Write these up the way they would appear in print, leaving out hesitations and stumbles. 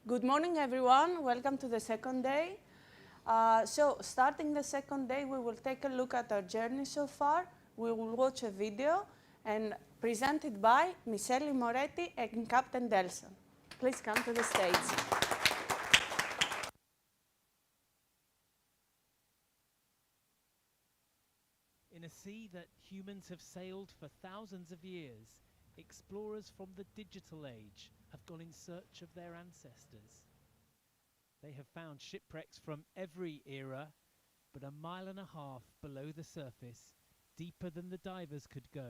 Good morning, everyone. Welcome to the second day. Starting the second day, we will take a look at our journey so far. We will watch a video and presented by Michele Moretti and Captain Delson. Please come to the stage. In a sea that humans have sailed for thousands of years, explorers from the digital age have gone in search of their ancestors. They have found shipwrecks from every era, but 1.5 miles below the surface, deeper than the divers could go,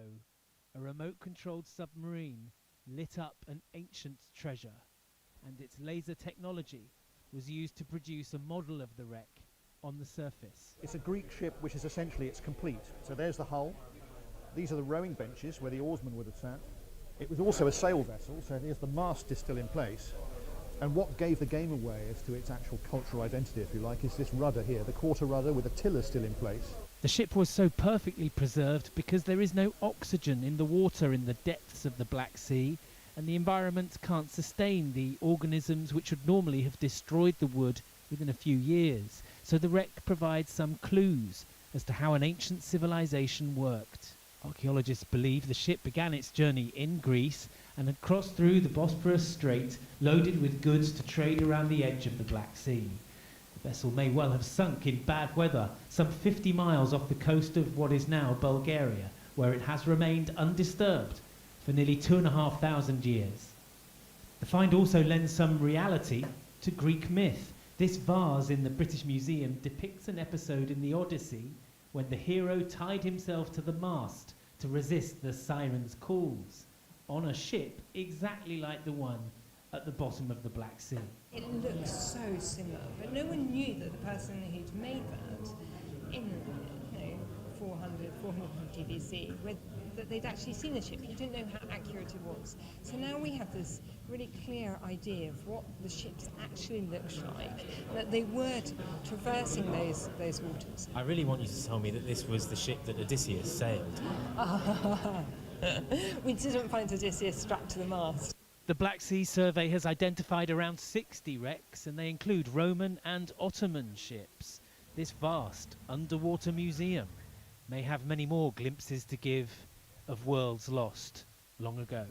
a remote-controlled submarine lit up an ancient treasure, and its laser technology was used to produce a model of the wreck on the surface. It's a Greek ship which is essentially, it's complete. So there's the hull. These are the rowing benches where the oarsmen would have sat. It was also a sail vessel, so here's the mast is still in place. And what gave the game away as to its actual cultural identity, if you like, is this rudder here, the quarter rudder with the tiller still in place. The ship was so perfectly preserved because there is no oxygen in the water in the depths of the Black Sea, and the environment can't sustain the organisms which would normally have destroyed the wood within a few years. So the wreck provides some clues as to how an ancient civilization worked. Archaeologists believe the ship began its journey in Greece and had crossed through the Bosporus Strait loaded with goods to trade around the edge of the Black Sea. The vessel may well have sunk in bad weather some 50 miles off the coast of what is now Bulgaria, where it has remained undisturbed for nearly 2,500 years. The find also lends some reality to Greek myth. This vase in the British Museum depicts an episode in the Odyssey when the hero tied himself to the mast to resist the siren's calls on a ship exactly like the one at the bottom of the Black Sea. It looks so similar, but no one knew that the person who'd made that in 400, 450 BC, that they'd actually seen the ship. You didn't know how accurate it was. So now we have this really clear idea of what the ships actually looked like, that they were traversing those waters. I really want you to tell me that this was the ship that Odysseus sailed. We didn't find Odysseus strapped to the mast. The Black Sea Survey has identified around 60 wrecks, and they include Roman and Ottoman ships. This vast underwater museum may have many more glimpses to give of worlds lost long ago.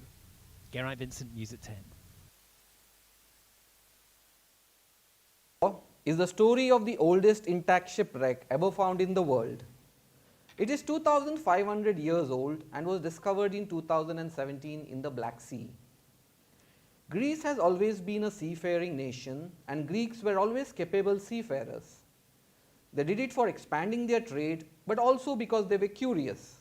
Geraint Vincent, News at 10. Is the story of the oldest intact shipwreck ever found in the world. It is 2,500 years old and was discovered in 2017 in the Black Sea. Greece has always been a seafaring nation, and Greeks were always capable seafarers. They did it for expanding their trade, but also because they were curious.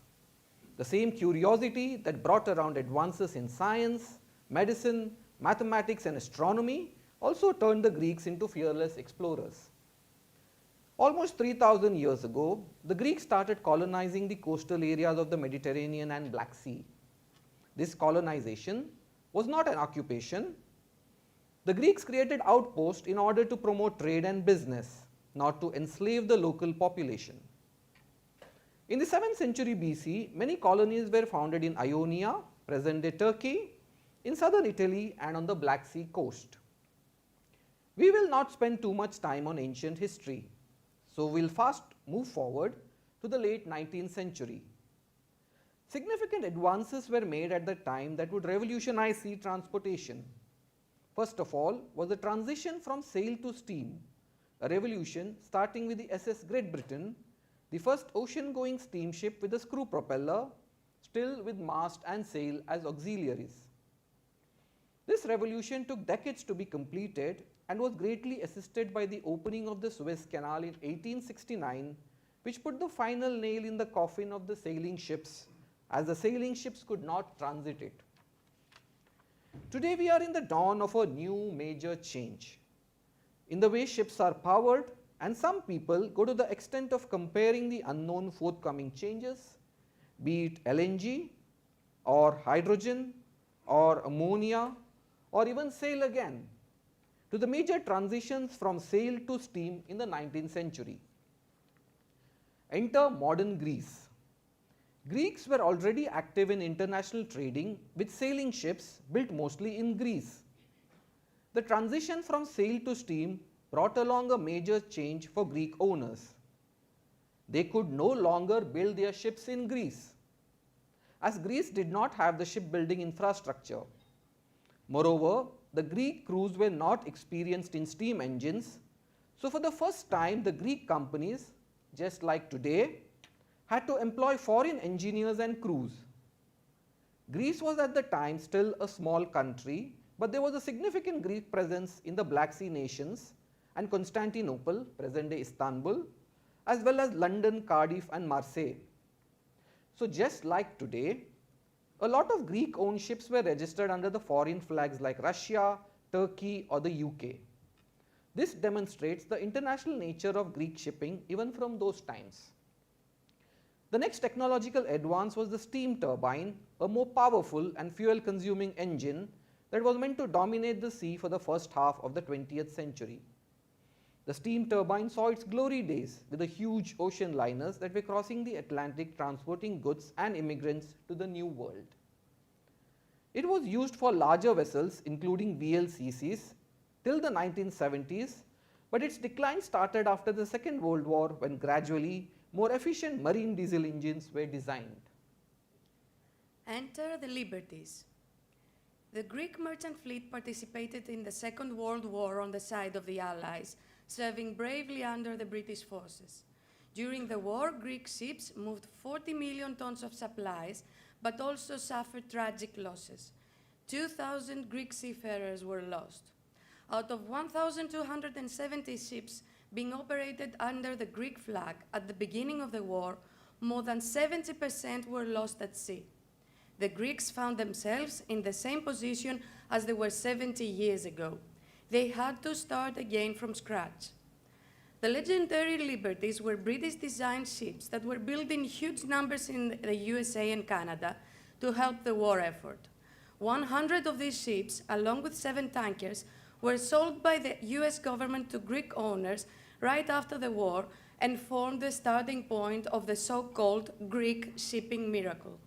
The same curiosity that brought around advances in science, medicine, mathematics and astronomy also turned the Greeks into fearless explorers. Almost 3,000 years ago, the Greeks started colonizing the coastal areas of the Mediterranean and Black Sea. This colonization was not an occupation. The Greeks created outposts in order to promote trade and business, not to enslave the local population. In the 7th century BC, many colonies were founded in Ionia, present-day Turkey, in southern Italy and on the Black Sea coast. We will not spend too much time on ancient history, so we will fast move forward to the late 19th century. Significant advances were made at the time that would revolutionize sea transportation. First of all was the transition from sail to steam, a revolution starting with the SS Great Britain, the first ocean-going steamship with a screw propeller, still with mast and sail as auxiliaries. This revolution took decades to be completed and was greatly assisted by the opening of the Suez Canal in 1869, which put the final nail in the coffin of the sailing ships, as the sailing ships could not transit it. Today we are in the dawn of a new major change in the way ships are powered, and some people go to the extent of comparing the unknown forthcoming changes, be it LNG or hydrogen or ammonia or even sail again, to the major transitions from sail to steam in the 19th century. Enter modern Greece. Greeks were already active in international trading with sailing ships built mostly in Greece. The transition from sail to steam brought along a major change for Greek owners. They could no longer build their ships in Greece, as Greece did not have the shipbuilding infrastructure. Moreover, the Greek crews were not experienced in steam engines, so for the first time the Greek companies, just like today, had to employ foreign engineers and crews. Greece was at the time still a small country, but there was a significant Greek presence in the Black Sea nations and Constantinople, present-day Istanbul, as well as London, Cardiff and Marseille. So just like today, a lot of Greek-owned ships were registered under the foreign flags like Russia, Turkey or the UK. This demonstrates the international nature of Greek shipping even from those times. The next technological advance was the steam turbine, a more powerful and fuel-consuming engine that was meant to dominate the sea for the first half of the 20th century. The steam turbine saw its glory days with the huge ocean liners that were crossing the Atlantic transporting goods and immigrants to the New World. It was used for larger vessels including VLCCs till the 1970s, but its decline started after the Second World War when gradually more efficient marine diesel engines were designed. Enter the Liberties. The Greek merchant fleet participated in the Second World War on the side of the Allies, serving bravely under the British forces. During the war, Greek ships moved 40 million tons of supplies, but also suffered tragic losses. 2,000 Greek seafarers were lost. Out of 1,270 ships being operated under the Greek flag at the beginning of the war, more than 70% were lost at sea. The Greeks found themselves in the same position as they were 70 years ago. They had to start again from scratch. The legendary Liberties were British-designed ships that were built in huge numbers in the USA and Canada to help the war effort. 100 of these ships, along with 7 tankers, were sold by the US government to Greek owners right after the war and formed the starting point of the so-called Greek shipping miracle.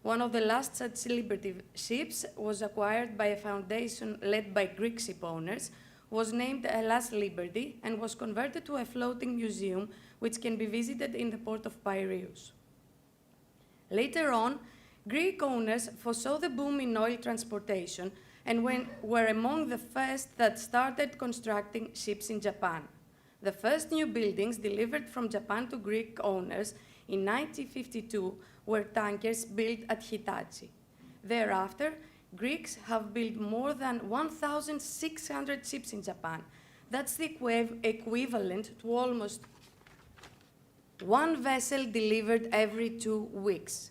One of the last such Liberty ships was acquired by a foundation led by Greek ship owners, was named Hellas Liberty, and was converted to a floating museum which can be visited in the port of Piraeus. Later on, Greek owners foresaw the boom in oil transportation and were among the first that started constructing ships in Japan. The first new buildings delivered from Japan to Greek owners in 1952 were tankers built at Hitachi. Thereafter, Greeks have built more than 1,600 ships in Japan. That's the equivalent to almost one vessel delivered every 2 weeks,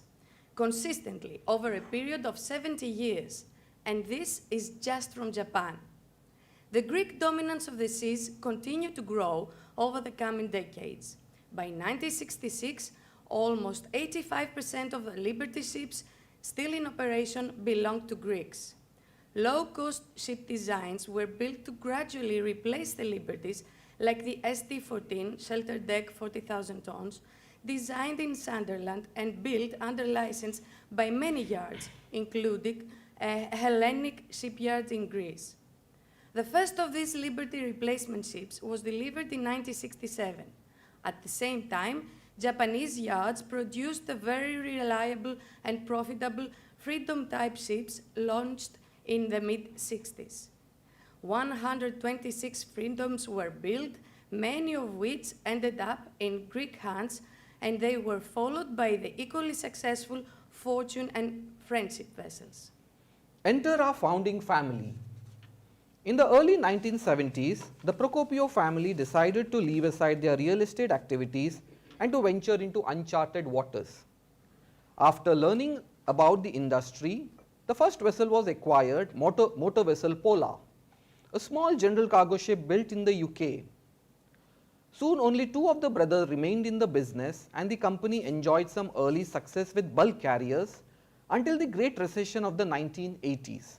consistently over a period of 70 years. And this is just from Japan. The Greek dominance of the seas continued to grow over the coming decades. By 1966, almost 85% of the Liberty ships still in operation belonged to Greeks. Low-cost ship designs were built to gradually replace the Liberties, like the ST-14, shelter deck 40,000 tons, designed in Sunderland and built under license by many yards, including Hellenic shipyards in Greece. The first of these Liberty replacement ships was delivered in 1967. At the same time, Japanese yards produced the very reliable and profitable Freedom-type ships launched in the mid-60s. 126 Freedoms were built, many of which ended up in Greek hands, and they were followed by the equally successful Fortune and Friendship vessels. Enter our founding family. In the early 1970s, the Procopio family decided to leave aside their real estate activities and to venture into uncharted waters. After learning about the industry, the first vessel was acquired, motor vessel Pola, a small general cargo ship built in the UK. Soon only 2 of the brothers remained in the business, and the company enjoyed some early success with bulk carriers until the Great Recession of the 1980s.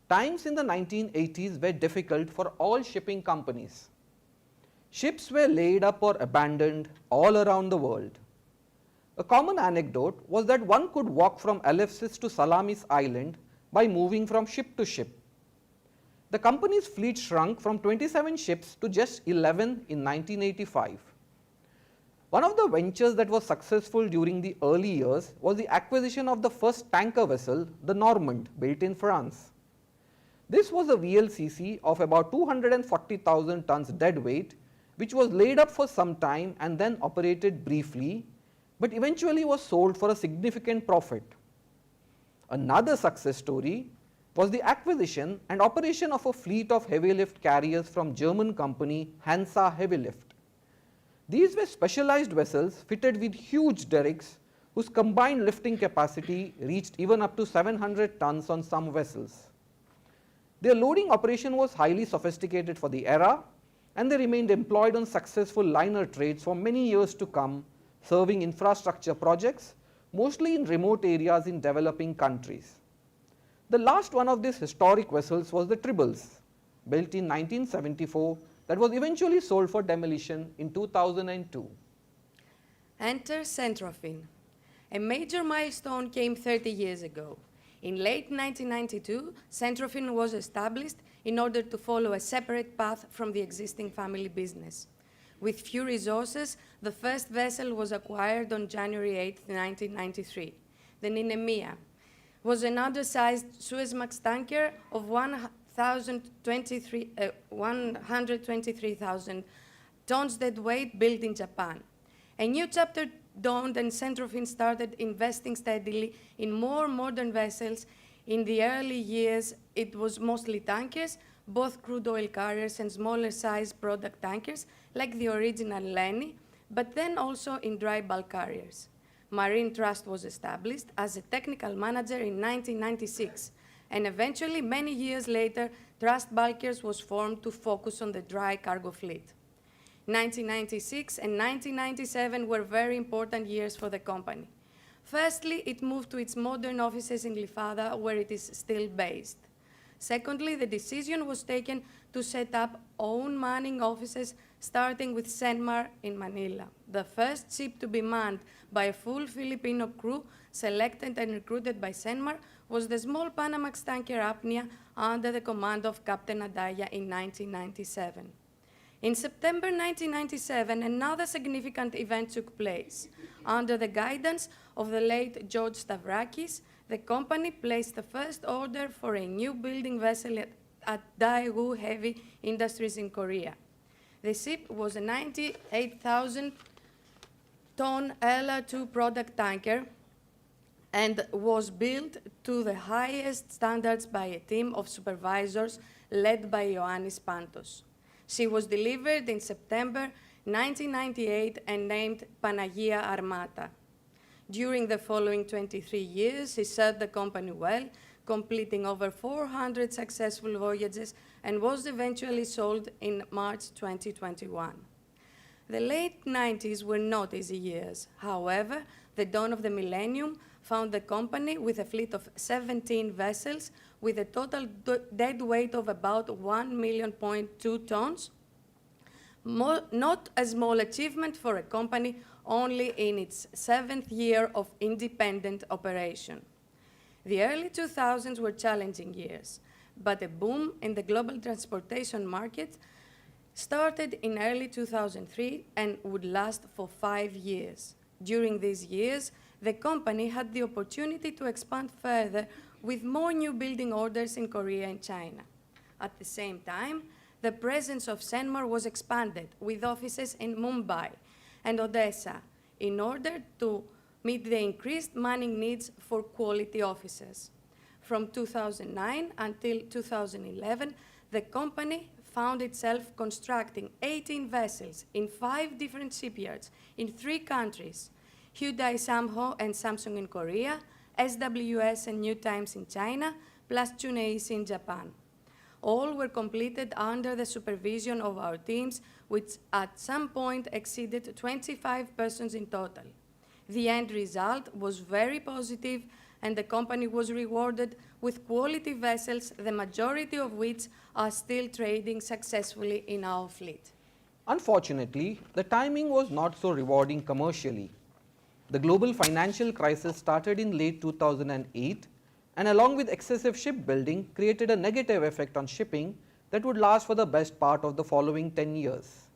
Times in the 1980s were difficult for all shipping companies. Ships were laid up or abandoned all around the world. A common anecdote was that one could walk from Ellipsis to Salamis Island by moving from ship to ship. The company's fleet shrunk from 27 ships to just 11 in 1985. One of the ventures that was successful during the early years was the acquisition of the first tanker vessel, the Normand, built in France. This was a VLCC of about 240,000 tons dead weight, which was laid up for some time and then operated briefly, but eventually was sold for a significant profit. Another success story was the acquisition and operation of a fleet of heavy lift carriers from German company Hansa Heavy Lift. These were specialized vessels fitted with huge derricks whose combined lifting capacity reached even up to 700 tons on some vessels. Their loading operation was highly sophisticated for the era, and they remained employed on successful liner trades for many years to come, serving infrastructure projects, mostly in remote areas in developing countries. The last one of these historic vessels was the Tribbles, built in 1974, that was eventually sold for demolition in 2002. Enter Centrofin. A major milestone came 30 years ago. In late 1992, Centrofin was established in order to follow a separate path from the existing family business. With few resources, the first vessel was acquired on January 8, 1993. The Ninemia was an undersized Suezmax tanker of 123,000 tons dead weight, built in Japan. A new chapter dawned, and Centrofin started investing steadily in more modern vessels. In the early years, it was mostly tankers, both crude oil carriers and smaller size product tankers like the original Lenny, but then also in dry bulk carriers. Marine Trust was established as a technical manager in 1996, and eventually, many years later, Trust Bulkers was formed to focus on the dry cargo fleet. 1996 and 1997 were very important years for the company. Firstly, it moved to its modern offices in Glyfada, where it is still based. Secondly, the decision was taken to set up own manning offices, starting with CENMAR in Manila. The first ship to be manned by a full Filipino crew, selected and recruited by CENMAR, was the small Panamax tanker Apnea under the command of Captain Adaya in 1997. In September 1997, another significant event took place. Under the guidance of the late George Stavrakis, the company placed the first order for a new building vessel at Daewoo Heavy Industries in Korea. The ship was a 98,000-ton LR2 product tanker and was built to the highest standards by a team of supervisors led by Ioannis Pantos. She was delivered in September 1998 and named Panagia Armata. During the following 23 years, she served the company well, completing over 400 successful voyages, and was eventually sold in March 2021. The late 90s were not easy years. However, the dawn of the millennium found the company with a fleet of 17 vessels with a total dead weight of about 1.2 million tons. Not a small achievement for a company only in its 7th year of independent operation. The early 2000s were challenging years, but a boom in the global transportation market started in early 2003 and would last for 5 years. During these years, the company had the opportunity to expand further with more new building orders in Korea and China. At the same time, the presence of CENMAR was expanded with offices in Mumbai and Odessa in order to meet the increased manning needs for quality officers. From 2009 until 2011, the company found itself constructing 18 vessels in 5 different shipyards in 3 countries, Hyundai Samho and Samsung in Korea, SWS and New Times in China, plus Tsuneisi in Japan. All were completed under the supervision of our teams, which at some point exceeded 25 persons in total. The end result was very positive, and the company was rewarded with quality vessels, the majority of which are still trading successfully in our fleet. Unfortunately, the timing was not so rewarding commercially. The global financial crisis started in late 2008, and along with excessive shipbuilding created a negative effect on shipping that would last for the best part of the following 10 years.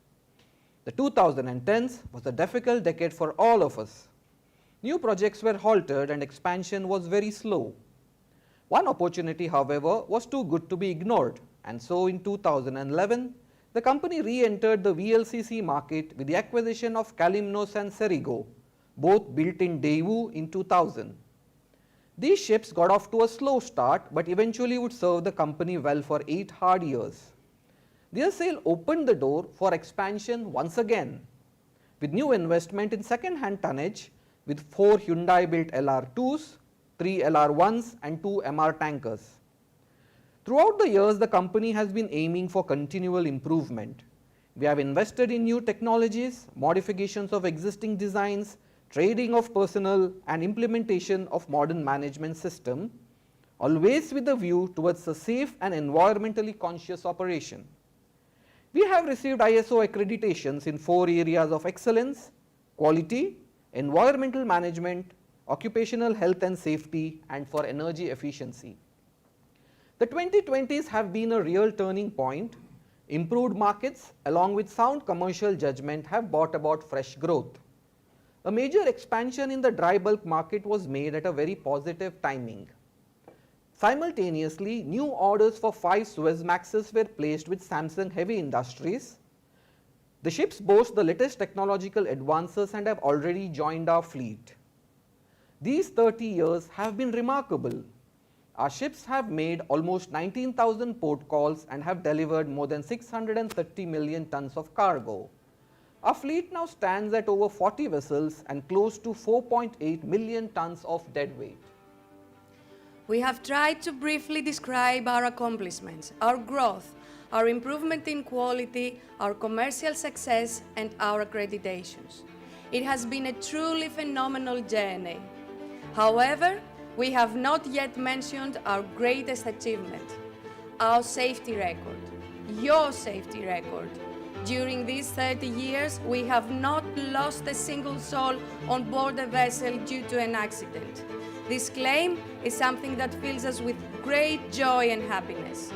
The 2010s was a difficult decade for all of us. New projects were halted and expansion was very slow. One opportunity, however, was too good to be ignored, and so in 2011, the company re-entered the VLCC market with the acquisition of Kalymnos and Serigo, both built in Daewoo in 2000. These ships got off to a slow start but eventually would serve the company well for 8 hard years. Their sale opened the door for expansion once again, with new investment in second-hand tonnage with 4 Hyundai-built LR2s, 3 LR1s and 2 MR tankers. Throughout the years, the company has been aiming for continual improvement. We have invested in new technologies, modifications of existing designs, trading of personnel and implementation of modern management system, always with a view towards a safe and environmentally conscious operation. We have received ISO accreditations in 4 areas of excellence: quality, environmental management, occupational health and safety, and for energy efficiency. The 2020s have been a real turning point. Improved markets along with sound commercial judgment have brought about fresh growth. A major expansion in the dry bulk market was made at a very positive timing. Simultaneously, new orders for 5 Suezmaxes were placed with Samsung Heavy Industries. The ships boast the latest technological advances and have already joined our fleet. These 30 years have been remarkable. Our ships have made almost 19,000 port calls and have delivered more than 630 million tons of cargo. Our fleet now stands at over 40 vessels and close to 4.8 million tons of deadweight. We have tried to briefly describe our accomplishments, our growth, our improvement in quality, our commercial success, and our accreditations. It has been a truly phenomenal journey. However, we have not yet mentioned our greatest achievement, our safety record, your safety record. During these 30 years, we have not lost a single soul on board a vessel due to an accident. This claim is something that fills us with great joy and happiness.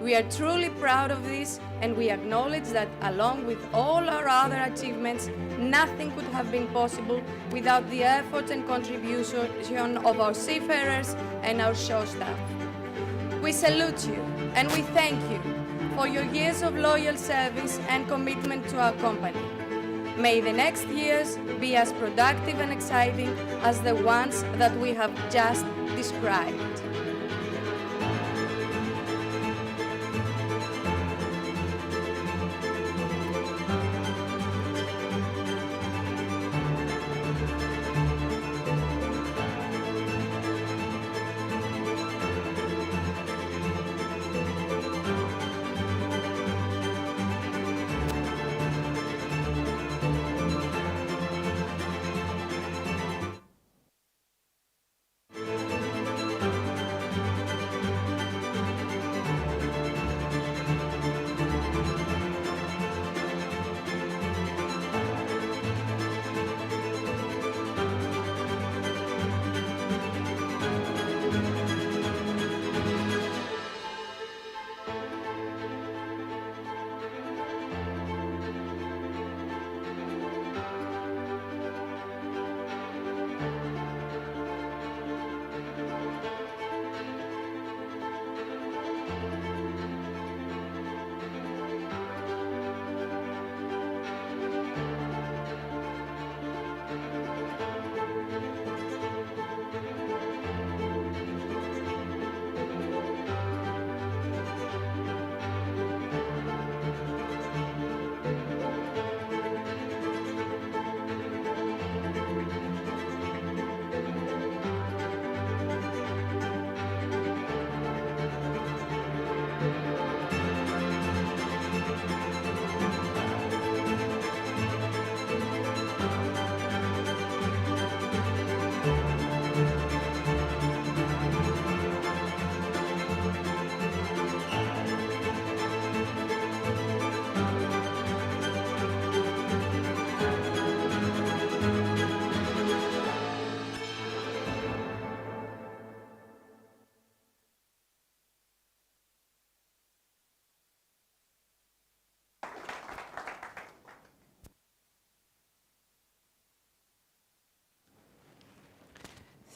We are truly proud of this, and we acknowledge that along with all our other achievements, nothing could have been possible without the efforts and contribution of our seafarers and our shore staff. We salute you and we thank you for your years of loyal service and commitment to our company. May the next years be as productive and exciting as the ones that we have just described.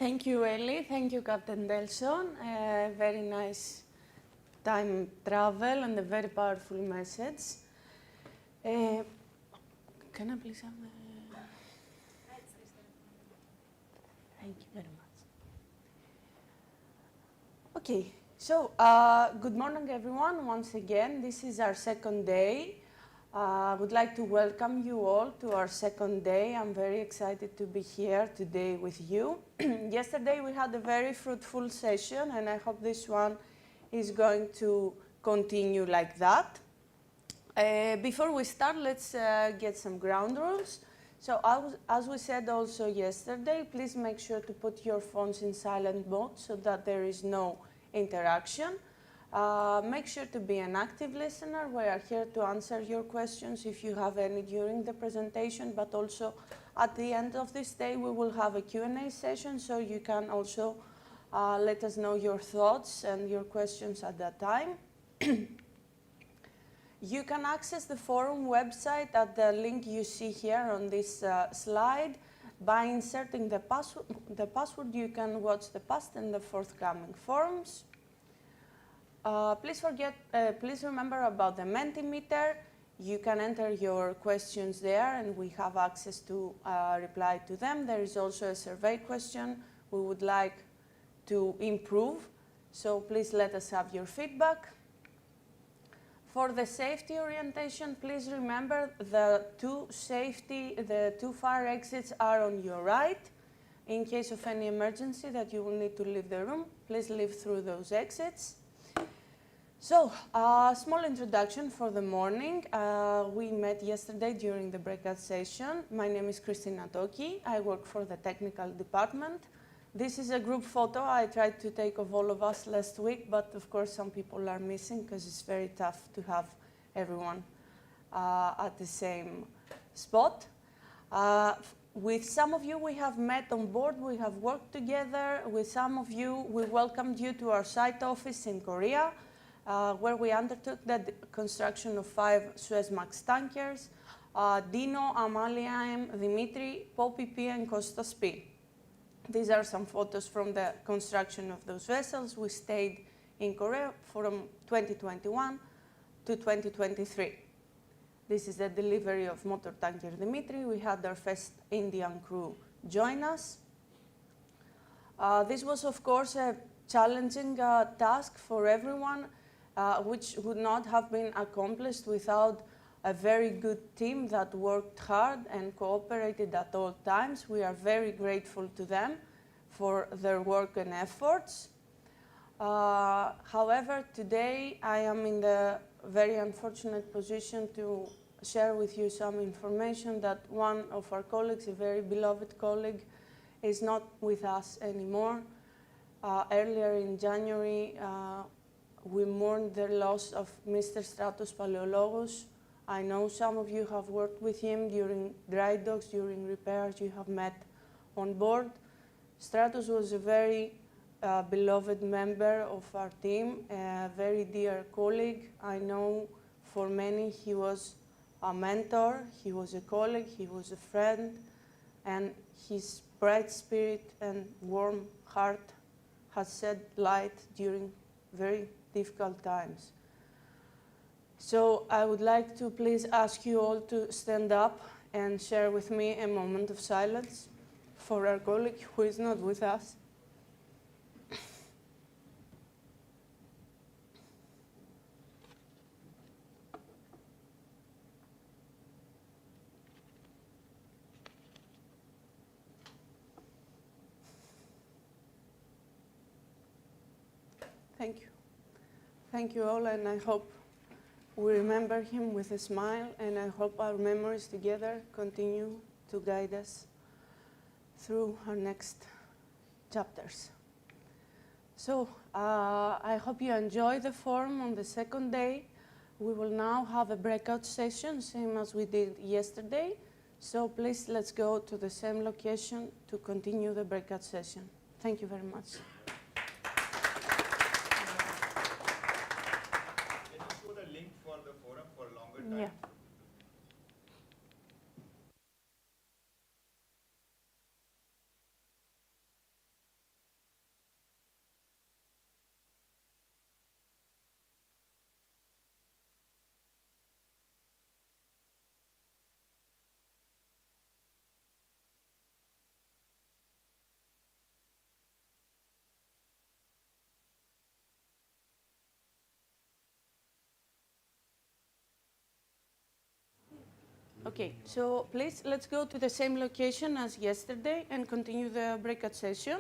Thank you, Ellie. Thank you, Captain Delson. Very nice time travel and a very powerful message. Can I please have the... Thank you very much. Okay, so good morning, everyone. Once again, this is our second day. I would like to welcome you all to our second day. I'm very excited to be here today with you. Yesterday we had a very fruitful session, and I hope this one is going to continue like that. Before we start, let's get some ground rules. So as we said also yesterday, please make sure to put your phones in silent mode so that there is no interaction. Make sure to be an active listener. We are here to answer your questions if you have any during the presentation, but also at the end of this day we will have a Q&A session, so you can also let us know your thoughts and your questions at that time. You can access the forum website at the link you see here on this slide. By inserting the password, you can watch the past and the forthcoming forums. Please remember about the Mentimeter. You can enter your questions there, and we have access to reply to them. There is also a survey question we would like to improve, so please let us have your feedback. For the safety orientation, please remember the two fire exits are on your right. In case of any emergency that you will need to leave the room, please leave through those exits. So, a small introduction for the morning. We met yesterday during the breakout session. My name is Christina Toki. I work for the technical department. This is a group photo I tried to take of all of us last week, but of course some people are missing because it's very tough to have everyone at the same spot. With some of you we have met on board, we have worked together. With some of you, we welcomed you to our site office in Korea, where we undertook the construction of 5 Suezmax tankers, Dino, Amalia M, Dimitri, Poppy P, and Kostas P. These are some photos from the construction of those vessels. We stayed in Korea from 2021 to 2023. This is the delivery of motor tanker Dimitri. We had our first Indian crew join us. This was, of course, a challenging task for everyone, which would not have been accomplished without a very good team that worked hard and cooperated at all times. We are very grateful to them for their work and efforts. However, today I am in the very unfortunate position to share with you some information that one of our colleagues, a very beloved colleague, is not with us anymore. Earlier in January, we mourned the loss of Mr. Stratos Paleologos. I know some of you have worked with him during dry docks, during repairs, you have met on board. Stratos was a very beloved member of our team, a very dear colleague. I know for many he was a mentor, he was a colleague, he was a friend, and his bright spirit and warm heart has shed light during very difficult times. So I would like to please ask you all to stand up and share with me a moment of silence for our colleague who is not with us. Thank you. Thank you all, and I hope we remember him with a smile, and I hope our memories together continue to guide us through our next chapters. So I hope you enjoy the forum on the second day. We will now have a breakout session, same as we did yesterday. So please, let's go to the same location to continue the breakout session. Thank you very much. Can you show the link for the forum for longer time? Yeah. Okay, so please let's go to the same location as yesterday and continue the breakout session.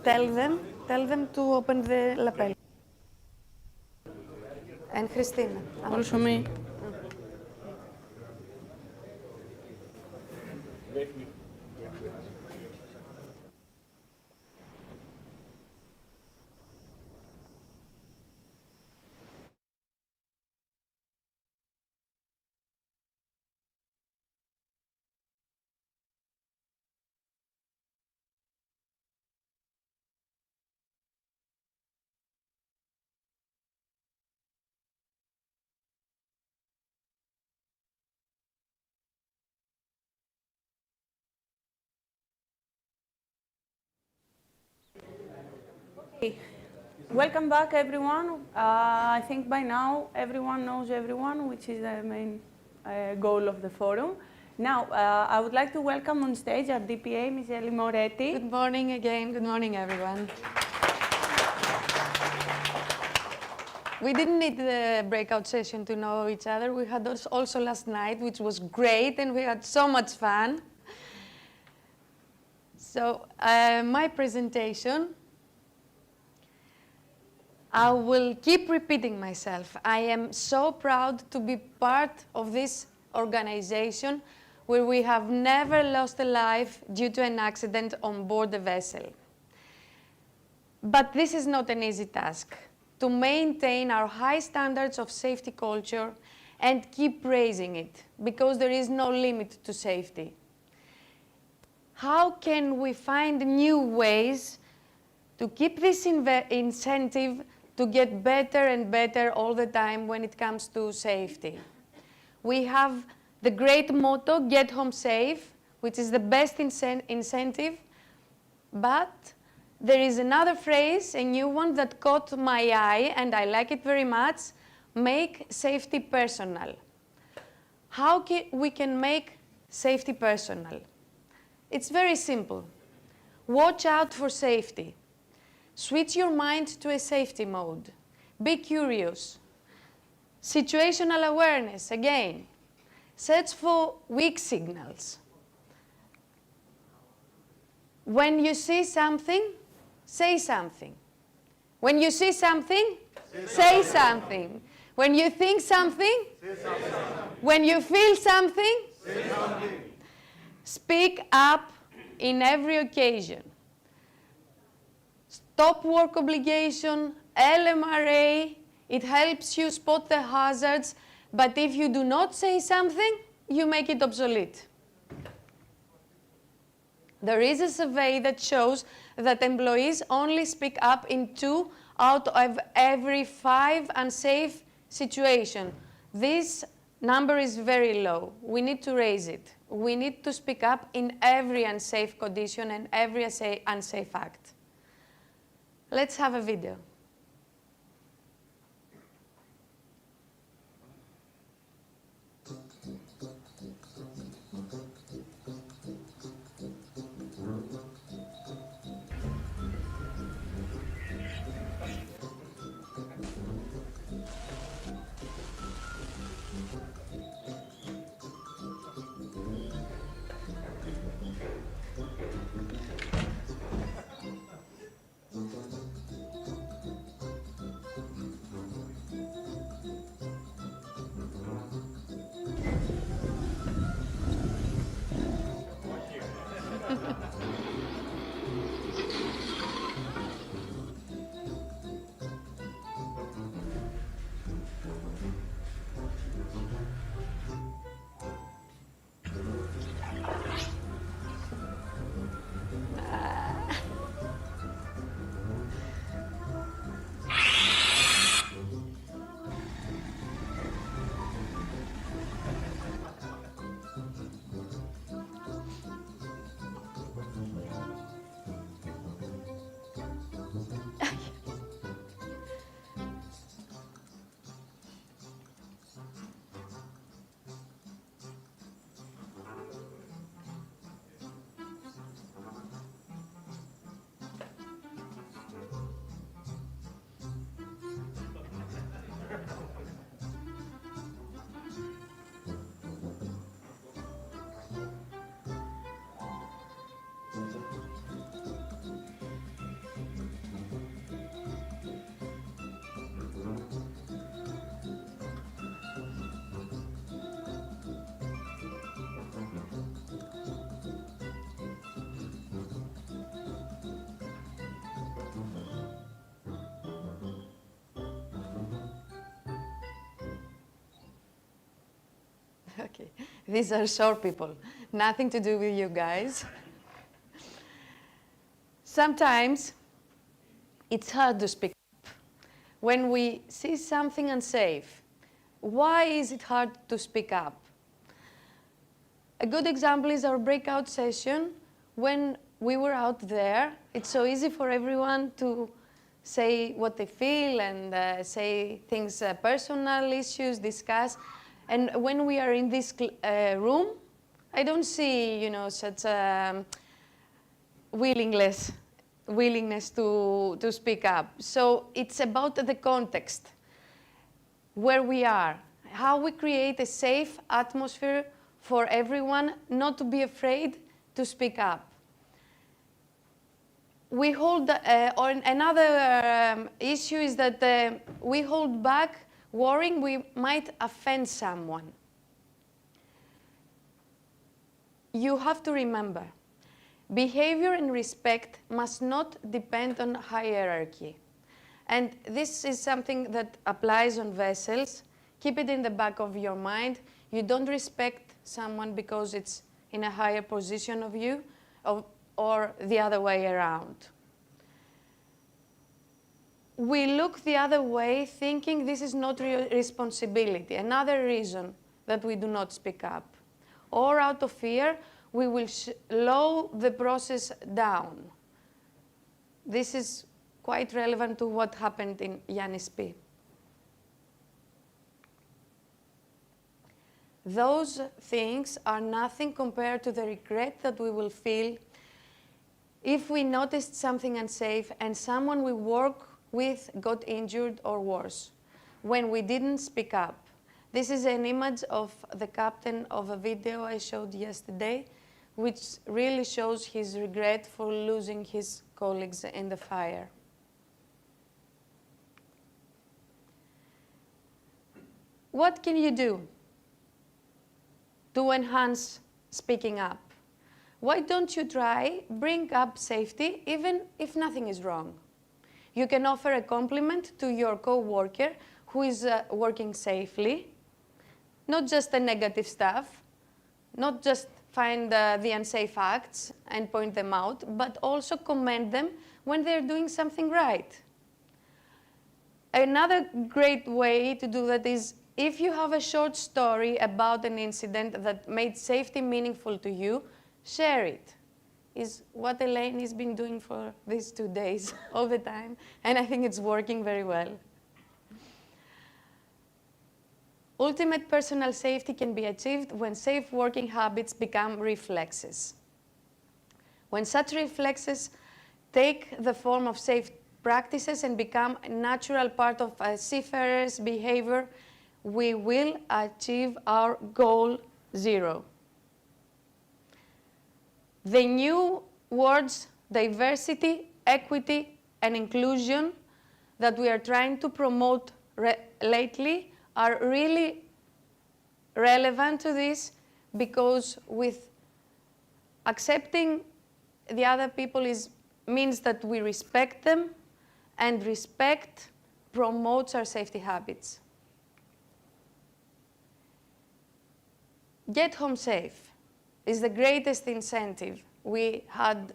Tell them to open the lapel. And Christina. Also me. Welcome back, everyone. I think by now everyone knows everyone, which is the main goal of the forum. Now, I would like to welcome on stage our DPA, Ms. Ellie Moretti. Good morning again. Good morning, everyone. We didn't need the breakout session to know each other. We had also last night, which was great, and we had so much fun. So, my presentation, I will keep repeating myself. I am so proud to be part of this organization where we have never lost a life due to an accident on board the vessel. But this is not an easy task, to maintain our high standards of safety culture and keep raising it, because there is no limit to safety. How can we find new ways to keep this incentive to get better and better all the time when it comes to safety? We have the great motto, get home safe, which is the best incentive, but there is another phrase, a new one that caught my eye, and I like it very much, make safety personal. How we can make safety personal? It's very simple. Watch out for safety. Switch your mind to a safety mode. Be curious. Situational awareness, again. Search for weak signals. When you see something, say something. When you see something, say something. When you think something, say something. When you feel something, say something. Speak up in every occasion. Stop work obligation, LMRA, it helps you spot the hazards, but if you do not say something, you make it obsolete. There is a survey that shows that employees only speak up in 2 out of every 5 unsafe situations. This number is very low. We need to raise it. We need to speak up in every unsafe condition and every unsafe act. Let's have a video. Okay, these are short people. Nothing to do with you guys. Sometimes it's hard to speak up. When we see something unsafe, why is it hard to speak up? A good example is our breakout session. When we were out there, it's so easy for everyone to say what they feel and say things, personal issues, discuss. And when we are in this room, I don't see, such willingness to speak up. So it's about the context, where we are, how we create a safe atmosphere for everyone not to be afraid to speak up. We hold, or another issue is that we hold back worrying we might offend someone. You have to remember, behavior and respect must not depend on hierarchy. And this is something that applies on vessels. Keep it in the back of your mind. You don't respect someone because it's in a higher position of you, or the other way around. We look the other way thinking this is not real responsibility, another reason that we do not speak up. Or out of fear, we will slow the process down. This is quite relevant to what happened in Yannis P. Those things are nothing compared to the regret that we will feel if we noticed something unsafe and someone we work with got injured or worse, when we didn't speak up. This is an image of the captain of a video I showed yesterday, which really shows his regret for losing his colleagues in the fire. What can you do to enhance speaking up? Why don't you try bring up safety even if nothing is wrong? You can offer a compliment to your co-worker who is working safely, not just the negative stuff, not just find the unsafe acts and point them out, but also commend them when they're doing something right. Another great way to do that is if you have a short story about an incident that made safety meaningful to you, share it. Is what Elaine has been doing for these 2 days all the time, and I think it's working very well. Ultimate personal safety can be achieved when safe working habits become reflexes. When such reflexes take the form of safe practices and become a natural part of a seafarer's behavior, we will achieve our goal 0. The new words, diversity, equity, and inclusion that we are trying to promote lately are really relevant to this, because with accepting the other people means that we respect them, and respect promotes our safety habits. Get home safe is the greatest incentive we had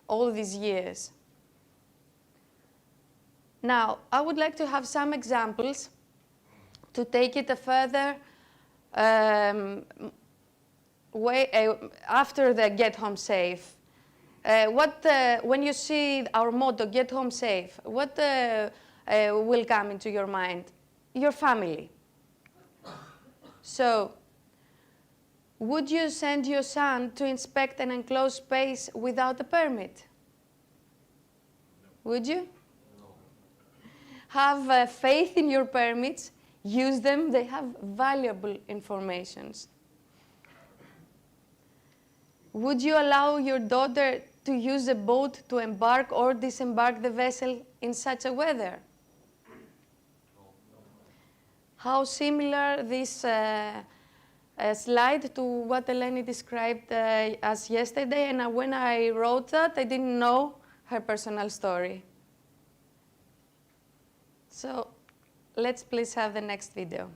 all these years. Now, I would like to have some examples to take it a further way after the get home safe. When you see our motto, get home safe, what will come into your mind? Your family. So, would you send your son to inspect an enclosed space without a permit? No. Would you? No. Have faith in your permits. Use them. They have valuable information. Would you allow your daughter to use a boat to embark or disembark the vessel in such a weather? No. How similar this a slide to what Eleni described as yesterday, and when I wrote that, I didn't know her personal story. So let's please have the next video.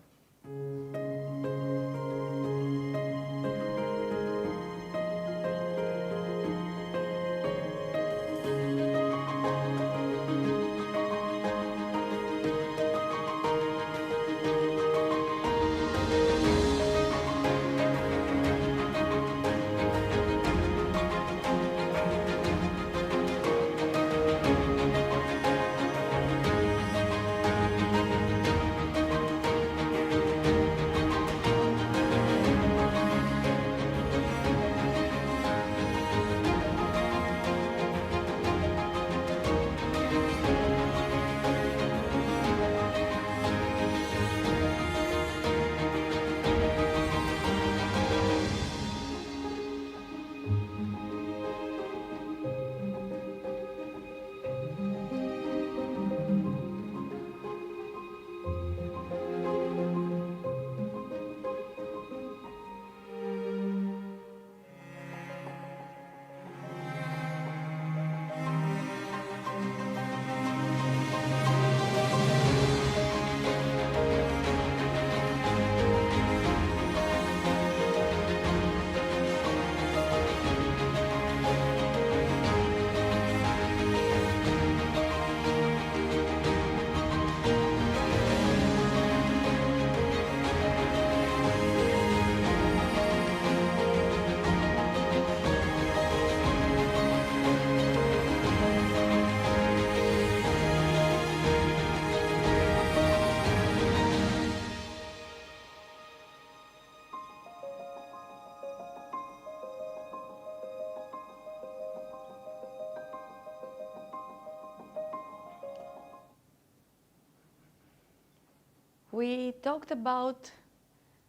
talked about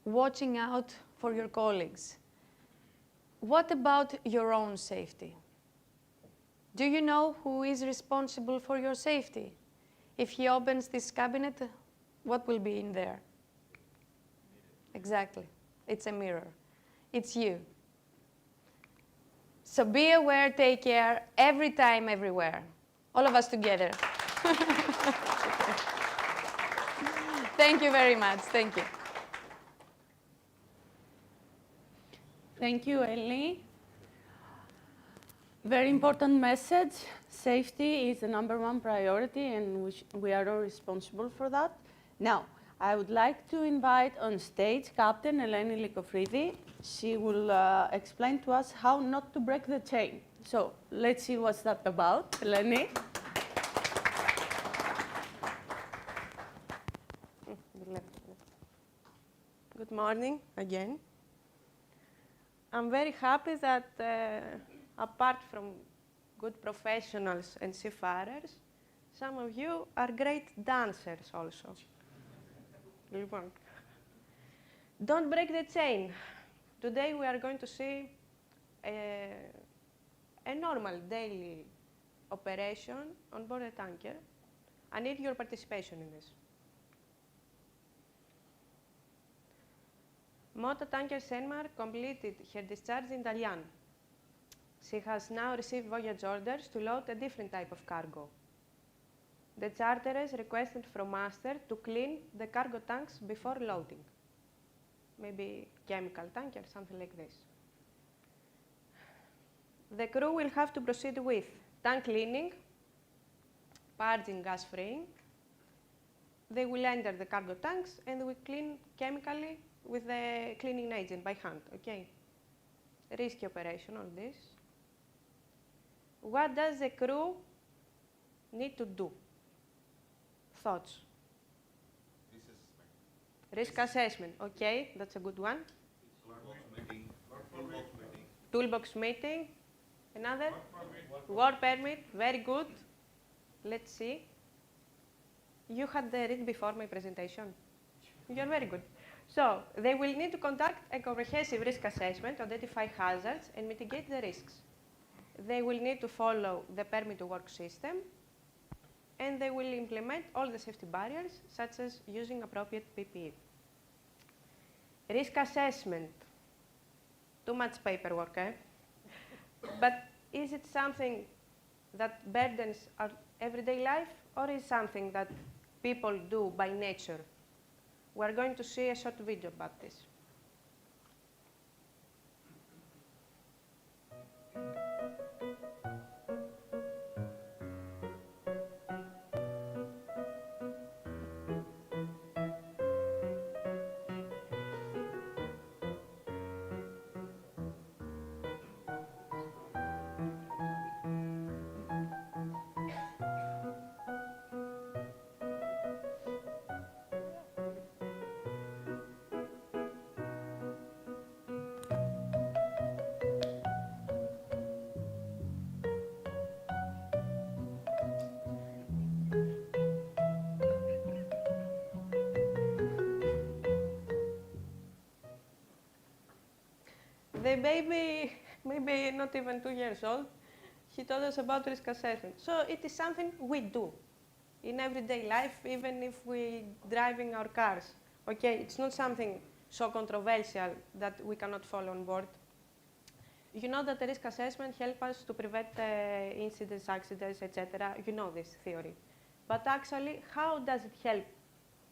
watching out for your colleagues. What about your own safety? Do you know who is responsible for your safety? If he opens this cabinet, what will be in there? Exactly. It's a mirror. It's you. So be aware, take care, every time, everywhere. All of us together. Thank you very much. Thank you. Thank you, Ellie. Very important message. Safety is the #1 priority, and we are all responsible for that. Now, I would like to invite on stage Captain Eleni Likofridi. She will explain to us how not to break the chain. So let's see what's that about. Eleni. Good morning again. I'm very happy that apart from good professionals and seafarers, some of you are great dancers also. Don't break the chain. Today we are going to see a normal daily operation on board a tanker. I need your participation in this. Motor tanker CENMAR completed her discharge in Dalian. She has now received voyage orders to load a different type of cargo. The charterers requested from master to clean the cargo tanks before loading. Maybe chemical tanker, something like this. The crew will have to proceed with tank cleaning, purging, gas freeing. They will enter the cargo tanks and they will clean chemically with the cleaning agent by hand, okay? Risky operation, all this. What does the crew need to do? Thoughts? Risk assessment, okay, that's a good one. Toolbox meeting. Another? Work permit, very good. Let's see. You had read before my presentation. You're very good. So, they will need to conduct a comprehensive risk assessment, identify hazards, and mitigate the risks. They will need to follow the permit to work system, and they will implement all the safety barriers, such as using appropriate PPE. Risk assessment. Too much paperwork, eh? But is it something that burdens our everyday life, or is something that people do by nature? We're going to see a short video about this. The baby, maybe not even 2 years old, he told us about risk assessment. So it is something we do in everyday life, even if we driving our cars. Okay, it's not something so controversial that we cannot follow on board. You know that the risk assessment helps us to prevent incidents, accidents, etc. You know this theory. But actually, how does it help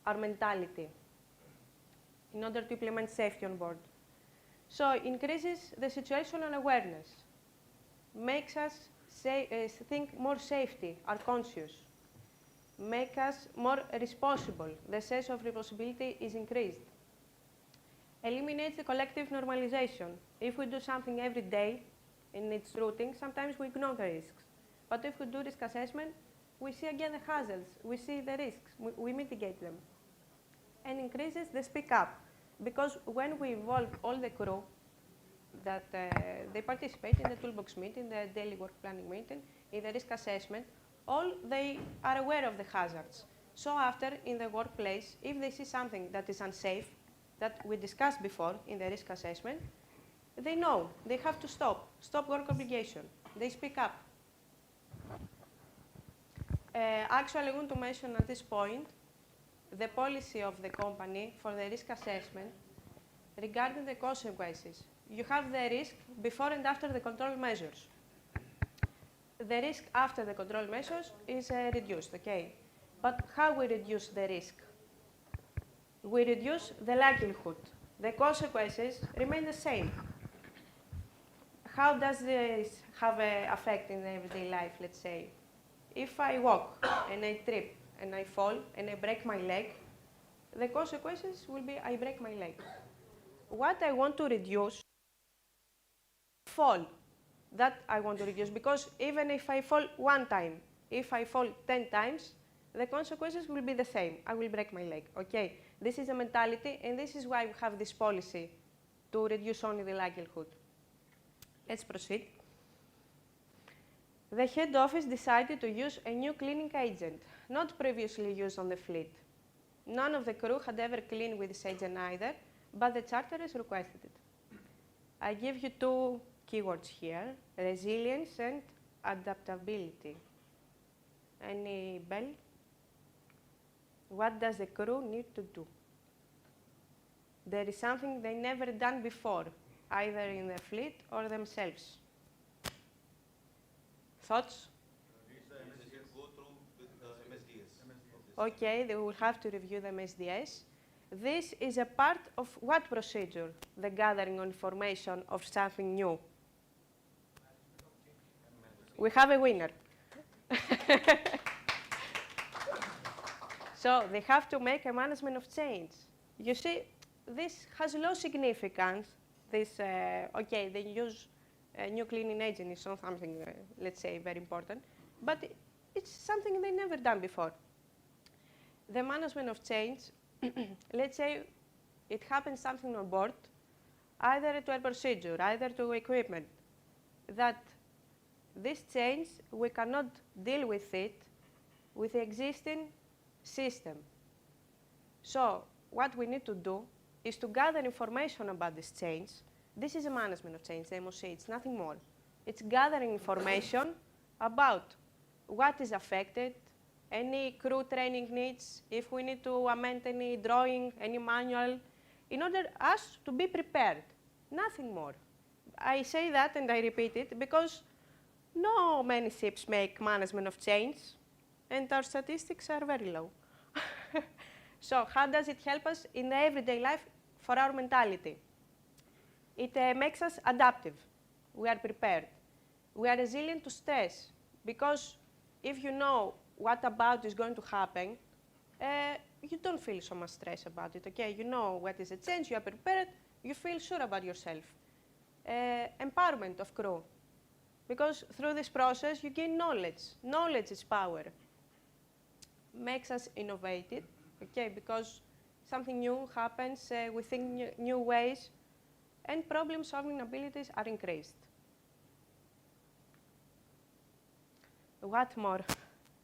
our mentality in order to implement safety on board? So it increases the situational awareness, makes us think more safety, are conscious, make us more responsible. The sense of responsibility is increased. Eliminates the collective normalization. If we do something every day in its routine, sometimes we ignore the risks. But if we do risk assessment, we see again the hazards, we see the risks, we mitigate them. And increases the speak up. Because when we involve all the crew that they participate in the toolbox meeting, the daily work planning meeting, in the risk assessment, all they are aware of the hazards. So after, in the workplace, if they see something that is unsafe, that we discussed before in the risk assessment, they know they have to stop work obligation. They speak up. Actually, I want to mention at this point the policy of the company for the risk assessment regarding the consequences. You have the risk before and after the control measures. The risk after the control measures is reduced, okay? But how we reduce the risk? We reduce the likelihood. The consequences remain the same. How does this have an effect in everyday life, let's say? If I walk and I trip and I fall and I break my leg, the consequences will be I break my leg. What I want to reduce, fall. That I want to reduce, because even if I fall one time, if I fall 10 times, the consequences will be the same. I will break my leg, okay? This is a mentality, and this is why we have this policy to reduce only the likelihood. Let's proceed. The head office decided to use a new cleaning agent, not previously used on the fleet. None of the crew had ever cleaned with this agent either, but the charterers requested it. I give you two keywords here, resilience and adaptability. Any bell? What does the crew need to do? There is something they never done before, either in the fleet or themselves. Thoughts? Go through with MSDS. Okay, they will have to review the MSDS. This is a part of what procedure? The gathering of information of something new. We have a winner. So they have to make a management of change. You see, this has low significance. This, okay, they use a new cleaning agent is not something, let's say, very important, but it's something they never done before. The management of change, let's say it happens something on board, either to a procedure, either to equipment, that this change, we cannot deal with it with the existing system. So what we need to do is to gather information about this change. This is a management of change, the MOC, it's nothing more. It's gathering information about what is affected, any crew training needs, if we need to amend any drawing, any manual, in order us to be prepared, nothing more. I say that and I repeat it because no many ships make management of change, and our statistics are very low. So how does it help us in the everyday life for our mentality? It makes us adaptive. We are prepared. We are resilient to stress, because if you know what about is going to happen, you don't feel so much stress about it, okay? You know what is a change, you are prepared, you feel sure about yourself. Empowerment of crew, because through this process you gain knowledge. Knowledge is power. Makes us innovative, okay, because something new happens, we think new ways, and problem-solving abilities are increased. What more?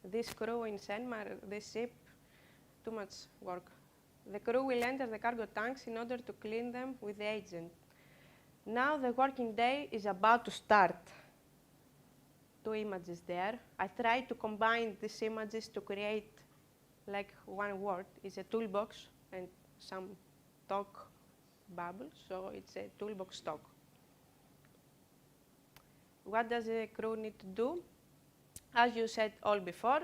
This crew in CENMAR, this ship, too much work. The crew will enter the cargo tanks in order to clean them with the agent. Now the working day is about to start. Two images there. I tried to combine these images to create like one word. It's a toolbox and some talk bubbles, so it's a toolbox talk. What does the crew need to do? As you said all before,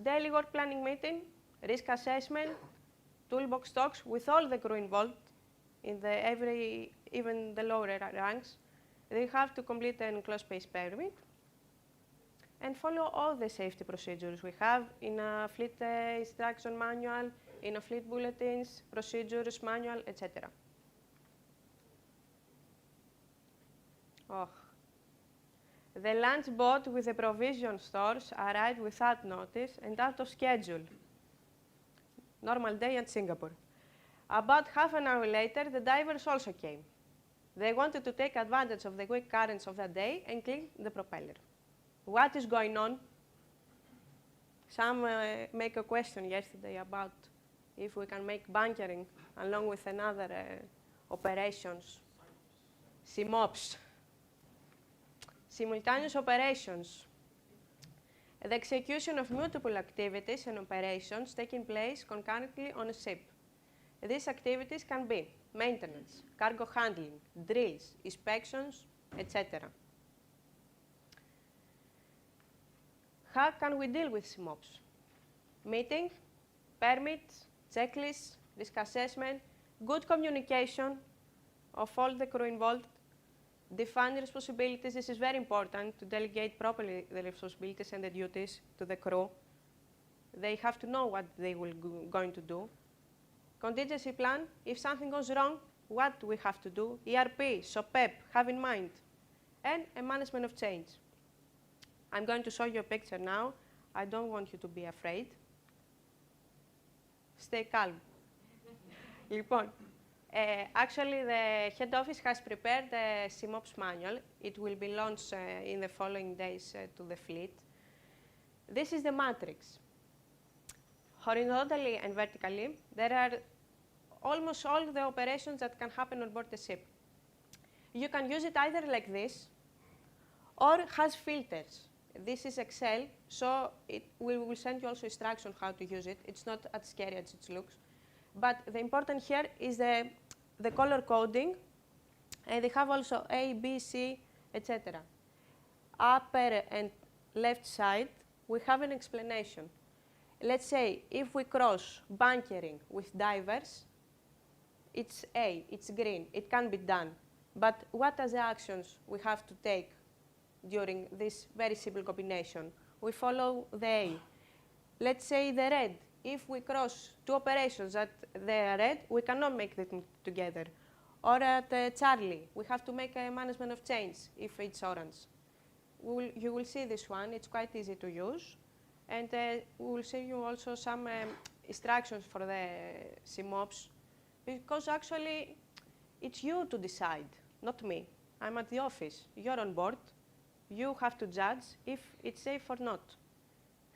daily work planning meeting, risk assessment, toolbox talks with all the crew involved in even the lower ranks. They have to complete an enclosed space permit and follow all the safety procedures we have in a fleet instruction manual, in a fleet bulletins, procedures manual, etc. Oh. The lunch boat with the provision stores arrived without notice and out of schedule. Normal day at Singapore. About half an hour later, the divers also came. They wanted to take advantage of the quick currents of that day and clean the propeller. What is going on? Some make a question yesterday about if we can make bunkering along with another operations, CMOPs, simultaneous operations. The execution of multiple activities and operations taking place concurrently on a ship. These activities can be maintenance, cargo handling, drills, inspections, etc. How can we deal with CMOPs? Meeting, permits, checklists, risk assessment, good communication of all the crew involved, define responsibilities. This is very important to delegate properly the responsibilities and the duties to the crew. They have to know what they will going to do. Contingency plan, if something goes wrong, what we have to do. ERP, SOPEP, have in mind. And a management of change. I'm going to show you a picture now. I don't want you to be afraid. Stay calm. Actually, the head office has prepared the CMOPS manual. It will be launched in the following days to the fleet. This is the matrix. Horizontally and vertically, there are almost all the operations that can happen on board the ship. You can use it either like this, or has filters. This is Excel, so we will send you also instructions how to use it. It's not as scary as it looks. But the important here is the color coding, and they have also A, B, C, etc. Upper and left side, we have an explanation. Let's say if we cross bunkering with divers, it's A, it's green, it can be done. But what are the actions we have to take during this very simple combination? We follow the A. Let's say the red. If we cross two operations that they are red, we cannot make them together. Or at Charlie, we have to make a management of change if it's orange. You will see this one. It's quite easy to use. And we will show you also some instructions for the CMOPs, because actually it's you to decide, not me. I'm at the office. You're on board. You have to judge if it's safe or not.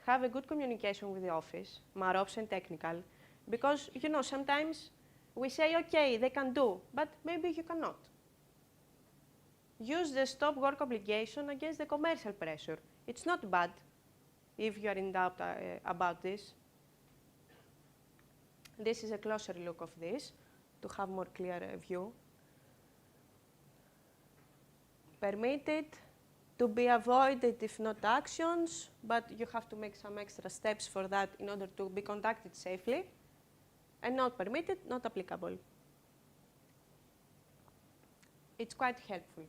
Have a good communication with the office, MAROPS and technical, because sometimes we say, okay, they can do, but maybe you cannot. Use the stop work obligation against the commercial pressure. It's not bad if you are in doubt about this. This is a closer look of this to have more clear view. Permitted to be avoided if not actions, but you have to make some extra steps for that in order to be conducted safely. And not permitted, not applicable. It's quite helpful.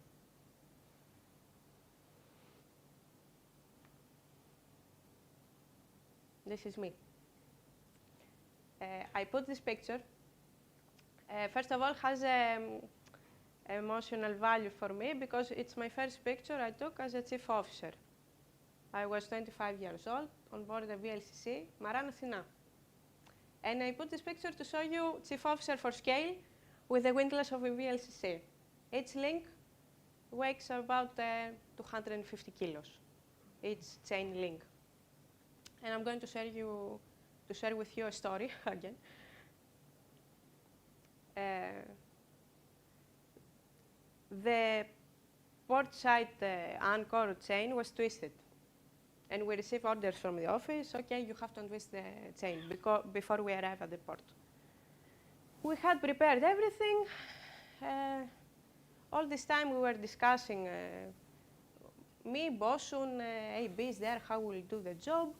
This is me. I put this picture. First of all, has emotional value for me because it's my first picture I took as a chief officer. I was 25 years old on board the VLCC Maran Athena. And I put this picture to show you chief officer for scale with the windlass of a VLCC. Each link weighs about 250 kilos, each chain link. And I'm going to share with you a story again. The port side anchor chain was twisted. And we received orders from the office, okay, you have to untwist the chain before we arrive at the port. We had prepared everything. All this time we were discussing, me, Bosun, AB is there, how we'll do the job.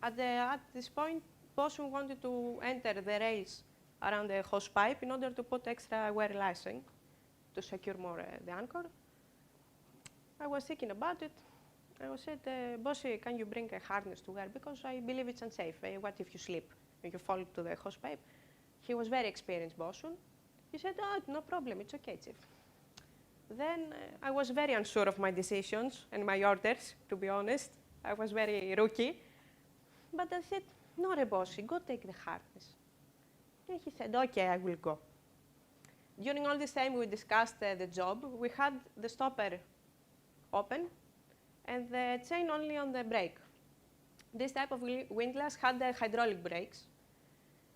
At this point, Bosun wanted to enter the rails around the hose pipe in order to put extra wear lacing to secure more the anchor. I was thinking about it. I said, Bossy, can you bring a harness to wear? Because I believe it's unsafe. What if you slip and you fall to the hose pipe? He was very experienced, Bosun. He said, oh, no problem, it's okay, Chief. Then I was very unsure of my decisions and my orders, to be honest. I was very rookie. But I said, no, Bossy, go take the harness. And he said, okay, I will go. During all this time we discussed the job. We had the stopper open and the chain only on the brake. this type of windlass had hydraulic brakes.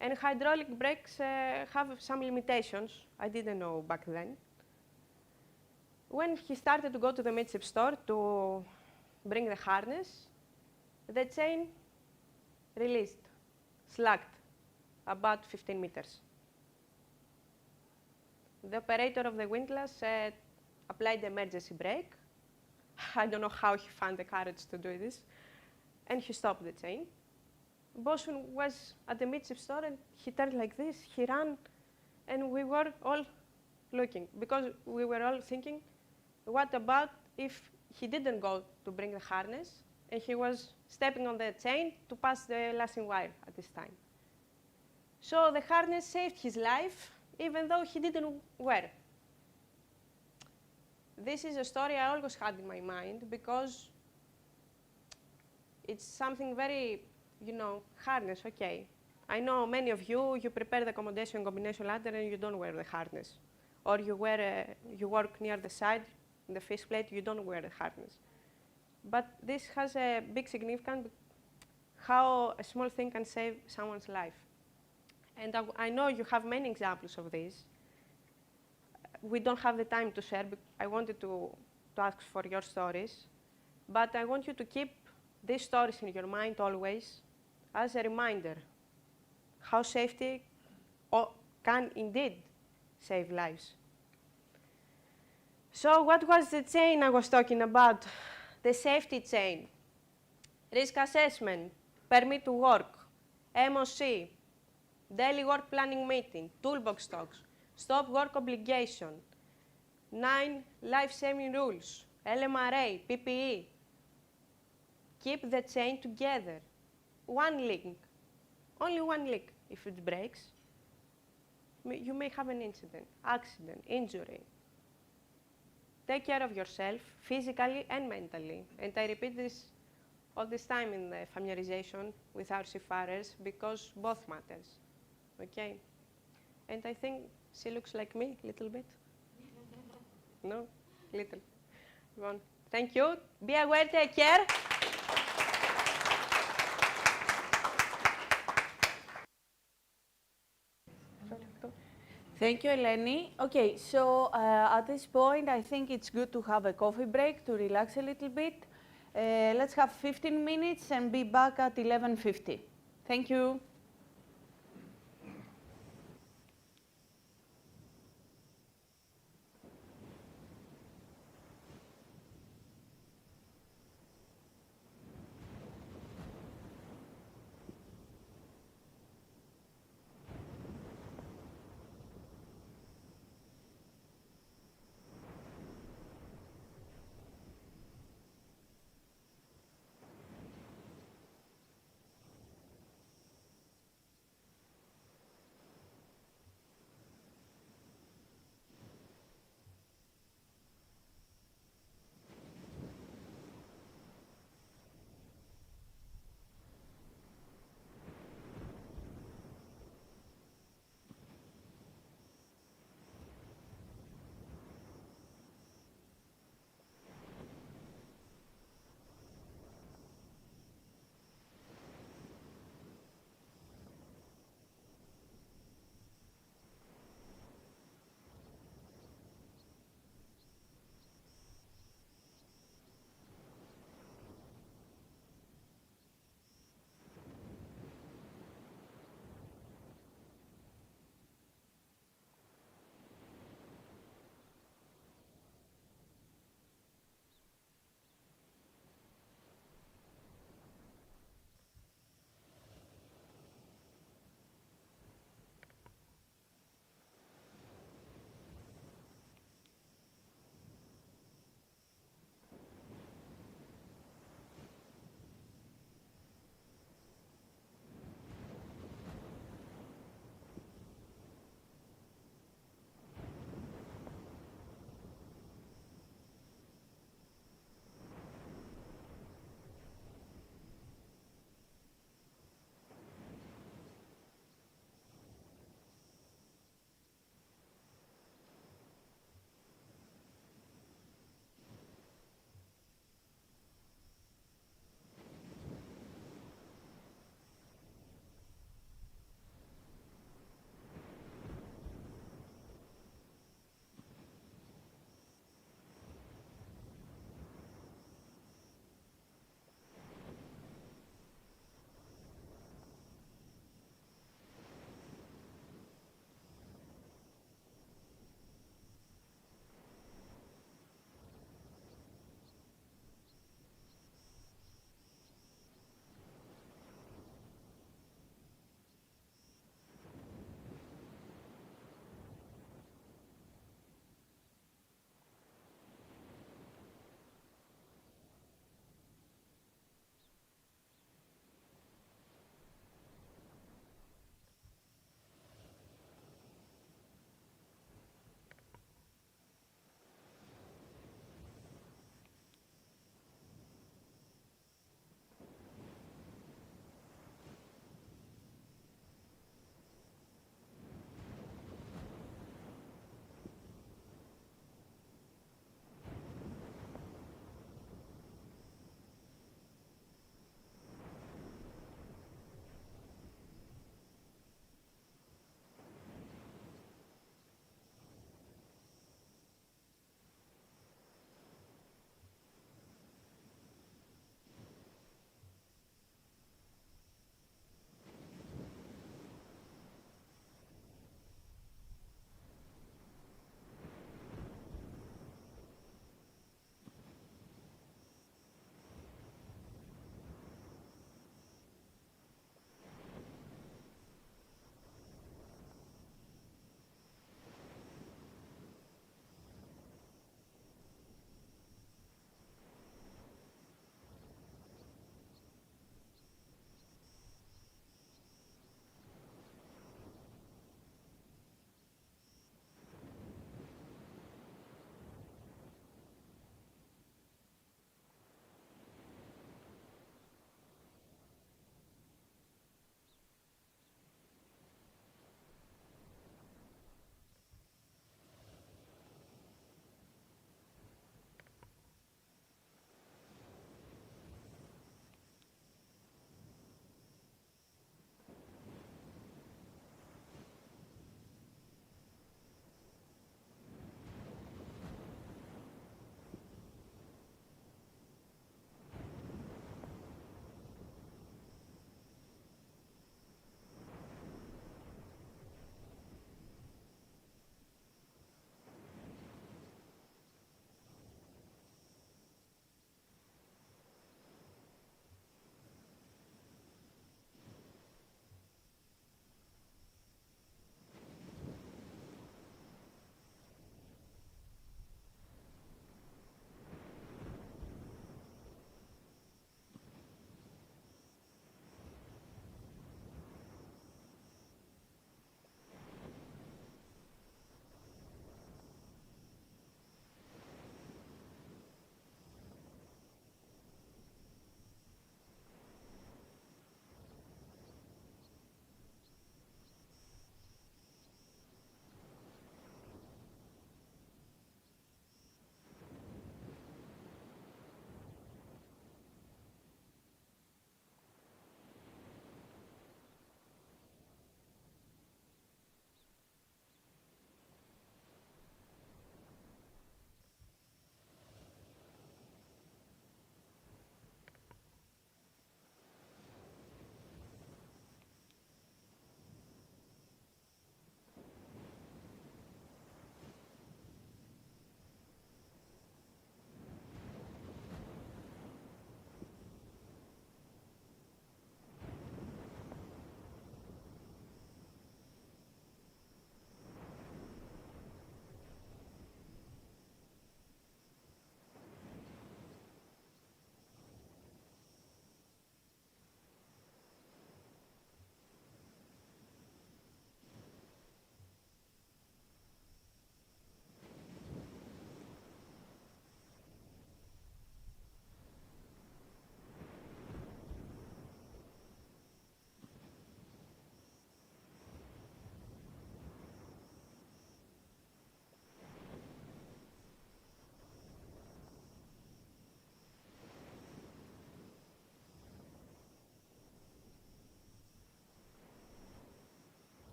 And hydraulic brakes have some limitations I didn't know back then. When he started to go to the midship store to bring the harness, the chain released, slacked, about 15 meters. The operator of the windlass applied the emergency brake. I don't know how he found the courage to do this. And he stopped the chain. Bosun was at the midship store and he turned like this, he ran, and we were all looking because we were all thinking, what about if he didn't go to bring the harness and he was stepping on the chain to pass the lashing wire at this time? So the harness saved his life even though he didn't wear. This is a story I always had in my mind because it's something very, harness, okay. I know many of you, you prepare the accommodation combination ladder and you don't wear the harness. Or you work near the side, in the fish plate, you don't wear the harness. But this has a big significance, how a small thing can save someone's life. And I know you have many examples of this. We don't have the time to share, but I wanted to ask for your stories. But I want you to keep these stories in your mind always as a reminder how safety can indeed save lives. So what was the chain I was talking about? The safety chain. Risk assessment, permit to work, MOC, daily work planning meeting, toolbox talks, stop work obligation, 9 life-saving rules, LMRA, PPE. Keep the chain together. One link, only one link. If it breaks, you may have an incident, accident, injury. Take care of yourself physically and mentally. And I repeat this all this time in the familiarization with our seafarers because both matters, okay? And I think she looks like me a little bit. No? Little. One. Thank you. Be aware, take care. Thank you, Eleni. Okay, so at this point, I think it's good to have a coffee break to relax a little bit. Let's have 15 minutes and be back at 11:50. Thank you.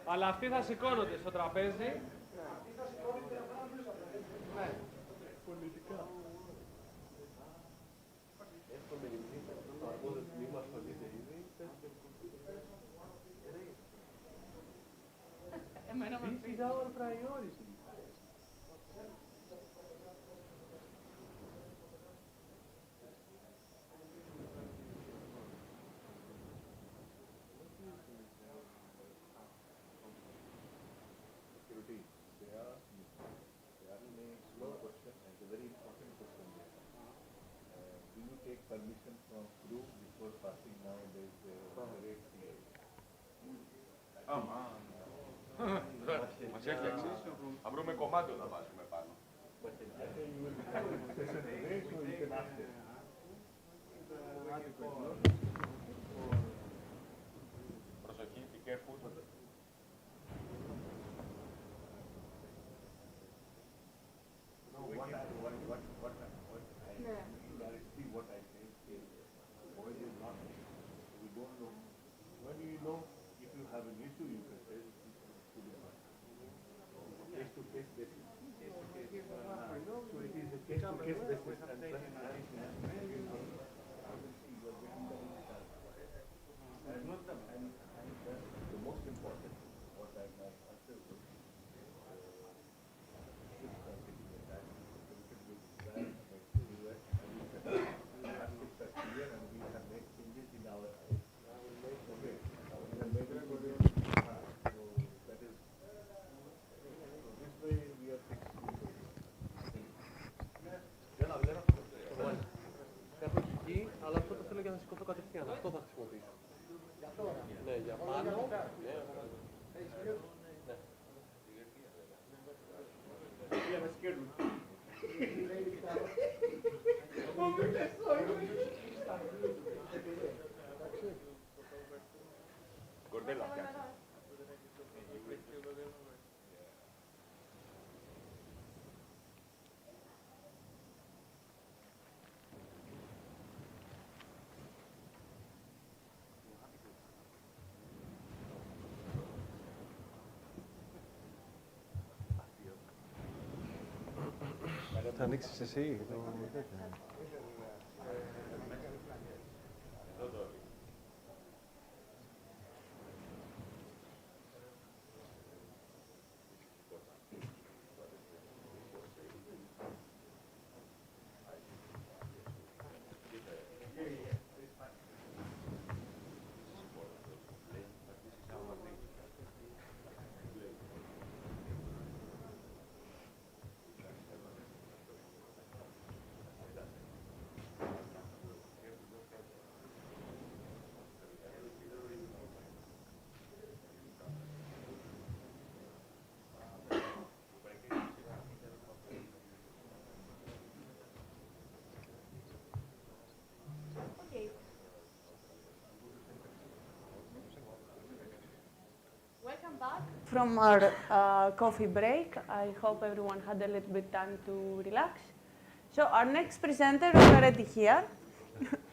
Αλλά αυτοί θα σηκώνονται στο τραπέζι. Ναι. Πολιτικά. This is our priority. Permission from crew before passing nowadays rate CA. Μας έφτιαξες. Θα βρούμε κομμάτιο να βάζουμε πάνω. Προσοχή, be careful. What I say is, void is not, we don't know. When you know, if you have an issue, you can say to the face-to-face basis. So it is a case-to-case basis. And the most important, what I might answer was, αλλά αυτό το θέλω για να σηκωθώ κατευθείαν. Αυτό θα χρησιμοποιήσω. Για τώρα. Ναι, για πάνω. Κορδέλα φτιάξει. Θα ανοίξεις εσύ. Welcome back from our coffee break. I hope everyone had a little bit time to relax. So our next presenter is already here.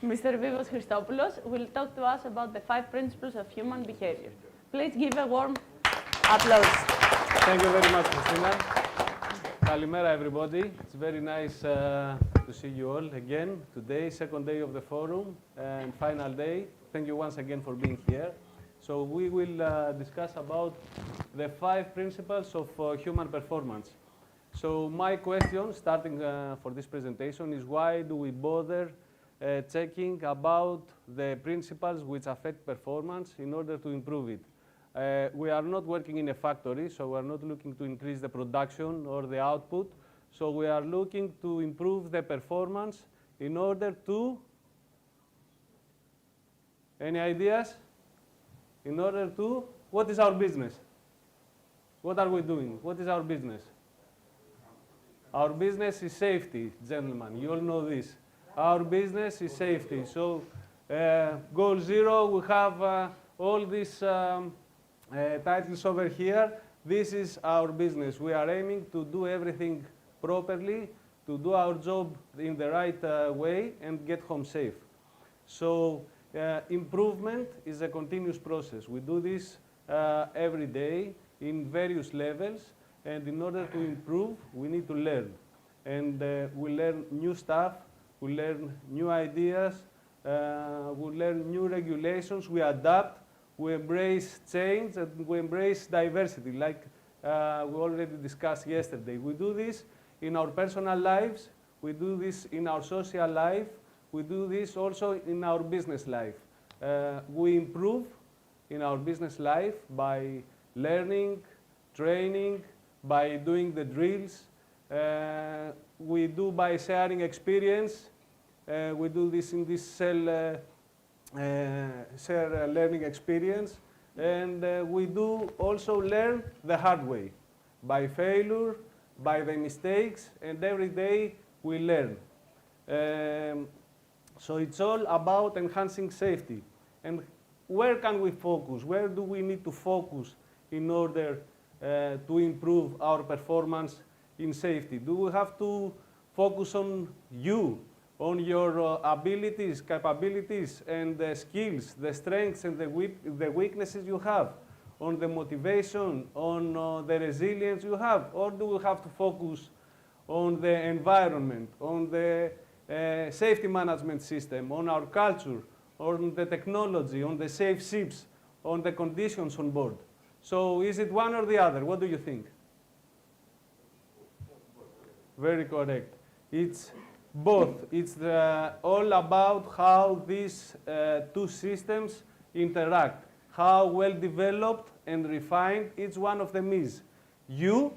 Mr. Vivos Christopoulos will talk to us about the 5 principles of human behavior. Please give a warm applause. Thank you very much, Christina. Kalimera, everybody. It's very nice to see you all again today, second day of the forum and final day. Thank you once again for being here. So we will discuss about the 5 principles of human performance. So my question, starting for this presentation, is why do we bother checking about the principles which affect performance in order to improve it? We are not working in a factory, so we are not looking to increase the production or the output. So we are looking to improve the performance in order to, any ideas? In order to, what is our business? What are we doing? What is our business? Our business is safety, gentlemen. You all know this. Our business is safety. So goal 0, we have all these titles over here. This is our business. We are aiming to do everything properly, to do our job in the right way and get home safe. So improvement is a continuous process. We do this every day in various levels, and in order to improve, we need to learn. And we learn new stuff, we learn new ideas, we learn new regulations, we adapt, we embrace change, and we embrace diversity, like we already discussed yesterday. We do this in our personal lives, we do this in our social life, we do this also in our business life. We improve in our business life by learning, training, by doing the drills. We do by sharing experience. We do this in this share learning experience. And we do also learn the hard way, by failure, by the mistakes, and every day we learn. So it's all about enhancing safety. And where can we focus? Where do we need to focus in order to improve our performance in safety? Do we have to focus on you, on your abilities, capabilities, and the skills, the strengths and the weaknesses you have, on the motivation, on the resilience you have? Or do we have to focus on the environment, on the safety management system, on our culture, on the technology, on the safe ships, on the conditions on board? So is it one or the other? What do you think? Very correct. It's both. It's all about how these 2 systems interact, how well developed and refined each one of them is. You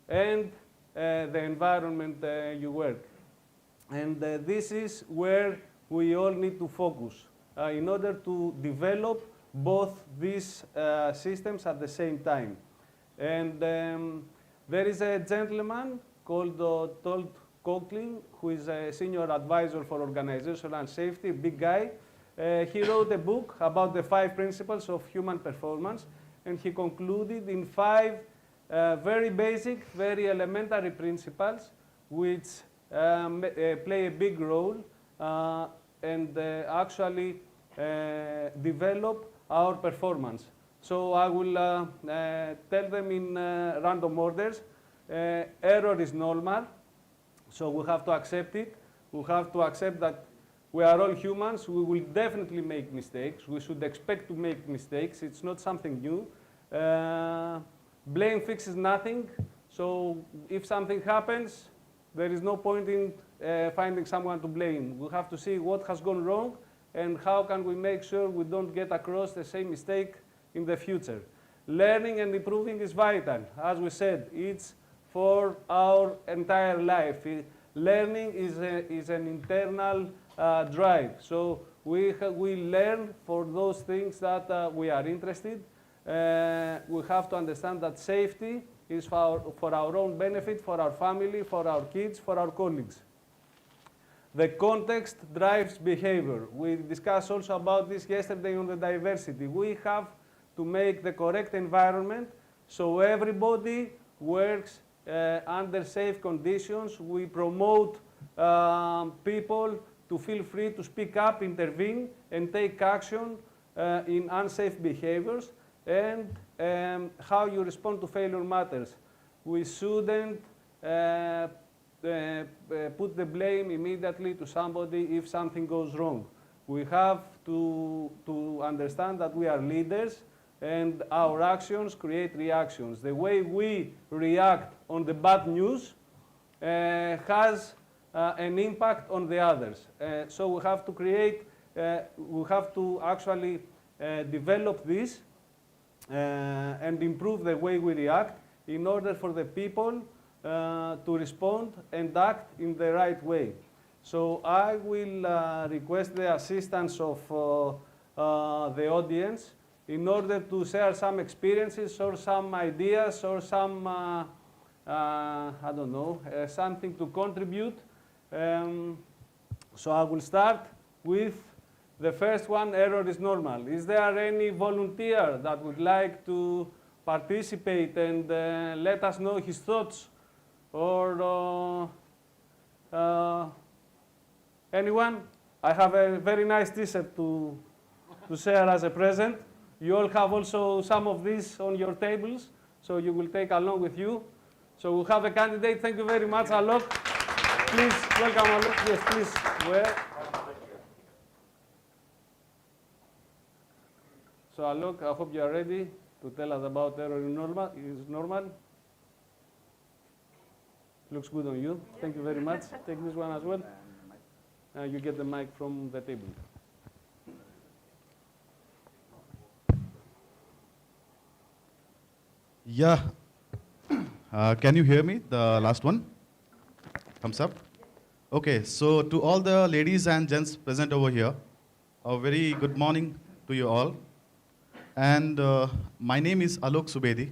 and the environment you work. And this is where we all need to focus in order to develop both these systems at the same time. And there is a gentleman called Todd Coughlin, who is a senior advisor for organizational safety, big guy. He wrote a book about the 5 principles of human performance, and he concluded in 5 very basic, very elementary principles, which play a big role and actually develop our performance. So I will tell them in random orders. Error is normal, so we have to accept it. We have to accept that we are all humans. We will definitely make mistakes. We should expect to make mistakes. It's not something new. Blame fixes nothing. So if something happens, there is no point in finding someone to blame. We have to see what has gone wrong and how can we make sure we don't get across the same mistake in the future. Learning and improving is vital. As we said, it's for our entire life. Learning is an internal drive. So we learn for those things that we are interested. We have to understand that safety is for our own benefit, for our family, for our kids, for our colleagues. The context drives behavior. We discussed also about this yesterday on the diversity. We have to make the correct environment so everybody works under safe conditions. We promote people to feel free to speak up, intervene, and take action in unsafe behaviors. And how you respond to failure matters. We shouldn't put the blame immediately to somebody if something goes wrong. We have to understand that we are leaders and our actions create reactions. The way we react on the bad news has an impact on the others. So we have to create, we have to actually develop this and improve the way we react in order for the people to respond and act in the right way. So I will request the assistance of the audience in order to share some experiences or some ideas or some, I don't know, something to contribute. So I will start with the first one, error is normal. Is there any volunteer that would like to participate and let us know his thoughts? Or anyone? I have a very nice t-shirt to share as a present. You all have also some of these on your tables, so you will take along with you. So we have a candidate. Thank you very much, Alok. Please, welcome, Alok. Yes, please. Where? So Alok, I hope you are ready to tell us about error is normal. Looks good on you. Thank you very much. Take this one as well. You get the mic from the table. Yeah. Can you hear me? The last one? Thumbs up. Okay, so to all the ladies and gents present over here, a very good morning to you all. And my name is Alok Subedi,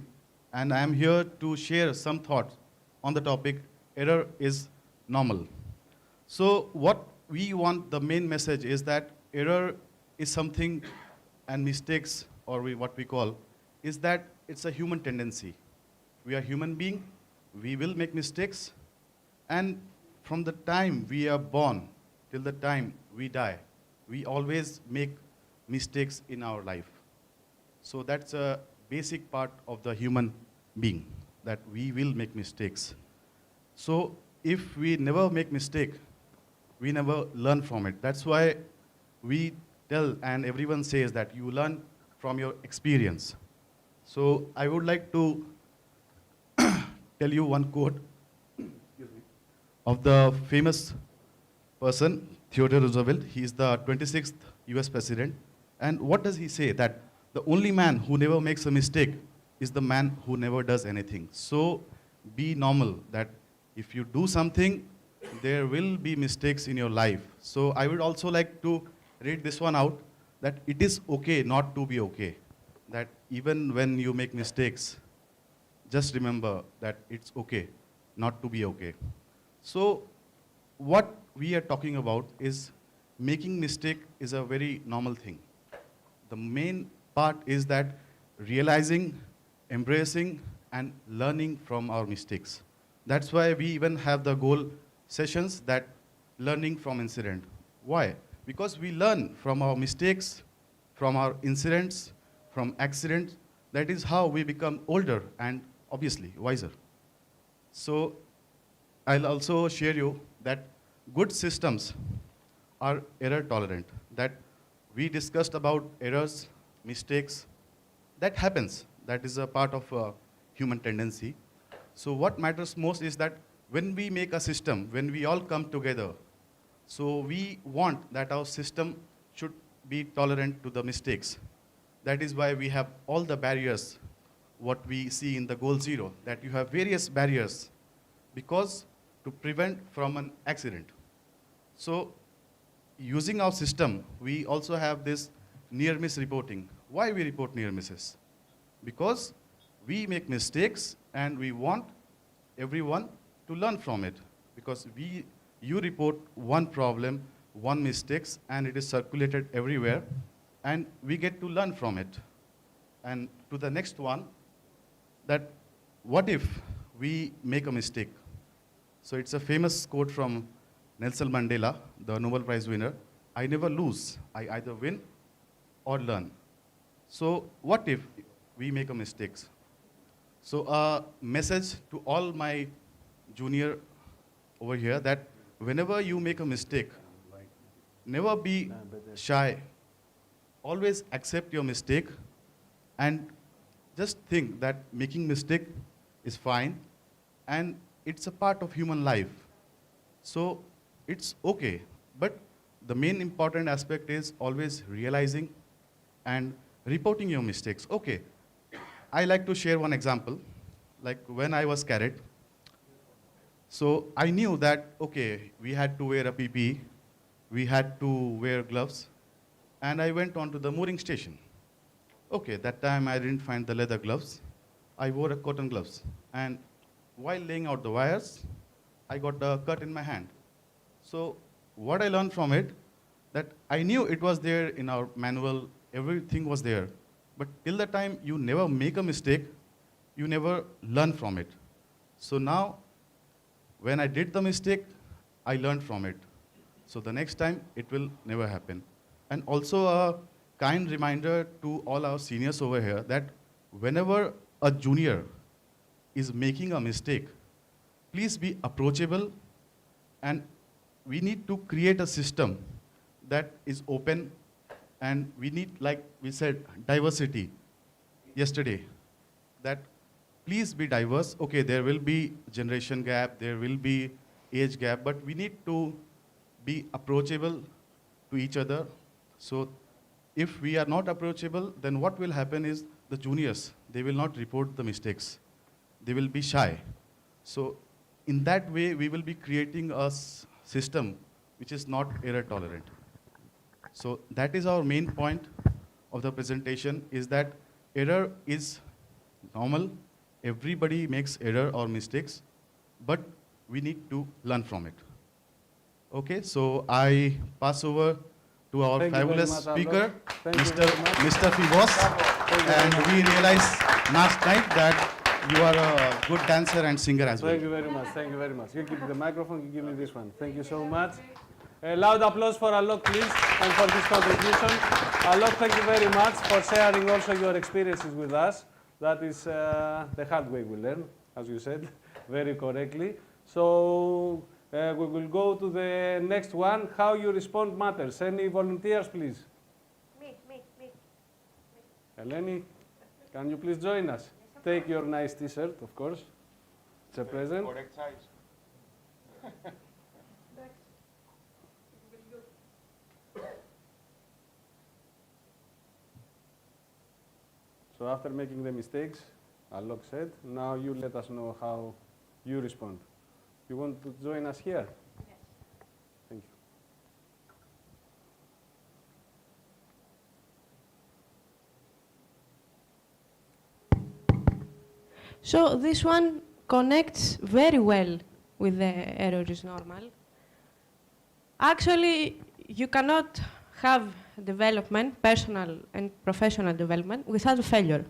and I am here to share some thoughts on the topic, error is normal. So what we want, the main message is that error is something, and mistakes, or what we call, is that it's a human tendency. We are human being, we will make mistakes, and from the time we are born till the time we die, we always make mistakes in our life. So that's a basic part of the human being, that we will make mistakes. So if we never make mistake, we never learn from it. That's why we tell, and everyone says that you learn from your experience. So I would like to tell you one quote of the famous person, Theodore Roosevelt. He is the 26th US president. And what does he say? That the only man who never makes a mistake is the man who never does anything. So be normal, that if you do something, there will be mistakes in your life. So I would also like to read this one out, that it is okay not to be okay. That even when you make mistakes, just remember that it's okay not to be okay. So what we are talking about is making mistake is a very normal thing. The main part is that realizing, embracing, and learning from our mistakes. That's why we even have the goal sessions, that learning from incident. Why? Because we learn from our mistakes, from our incidents, from accidents. That is how we become older and obviously wiser. So I'll also share you that good systems are error tolerant. That we discussed about errors, mistakes. That happens. That is a part of human tendency. So what matters most is that when we make a system, when we all come together, so we want that our system should be tolerant to the mistakes. That is why we have all the barriers, what we see in the goal zero, that you have various barriers because to prevent from an accident. So using our system, we also have this near miss reporting. Why we report near misses? Because we make mistakes and we want everyone to learn from it. Because you report one problem, one mistakes, and it is circulated everywhere, and we get to learn from it. And to the next one, that what if we make a mistake? So it's a famous quote from Nelson Mandela, the Nobel Prize winner. I never lose. I either win or learn. So what if we make a mistake? So a message to all my junior over here that whenever you make a mistake, never be shy. Always accept your mistake and just think that making mistake is fine and it's a part of human life. So it's okay. But the main important aspect is always realizing and reporting your mistakes. Okay, I like to share one example. Like when I was cadet, so I knew that, okay, we had to wear a PPE, we had to wear gloves, and I went on to the mooring station. Okay, that time I didn't find the leather gloves. I wore a cotton gloves. And while laying out the wires, I got a cut in my hand. So what I learned from it, that I knew it was there in our manual, everything was there. But till the time you never make a mistake, you never learn from it. So now, when I did the mistake, I learned from it. So the next time, it will never happen. And also a kind reminder to all our seniors over here that whenever a junior is making a mistake, please be approachable, and we need to create a system that is open, and we need, like we said, diversity yesterday, that please be diverse. Okay, there will be generation gap, there will be age gap, but we need to be approachable to each other. So if we are not approachable, then what will happen is the juniors, they will not report the mistakes. They will be shy. So in that way, we will be creating a system which is not error tolerant. So that is our main point of the presentation, is that error is normal. Everybody makes error or mistakes, but we need to learn from it. Okay, so I pass over to our Thank fabulous you very much, speaker, Thank you very much. Mr. Fibos. And we realized last night that you are a good dancer and singer as well. Thank you very much. Thank you very much. You keep the microphone, you give me this one. Thank you so much. A loud applause for Alok, please, and for his contribution. Alok, thank you very much for sharing also your experiences with us. That is the hard way we learn, as you said, very correctly. So we will go to the next one. How you respond matters. Any volunteers, please? Me. Eleni, can you please join us? Take your nice T-shirt, of course. It's a present. Correct size. So after making the mistakes, Alok said, now you let us know how you respond. You want to join us here? Yes. Thank you. So this one connects very well with the error is normal. Actually, you cannot have development, personal and professional development, without failure.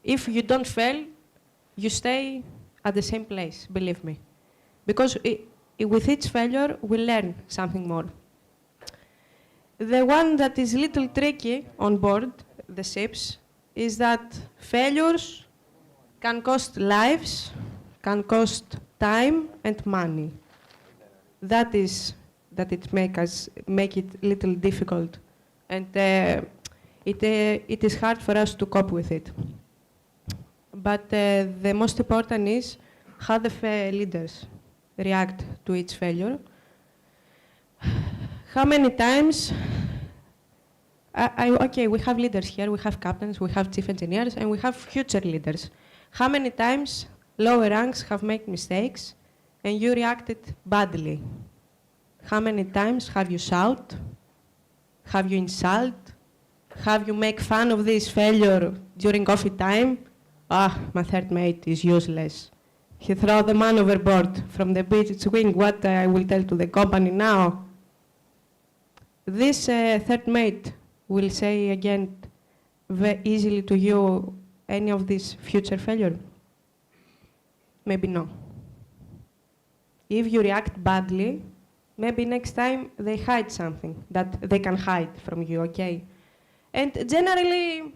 If you don't fail, you stay at the same place, believe me. Because with each failure, we learn something more. The one that is a little tricky on board the ships is that failures can cost lives, can cost time and money. That it make it a little difficult, and it is hard for us to cope with it. But the most important is how the leaders react to each failure. How many times, okay, we have leaders here, we have captains, we have chief engineers, and we have future leaders. How many times lower ranks have made mistakes and you reacted badly? How many times have you shout? Have you insult? Have you make fun of this failure during coffee time? Ah, my third mate is useless. He threw the man overboard from the beach wing. What I will tell to the company now? This third mate will say again easily to you any of this future failure? Maybe no. If you react badly, maybe next time they hide something that they can hide from you, okay? And generally,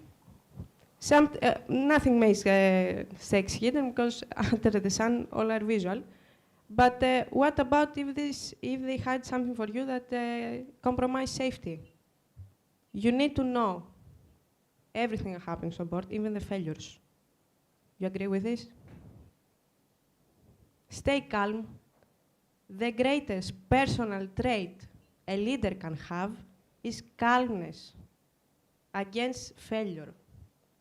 nothing makes sex hidden because under the sun all are visual. But what about if they hide something for you that compromise safety? You need to know everything that happens on board, even the failures. You agree with this? Stay calm. The greatest personal trait a leader can have is calmness against failure.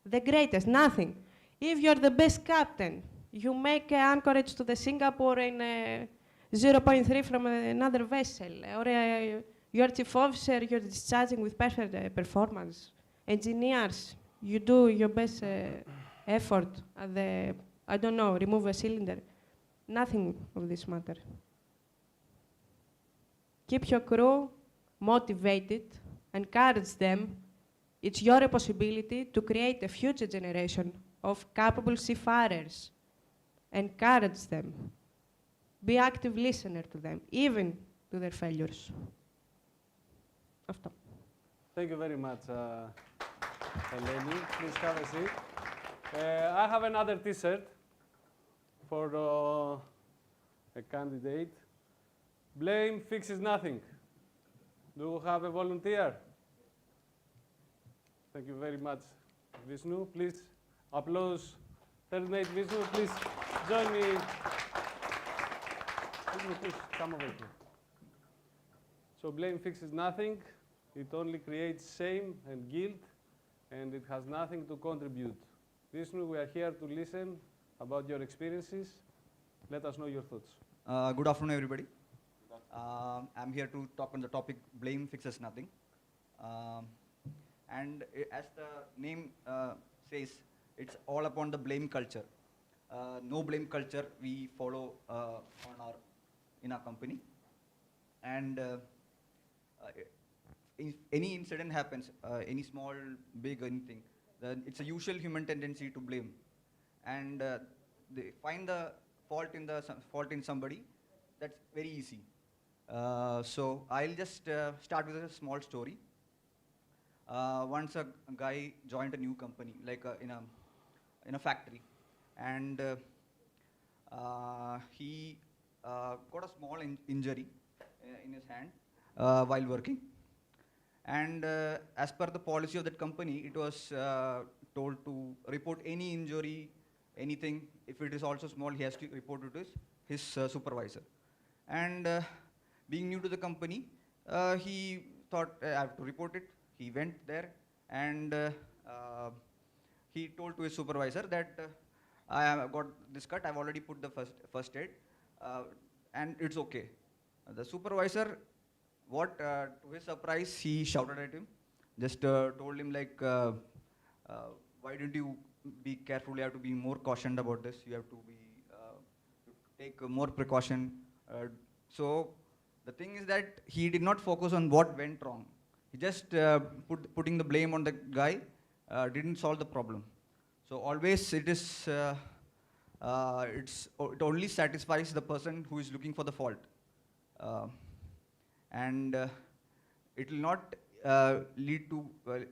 The greatest, nothing. If you're the best captain, you make anchorage to the Singapore in 0.3 from another vessel, or you're chief officer, you're discharging with perfect performance. Engineers, you do your best effort at the, I don't know, remove a cylinder. Nothing of this matter. Keep your crew motivated, encourage them. It's your responsibility to create a future generation of capable seafarers. Encourage them. Be active listener to them, even to their failures. After. Thank you very much, Eleni. Please have a seat. I have another T-shirt for a candidate. Blame fixes nothing. Do we have a volunteer? Thank you very much, Vishnu. Please, applause. Third mate Vishnu, please join me. Vishnu, please come over here. So blame fixes nothing. It only creates shame and guilt, and it has nothing to contribute. Vishnu, we are here to listen about your experiences. Let us know your thoughts. Good afternoon, everybody. I'm here to talk on the topic, blame fixes nothing. As the name says, it's all upon the blame culture. No blame culture we follow in our company. And if any incident happens, any small, big, anything, then it's a usual human tendency to blame. And they find the fault in somebody. That's very easy. So I'll just start with a small story. Once a guy joined a new company, like in a factory, and he got a small injury in his hand while working. And as per the policy of that company, it was told to report any injury, anything. If it is also small, he has to report it to his supervisor. And being new to the company, he thought, I have to report it. He went there and he told to his supervisor that I have got this cut, I've already put the first aid, and it's okay. The supervisor, to his surprise, he shouted at him, just told him like, why didn't you be careful, you have to be more cautioned about this, you have to take more precaution. So the thing is that he did not focus on what went wrong. He just putting the blame on the guy didn't solve the problem. So always it only satisfies the person who is looking for the fault. It will not lead to,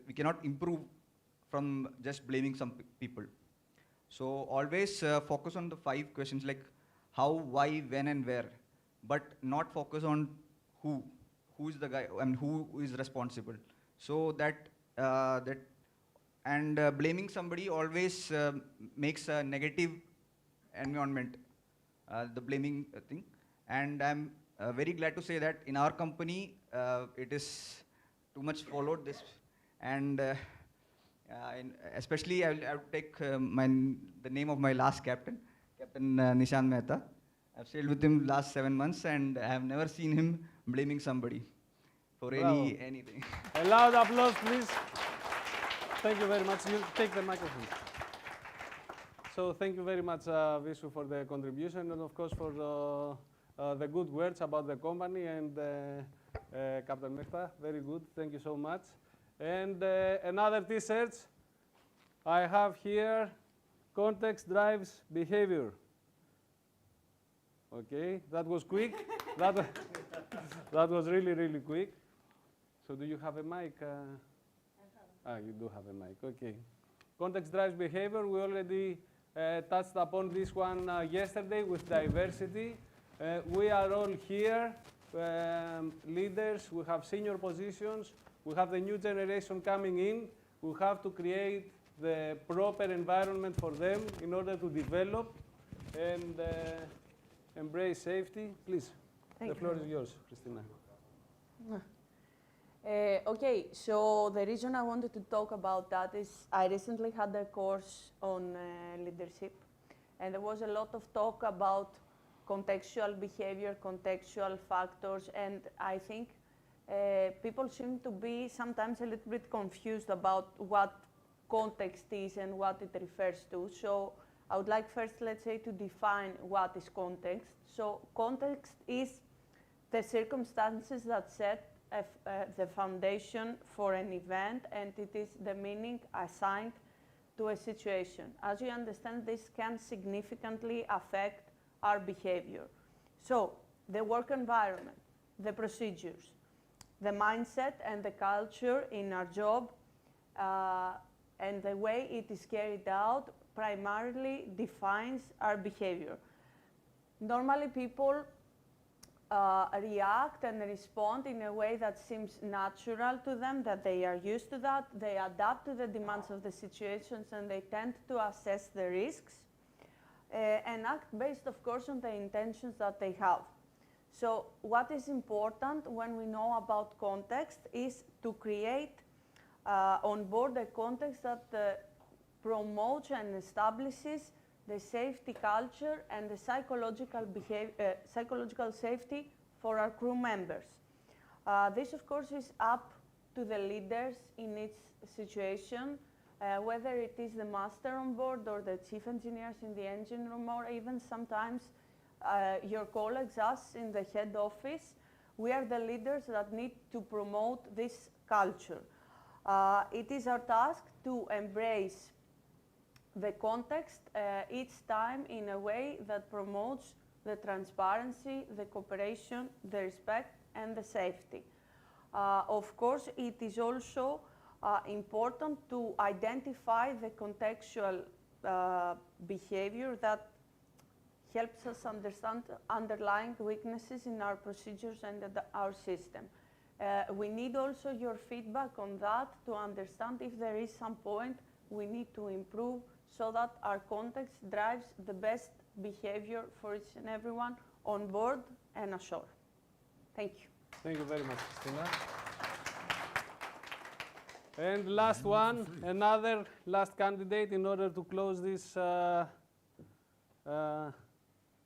we cannot improve from just blaming some people. So always focus on the 5 questions like how, why, when and where, but not focus on who is the guy and who is responsible. So blaming somebody always makes a negative environment, the blaming thing. And I'm very glad to say that in our company, it is too much followed this. And especially I'll take the name of my last captain, Captain Nishan Mehta. I've sailed with him last 7 months and I have never seen him blaming somebody for anything. A loud applause, please. Thank you very much. You take the microphone. So thank you very much, Vishu, for the contribution and of course for the good words about the company and Captain Mehta. Very good. Thank you so much. And another T-shirt I have here context drives behavior. Okay, that was quick. that was really, really quick. So do you have a mic? You do have a mic, okay. Context drives behavior, we already touched upon this one yesterday with diversity. We are all here, leaders, we have senior positions, we have the new generation coming in. We have to create the proper environment for them in order to develop and embrace safety. Please, the floor is yours, Christina. Okay, so the reason I wanted to talk about that is I recently had a course on leadership, and there was a lot of talk about contextual behavior, contextual factors, and I think people seem to be sometimes a little bit confused about what context is and what it refers to. So I would like first, let's say, to define what is context. So context is the circumstances that set the foundation for an event, and it is the meaning assigned to a situation. As you understand, this can significantly affect our behavior. So the work environment, the procedures, the mindset and the culture in our job, and the way it is carried out primarily defines our behavior. Normally people react and respond in a way that seems natural to them, that they are used to that, they adapt to the demands of the situations, and they tend to assess the risks and act based, of course, on the intentions that they have. So what is important when we know about context is to create on board a context that promotes and establishes the safety culture and the psychological safety for our crew members. This, of course, is up to the leaders in each situation, whether it is the master on board or the chief engineers in the engine room, or even sometimes your colleagues, us in the head office. We are the leaders that need to promote this culture. It is our task to embrace the context each time in a way that promotes the transparency, the cooperation, the respect, and the safety. Of course, it is also important to identify the contextual behavior that helps us understand underlying weaknesses in our procedures and our system. We need also your feedback on that to understand if there is some point we need to improve so that our context drives the best behavior for each and everyone on board and ashore. Thank you. Thank you very much, Christina. And last one, another last candidate in order to close this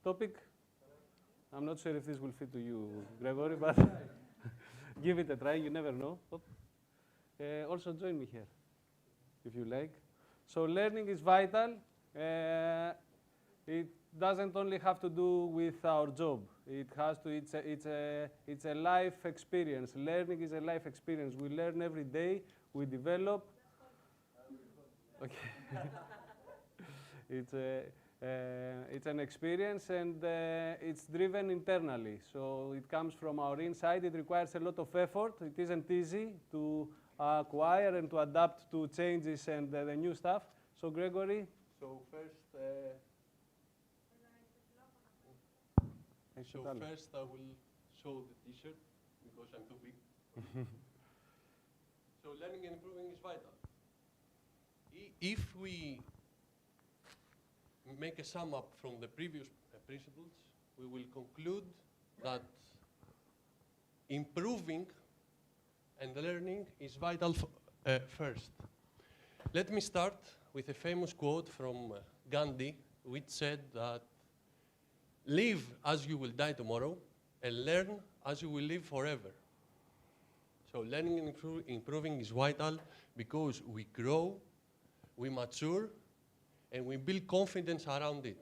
topic. I'm not sure if this will fit to you, Gregory, but give it a try, you never know. Also join me here, if you like. So learning is vital. It doesn't only have to do with our job. It has to. It's a life experience. Learning is a life experience. We learn every day. We develop. Okay. It's an experience, and it's driven internally. So it comes from our inside. It requires a lot of effort. It isn't easy to acquire and to adapt to changes and the new stuff. So Gregory. So first, I will show the T-shirt because I'm too big. So learning and improving is vital. If we make a sum up from the previous principles, we will conclude that improving and learning is vital first. Let me start with a famous quote from Gandhi, which said that live as you will die tomorrow and learn as you will live forever. So learning and improving is vital because we grow, we mature, and we build confidence around it.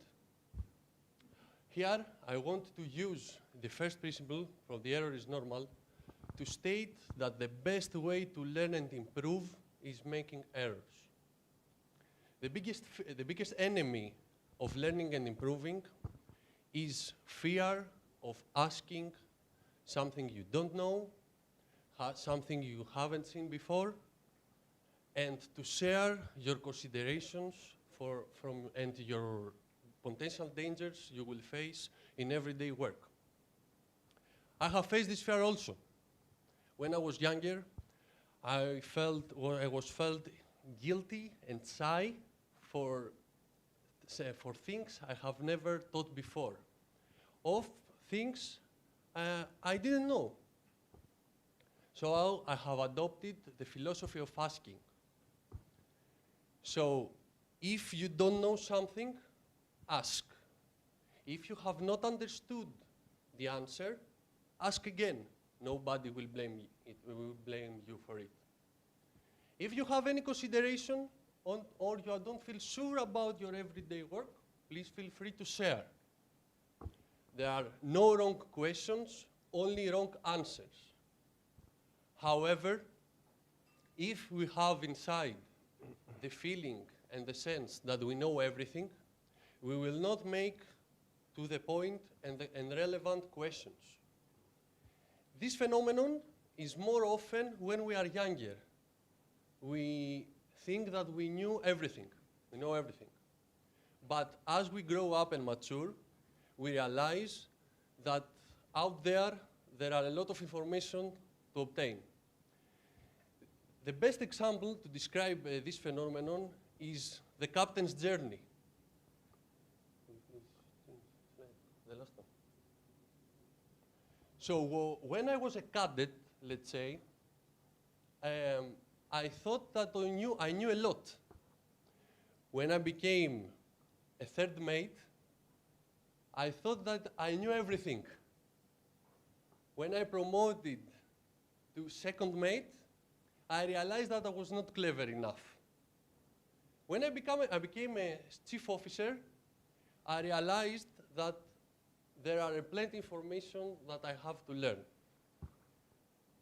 Here, I want to use the first principle from the error is normal to state that the best way to learn and improve is making errors. The biggest enemy of learning and improving is fear of asking something you don't know, something you haven't seen before, and to share your considerations and your potential dangers you will face in everyday work. I have faced this fear also. When I was younger, I was felt guilty and shy for things I have never thought before, of things I didn't know. So I have adopted the philosophy of asking. So if you don't know something, ask. If you have not understood the answer, ask again. Nobody will blame you for it. If you have any consideration or you don't feel sure about your everyday work, please feel free to share. There are no wrong questions, only wrong answers. However, if we have inside the feeling and the sense that we know everything, we will not make to the point and relevant questions. This phenomenon is more often when we are younger. We think that we knew everything, we know everything. But as we grow up and mature, we realize that out there are a lot of information to obtain. The best example to describe this phenomenon is the captain's journey. The last one. So when I was a cadet, let's say, I thought that I knew a lot. When I became a third mate, I thought that I knew everything. When I promoted to second mate, I realized that I was not clever enough. When I became a chief officer, I realized that there are plenty of information that I have to learn.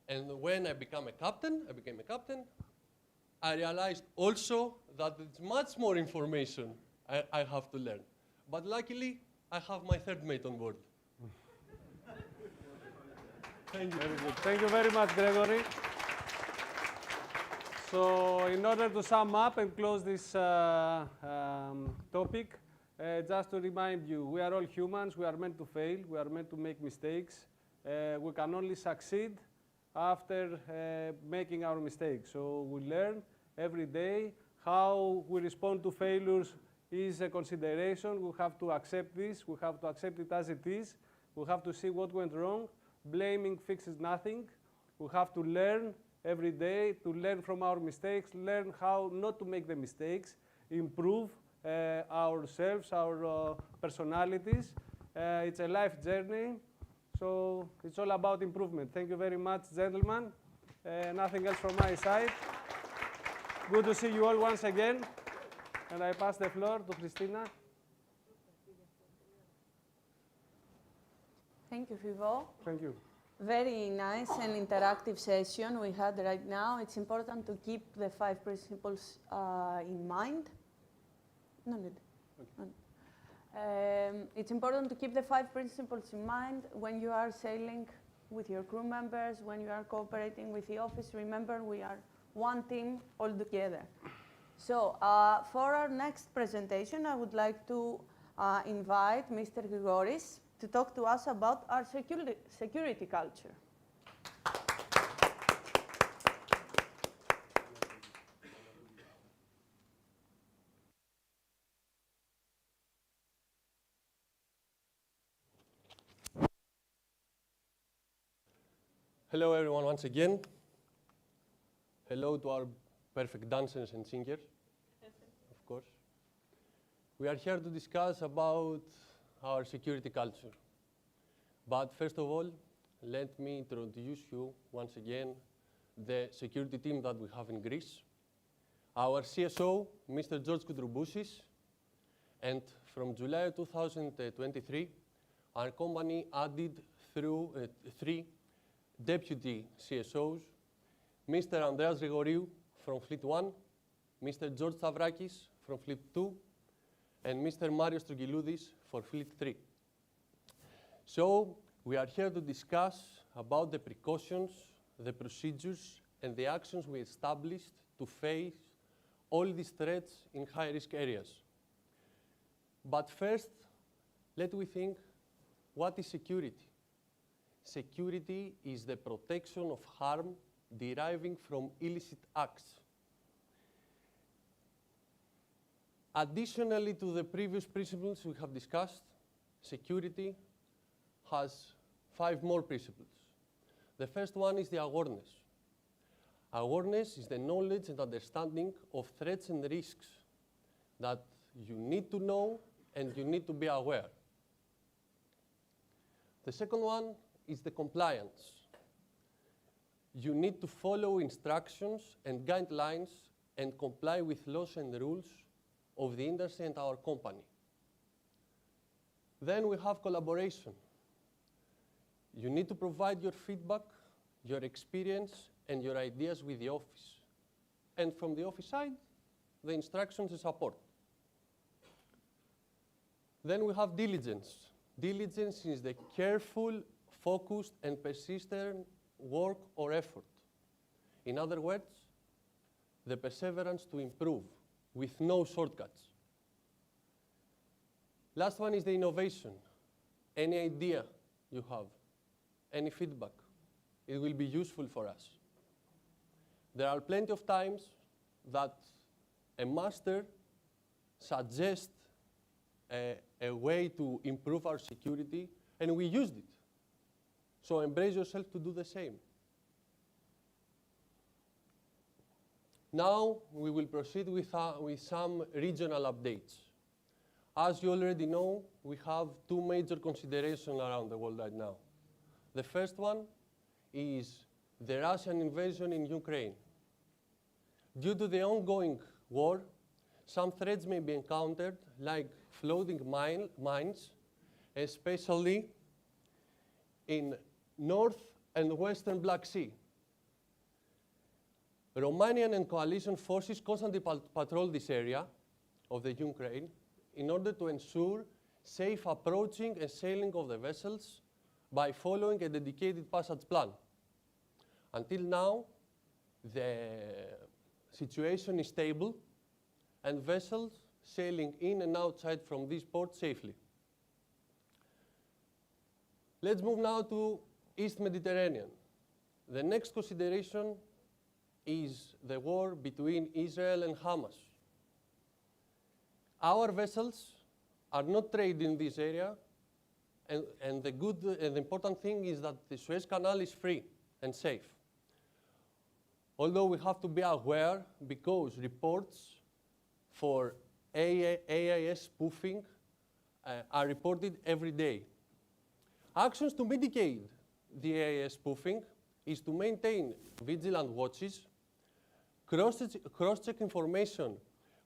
And when I became a captain, I realized also that it's much more information I have to learn. But luckily, I have my third mate on board. Thank you. Very good. Thank you very much, Gregory. So in order to sum up and close this topic, just to remind you, we are all humans, we are meant to fail, we are meant to make mistakes. We can only succeed after making our mistakes. So we learn every day. How we respond to failures is a consideration. We have to accept this, we have to accept it as it is. We have to see what went wrong. Blaming fixes nothing. We have to learn every day, to learn from our mistakes, learn how not to make the mistakes, improve ourselves, our personalities. It's a life journey, so it's all about improvement. Thank you very much, gentlemen. Nothing else from my side. Good to see you all once again. And I pass the floor to Christina. Thank you, Fivo. Thank you. Very nice and interactive session we had right now. It's important to keep the 5 principles in mind. No need. Okay. It's important to keep the 5 principles in mind when you are sailing with your crew members, when you are cooperating with the office. Remember, we are one team all together. So for our next presentation, I would like to invite Mr. Grigoris to talk to us about our security culture. Hello everyone once again. Hello to our perfect dancers and singers, of course. We are here to discuss about our security culture. But first of all, let me introduce you once again the security team that we have in Greece. Our CSO, Mr. George Koutrouboussis, and from July 2023, our company added through 3 deputy CSOs, Mr. Andreas Grigoriou from Fleet 1, Mr. George Stavrakis from Fleet 2, and Mr. Marios Trougiloudis for Fleet 3. So we are here to discuss about the precautions, the procedures, and the actions we established to face all these threats in high-risk areas. But first, let me think, what is security? Security is the protection of harm deriving from illicit acts. Additionally to the previous principles we have discussed, security has 5 more principles. The first one is the awareness. Awareness is the knowledge and understanding of threats and risks that you need to know and you need to be aware. The second one is the compliance. You need to follow instructions and guidelines and comply with laws and rules of the industry and our company. Then we have collaboration. You need to provide your feedback, your experience, and your ideas with the office. And from the office side, the instructions and support. Then we have diligence. Diligence is the careful, focused, and persistent work or effort. In other words, the perseverance to improve with no shortcuts. Last one is the innovation. Any idea you have, any feedback, it will be useful for us. There are plenty of times that a master suggests a way to improve our security, and we used it. So embrace yourself to do the same. Now we will proceed with some regional updates. As you already know, we have 2 major considerations around the world right now. The first one is the Russian invasion in Ukraine. Due to the ongoing war, some threats may be encountered, like floating mines, especially in North and Western Black Sea. Romanian and coalition forces constantly patrol this area of the Ukraine in order to ensure safe approaching and sailing of the vessels by following a dedicated passage plan. Until now, the situation is stable and vessels sailing in and outside from this port safely. Let's move now to East Mediterranean. The next consideration is the war between Israel and Hamas. Our vessels are not trading in this area, and the good and the important thing is that the Suez Canal is free and safe. Although we have to be aware, because reports for AIS spoofing are reported every day. Actions to mitigate the AIS spoofing is to maintain vigilant watches, cross-check information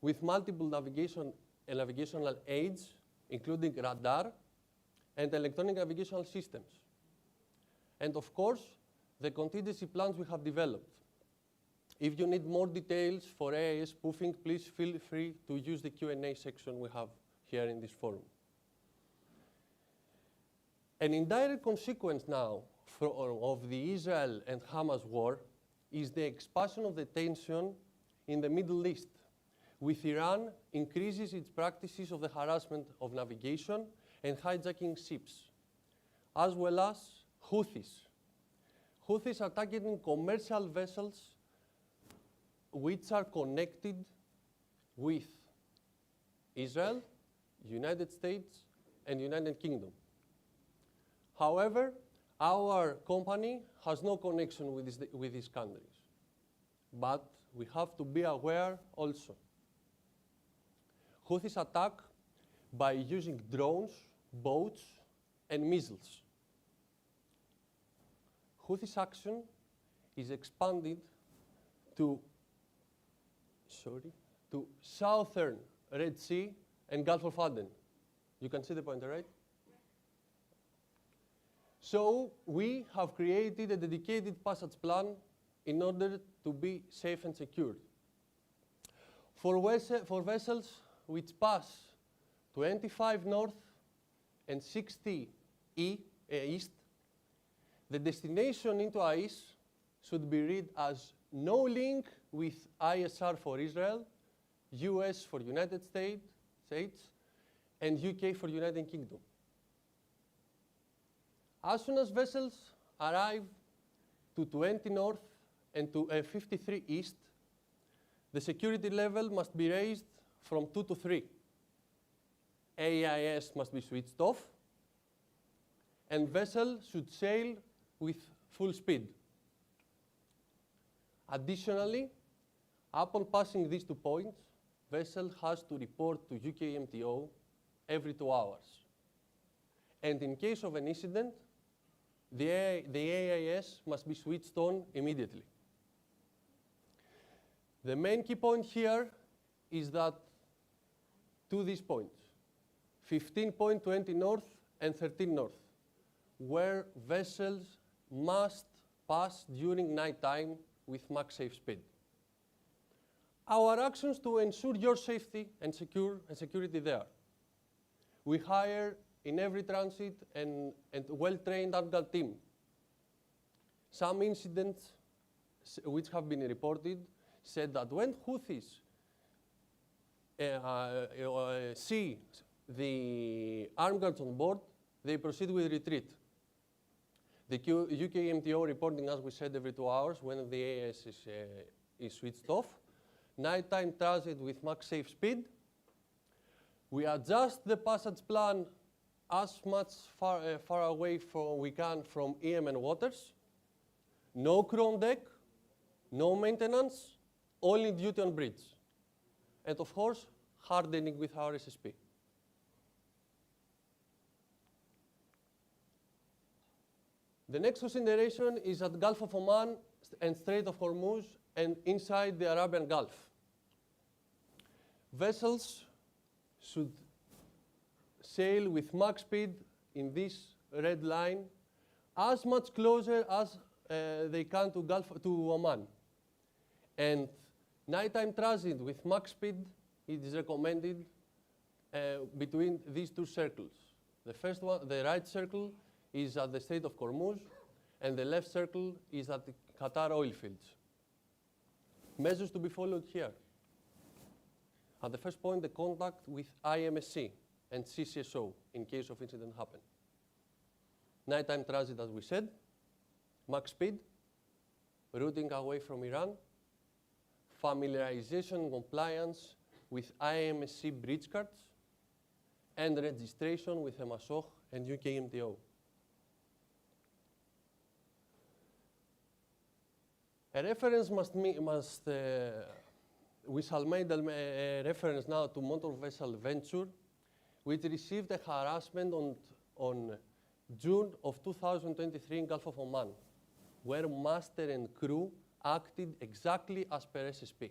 with multiple navigational aids, including radar and electronic navigational systems. And of course, the contingency plans we have developed. If you need more details for AIS spoofing, please feel free to use the Q&A section we have here in this forum. An indirect consequence now of the Israel and Hamas war is the expansion of the tension in the Middle East, with Iran increases its practices of the harassment of navigation and hijacking ships, as well as Houthis. Houthis are targeting commercial vessels which are connected with Israel, United States, and United Kingdom. However, our company has no connection with these countries, but we have to be aware also. Houthis attack by using drones, boats, and missiles. Houthis action is expanded to southern Red Sea and Gulf of Aden. You can see the pointer, right? So we have created a dedicated passage plan in order to be safe and secure. For vessels which pass 25 north and 60 east, the destination into ice should be read as no link with ISR for Israel, US for United States, and UK for United Kingdom. As soon as vessels arrive to 20 north and to 53 east, the security level must be raised from 2 to 3. AIS must be switched off, and vessel should sail with full speed. Additionally, upon passing these 2 points, vessel has to report to UK MTO every 2 hours. And in case of an incident, the AIS must be switched on immediately. The main key point here is that to these points, 15.20 north and 13 north, where vessels must pass during night time with max safe speed. Our actions to ensure your safety and security there. We hire in every transit and well-trained Armed Guard team. Some incidents which have been reported said that when Houthis see the armed guards on board, they proceed with retreat. The UK MTO reporting, as we said, every 2 hours when the AIS is switched off. Nighttime transit with max safe speed. We adjust the passage plan as much far away we can from EM and waters. No crew on deck, no maintenance, only duty on bridge. And of course, hardening with our SSP. The next consideration is at Gulf of Oman and Strait of Hormuz and inside the Arabian Gulf. Vessels should sail with max speed in this red line as much closer as they can to Oman. And nighttime transit with max speed is recommended between these 2 circles. The first one, the right circle, is at the Strait of Hormuz, and the left circle is at the Qatar oil fields. Measures to be followed here. At the first point, the contact with IMSC and CCSO in case of incident happen. Nighttime transit, as we said, max speed, routing away from Iran, familiarization and compliance with IMSC bridge cards, and registration with MSOH and UK MTO. A reference we shall make a reference now to motor vessel Venture, which received a harassment on June of 2023 in Gulf of Oman, where master and crew acted exactly as per SSP.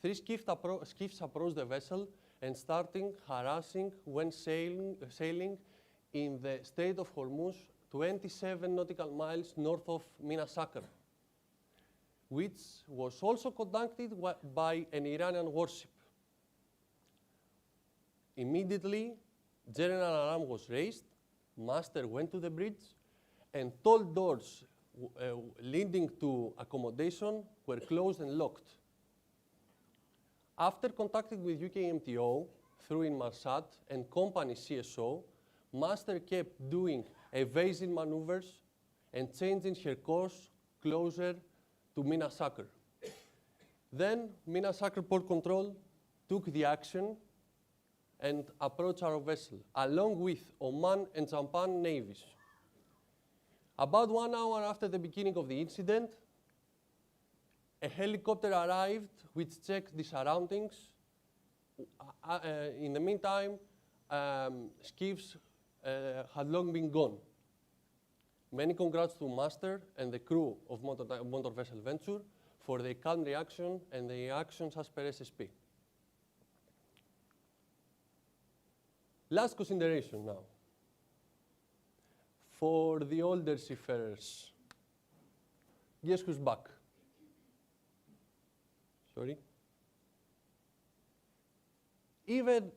3 skiffs approached the vessel and starting harassing when sailing in the Strait of Hormuz, 27 nautical miles north of Mina Sakr, which was also conducted by an Iranian warship. Immediately, general alarm was raised, master went to the bridge, and all doors leading to accommodation were closed and locked. After contacting with UK MTO through Inmarsat and company CSO, master kept doing evasive maneuvers and changing her course closer to Mina Sakr. Then Mina Sakr Port Control took the action and approached our vessel, along with Oman and Japan navies. About 1 hour after the beginning of the incident, a helicopter arrived which checked the surroundings. In the meantime, skiffs had long been gone. Many congrats to master and the crew of motor vessel Venture for their calm reaction and their actions as per SSP. Last consideration now. For the older seafarers, guess who's back? Sorry? Even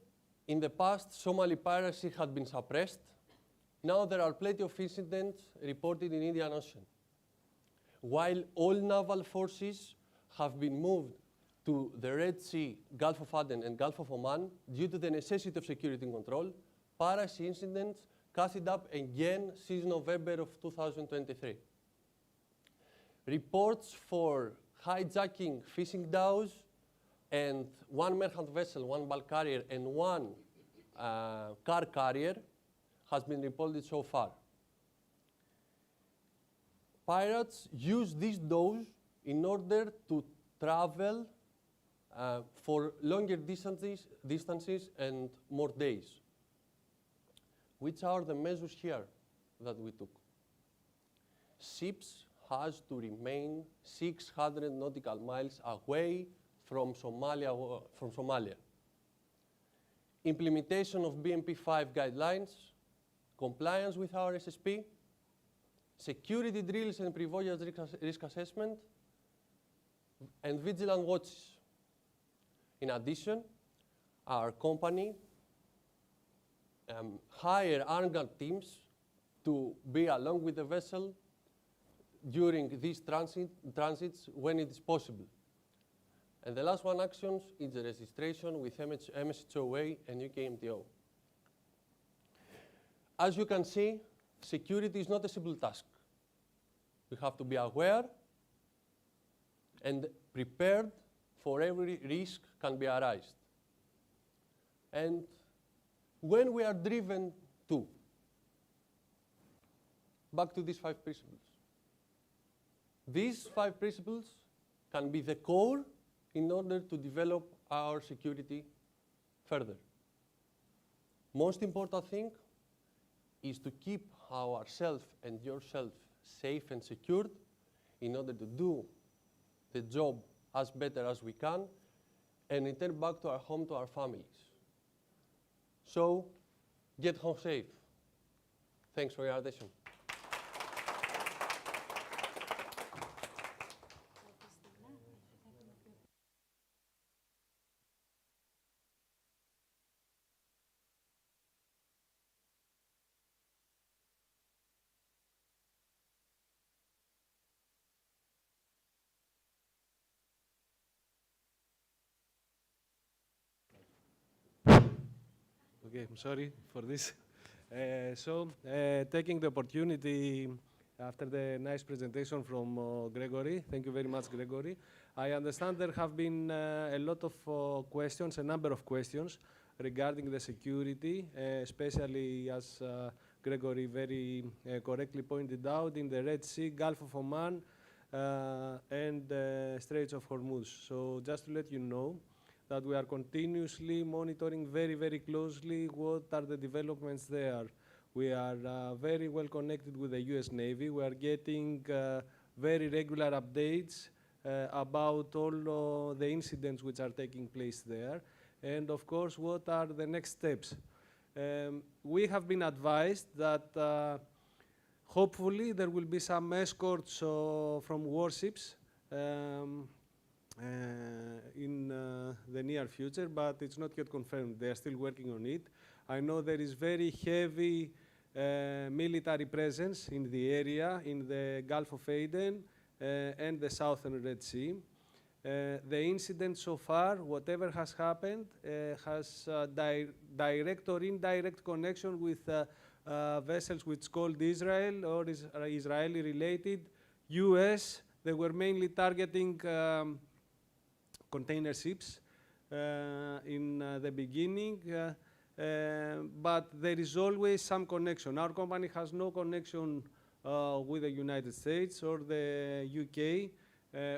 in the past, Somali piracy had been suppressed. Now there are plenty of incidents reported in Indian Ocean. While all naval forces have been moved to the Red Sea, Gulf of Aden, and Gulf of Oman due to the necessity of security and control, piracy incidents casted up again since November of 2023. Reports for hijacking fishing dhows and one merchant vessel, one bulk carrier, and one car carrier has been reported so far. Pirates use these dhows in order to travel for longer distances and more days. Which are the measures here that we took? Ships has to remain 600 nautical miles away from Somalia. Implementation of BMP5 guidelines, compliance with our SSP, security drills and pre-voyage risk assessment, and vigilant watches. In addition, our company hire armed teams to be along with the vessel during these transits when it is possible. And the last one actions is the registration with MSHOA and UKMTO. As you can see, security is not a simple task. We have to be aware and prepared for every risk can be arised. And when we are driven to, back to these 5 principles. These 5 principles can be the core in order to develop our security further. Most important thing is to keep ourselves and yourself safe and secured in order to do the job as better as we can and return back to our home, to our families. So, get home safe. Thanks for your attention. Okay, I'm sorry for this. Taking the opportunity after the nice presentation from Gregory, thank you very much, Gregory. I understand there have been a lot of questions, a number of questions regarding the security, especially as Gregory very correctly pointed out, in the Red Sea, Gulf of Oman, and Straits of Hormuz. So just to let you know, that we are continuously monitoring very, very closely what are the developments there. We are very well connected with the US Navy. We are getting very regular updates about all the incidents which are taking place there. And of course, what are the next steps? We have been advised that hopefully there will be some escorts from warships in the near future, but it's not yet confirmed. They are still working on it. I know there is very heavy military presence in the area, in the Gulf of Aden and the Southern Red Sea. The incident so far, whatever has happened, has direct or indirect connection with vessels which called Israel or is Israeli related. US, they were mainly targeting container ships in the beginning, but there is always some connection. Our company has no connection with the United States or the UK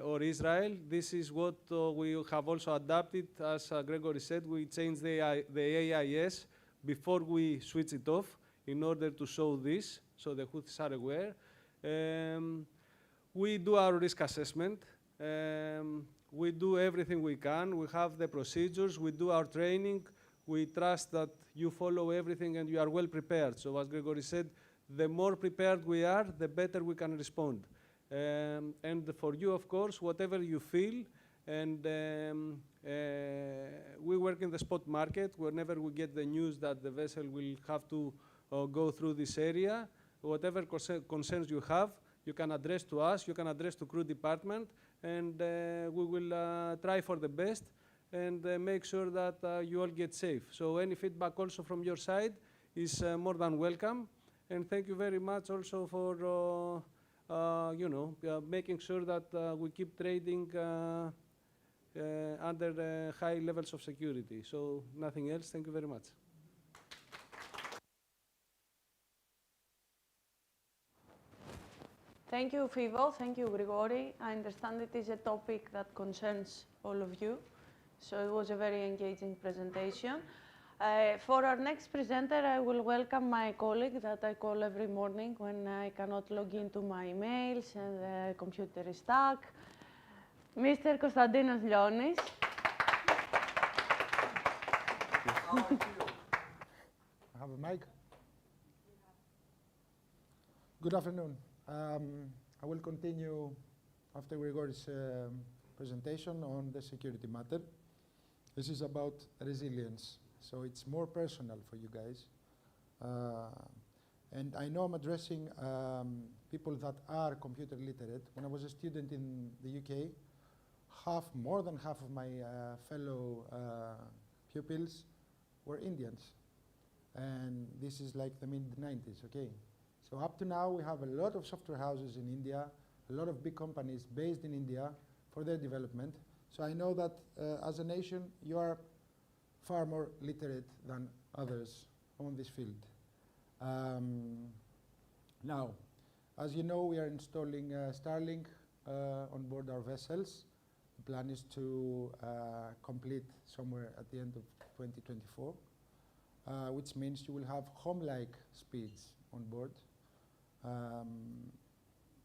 or Israel. This is what we have also adapted. As Gregory said, we changed the AIS before we switch it off in order to show this, so the Houthis are aware. We do our risk assessment. We do everything we can. We have the procedures. We do our training. We trust that you follow everything and you are well prepared. So as Gregory said, the more prepared we are, the better we can respond. And for you, of course, whatever you feel, And we work in the spot market. Whenever we get the news that the vessel will have to go through this area, whatever concerns you have, you can address to us, you can address to crew department, and we will try for the best and make sure that you all get safe. So any feedback also from your side is more than welcome. And thank you very much also for making sure that we keep trading under high levels of security. So nothing else. Thank you very much. Thank you, Fivo. Thank you, Grigori. I understand it is a topic that concerns all of you, so it was a very engaging presentation. For our next presenter, I will welcome my colleague that I call every morning when I cannot log into my emails and the computer is stuck, Mr. Konstantinos Lyonis. I have a mic. Good afternoon. I will continue after Grigori's presentation on the security matter. This is about resilience, so it's more personal for you guys. And I know I'm addressing people that are computer literate. When I was a student in the UK, more than half of my fellow pupils were Indians. And this is like the mid-90s, okay? So up to now, we have a lot of software houses in India, a lot of big companies based in India for their development. So I know that as a nation, you are far more literate than others on this field. Now, as you know, we are installing Starlink on board our vessels. The plan is to complete somewhere at the end of 2024, which means you will have home-like speeds on board.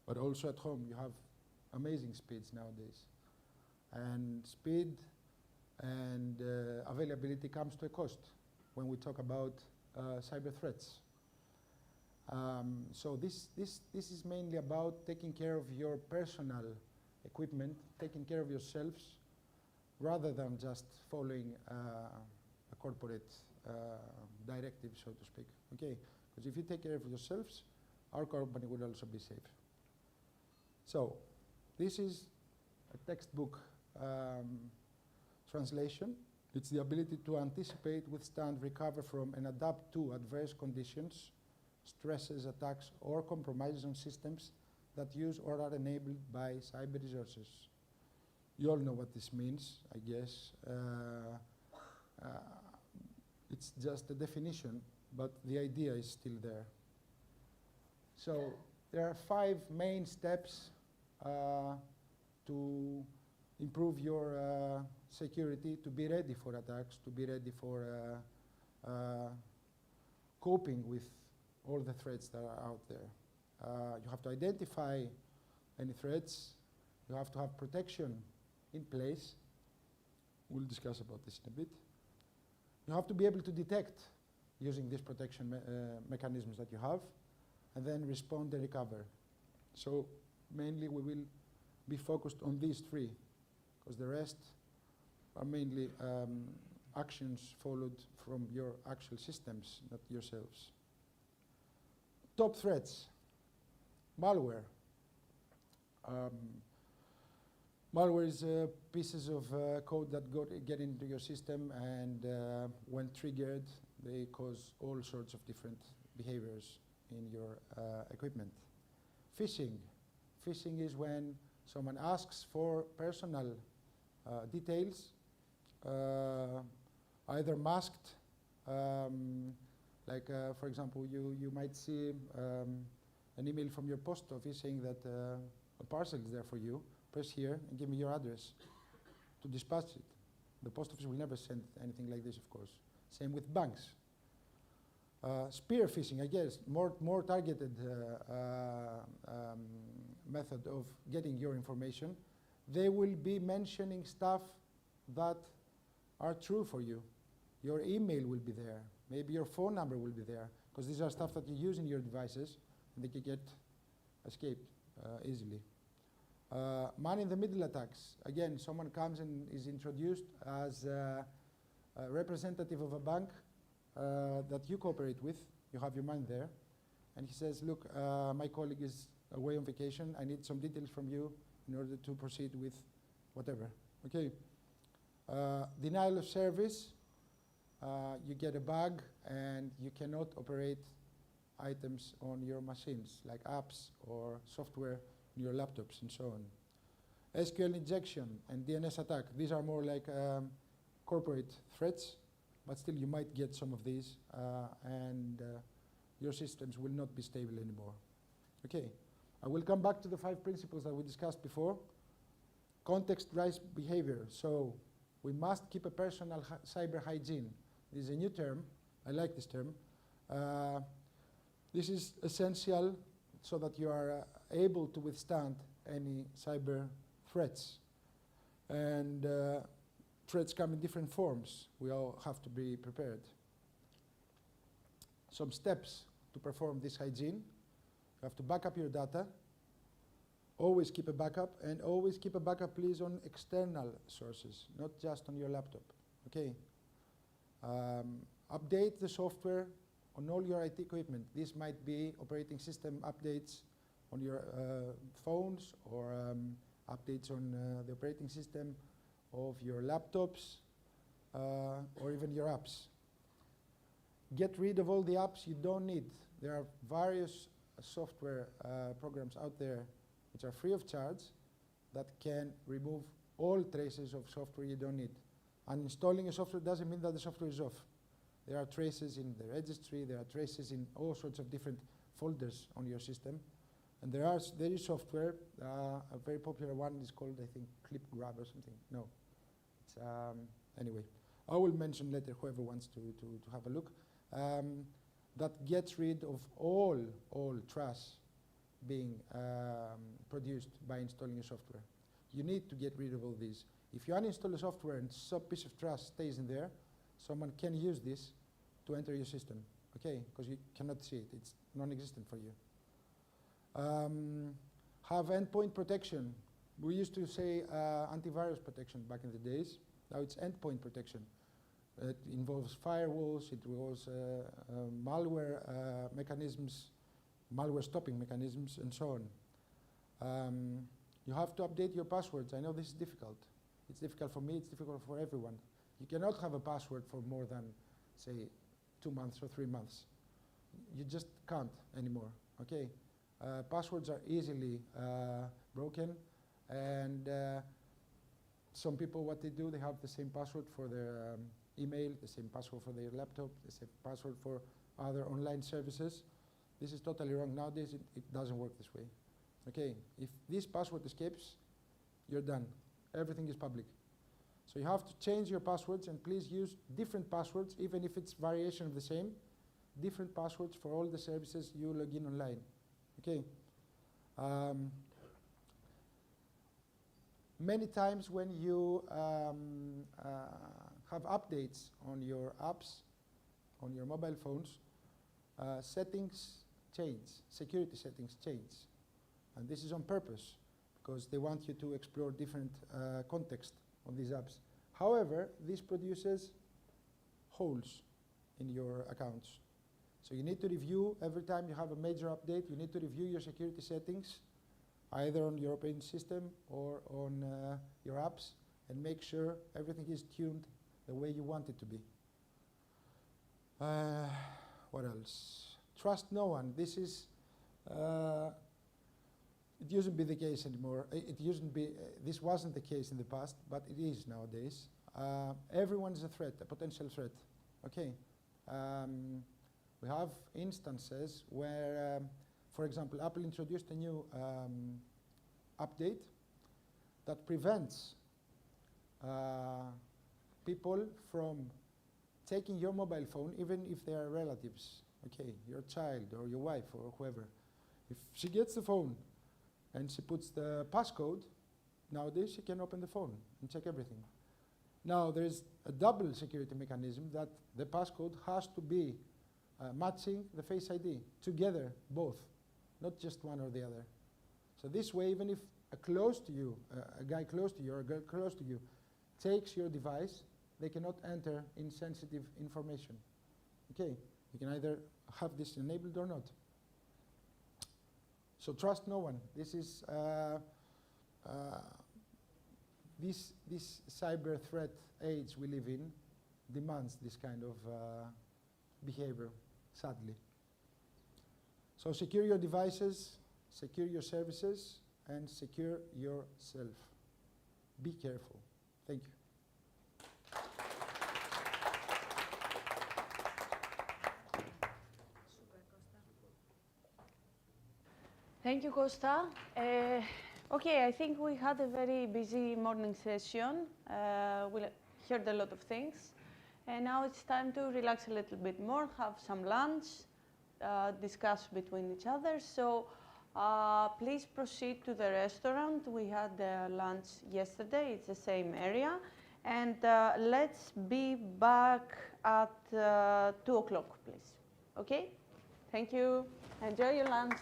But also at home, you have amazing speeds nowadays. And speed and availability comes to a cost when we talk about cyber threats. So this is mainly about taking care of your personal equipment, taking care of yourselves, rather than just following a corporate directive, so to speak. Okay? Because if you take care of yourselves, our company will also be safe. So this is a textbook translation. It's the ability to anticipate, withstand, recover from, and adapt to adverse conditions, stresses, attacks, or compromises on systems that use or are enabled by cyber resources. You all know what this means, I guess. It's just a definition, but the idea is still there. So there are 5 main steps to improve your security, to be ready for attacks, to be ready for coping with all the threats that are out there. You have to identify any threats. You have to have protection in place. We'll discuss about this in a bit. You have to be able to detect using these protection mechanisms that you have, and then respond and recover. So mainly we will be focused on these 3, because the rest are mainly actions followed from your actual systems, not yourselves. Top threats. Malware. Malware is pieces of code that get into your system, and when triggered, they cause all sorts of different behaviors in your equipment. Phishing. Phishing is when someone asks for personal details, either masked, like for example, you might see an email from your post office saying that a parcel is there for you. Press here and give me your address to dispatch it. The post office will never send anything like this, of course. Same with banks. Spear phishing, I guess, more targeted method of getting your information. They will be mentioning stuff that are true for you. Your email will be there. Maybe your phone number will be there, because these are stuff that you use in your devices, and they can get escaped easily. Man-in-the-middle attacks. Again, someone comes and is introduced as a representative of a bank that you cooperate with. You have your man there. And he says, look, my colleague is away on vacation. I need some details from you in order to proceed with whatever. Okay. Denial of service. You get a bug and you cannot operate items on your machines, like apps or software on your laptops and so on. SQL injection and DNS attack. These are more like corporate threats, but still you might get some of these and your systems will not be stable anymore. Okay, I will come back to the 5 principles that we discussed before. Context drives behavior. So we must keep a personal cyber hygiene. This is a new term. I like this term. This is essential so that you are able to withstand any cyber threats. And threats come in different forms. We all have to be prepared. Some steps to perform this hygiene. You have to back up your data. Always keep a backup, and always keep a backup, please, on external sources, not just on your laptop. Okay. Update the software on all your IT equipment. This might be operating system updates on your phones or updates on the operating system of your laptops or even your apps. Get rid of all the apps you don't need. There are various software programs out there which are free of charge that can remove all traces of software you don't need. Uninstalling a software doesn't mean that the software is off. There are traces in the registry, there are traces in all sorts of different folders on your system. And there is software, a very popular one is called, I think, ClipGrab or something. No. It's, anyway, I will mention later whoever wants to have a look. That gets rid of all trash being produced by installing a software. You need to get rid of all these. If you uninstall a software and some piece of trash stays in there, someone can use this to enter your system, okay? Because you cannot see it, it's non-existent for you. Have endpoint protection. We used to say antivirus protection back in the days. Now it's endpoint protection. It involves firewalls, it involves malware mechanisms, malware stopping mechanisms, and so on. You have to update your passwords. I know this is difficult. It's difficult for me, it's difficult for everyone. You cannot have a password for more than, say, 2 months or 3 months. You just can't anymore, okay? Passwords are easily broken, and some people, what they do, they have the same password for their email, the same password for their laptop, the same password for other online services. This is totally wrong. Nowadays, it doesn't work this way. Okay, if this password escapes, you're done. Everything is public. So you have to change your passwords, and please use different passwords, even if it's variation of the same, different passwords for all the services you log in online. Okay. Many times when you have updates on your apps, on your mobile phones, settings change, security settings change. And this is on purpose, because they want you to explore different context on these apps. However, this produces holes in your accounts. So you need to review, every time you have a major update, you need to review your security settings, either on your operating system or on your apps, and make sure everything is tuned the way you want it to be. What else? Trust no one. This is, it used to be the case anymore. This wasn't the case in the past, but it is nowadays. Everyone is a threat, a potential threat. Okay. We have instances where, for example, Apple introduced a new update that prevents people from taking your mobile phone, even if they are relatives, okay, your child or your wife or whoever. If she gets the phone and she puts the passcode, nowadays she can open the phone and check everything. Now there's a double security mechanism that the passcode has to be matching the Face ID together, both, not just one or the other. So this way, even if a guy close to you or a girl close to you takes your device, they cannot enter in sensitive information. Okay, you can either have this enabled or not. So trust no one. This is this cyber threat age we live in demands this kind of behavior, sadly. So secure your devices, secure your services, and secure yourself. Be careful. Thank you. Thank you, Costa. Okay, I think we had a very busy morning session. We heard a lot of things. And now it's time to relax a little bit more, have some lunch, discuss between each other. So please proceed to the restaurant. We had lunch yesterday. It's the same area. And let's be back at 2 o'clock, please. Okay? Thank you. Enjoy your lunch.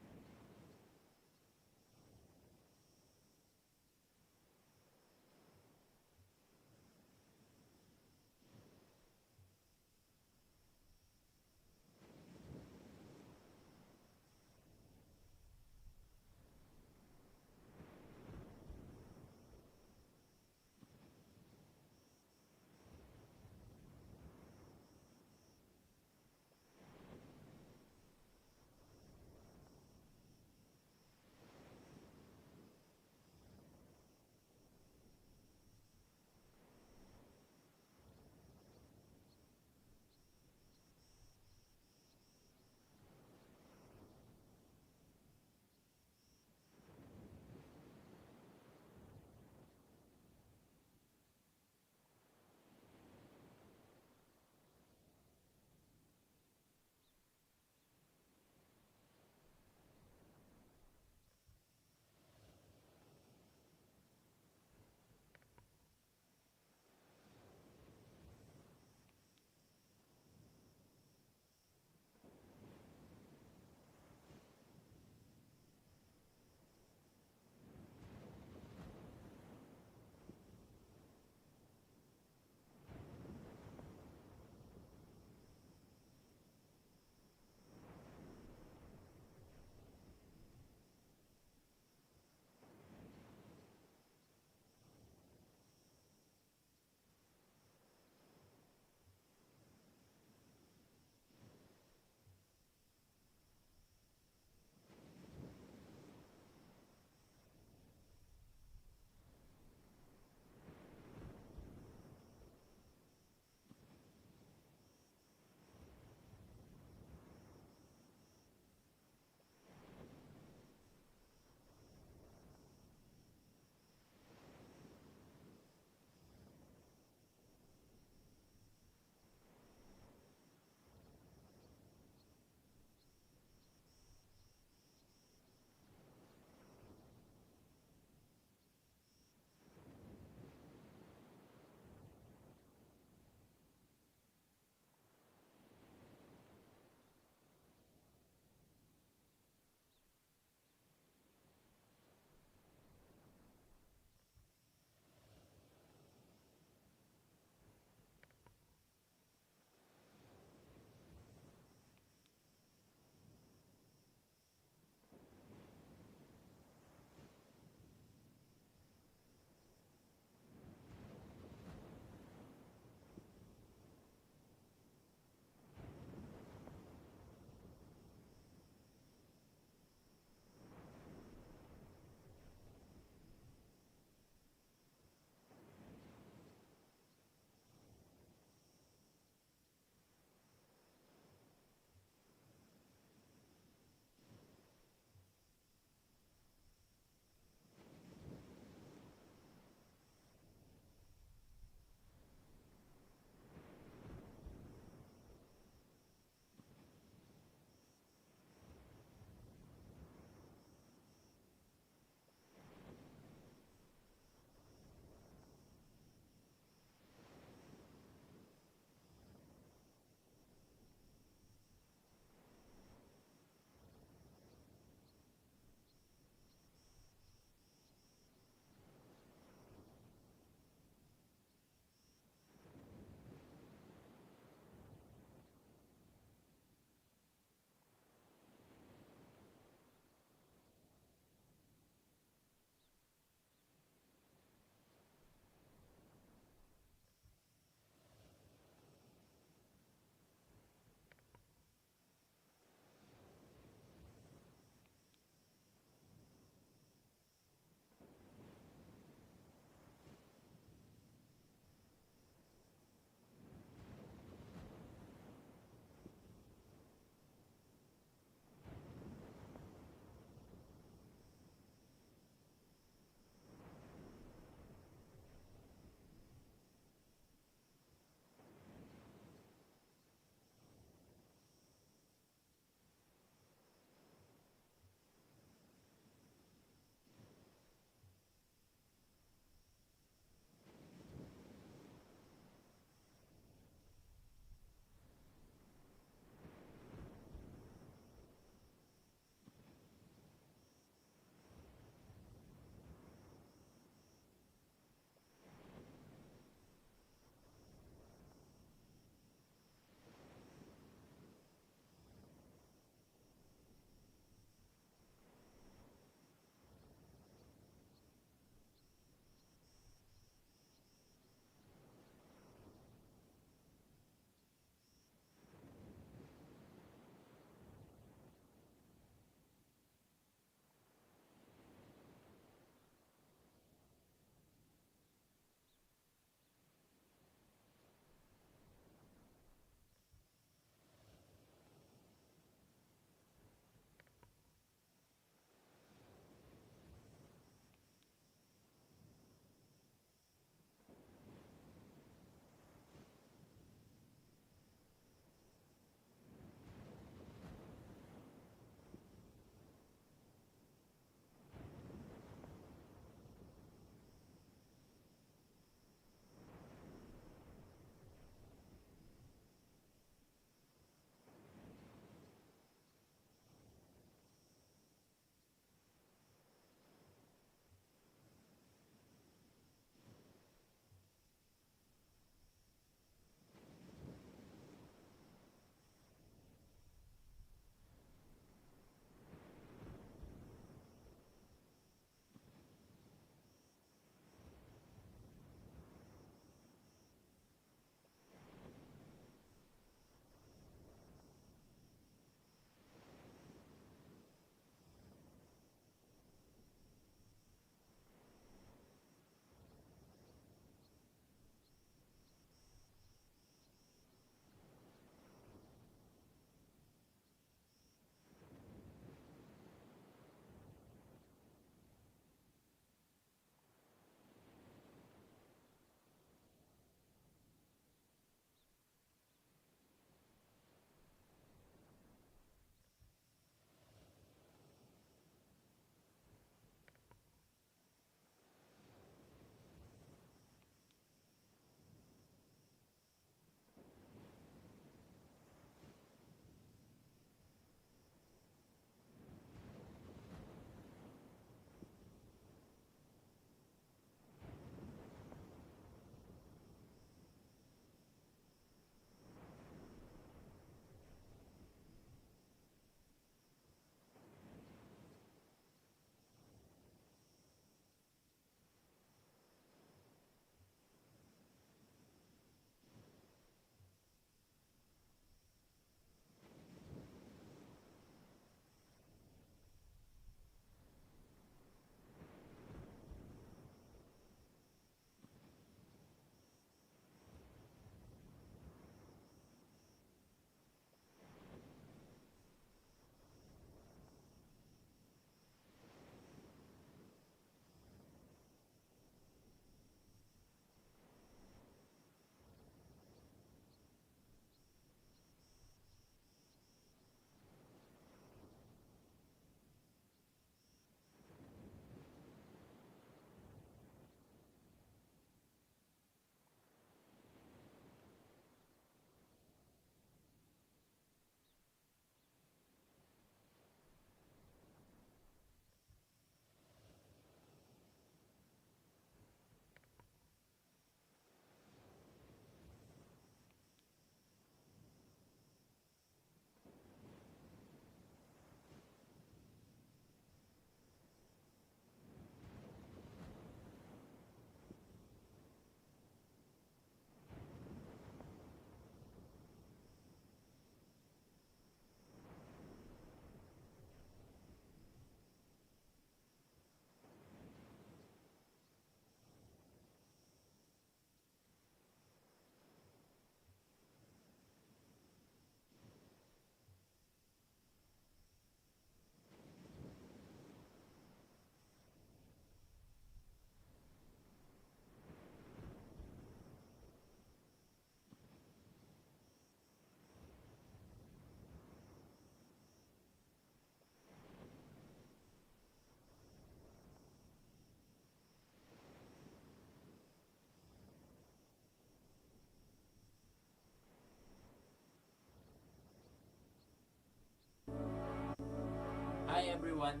everyone.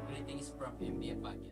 Greetings from MBA Baguio.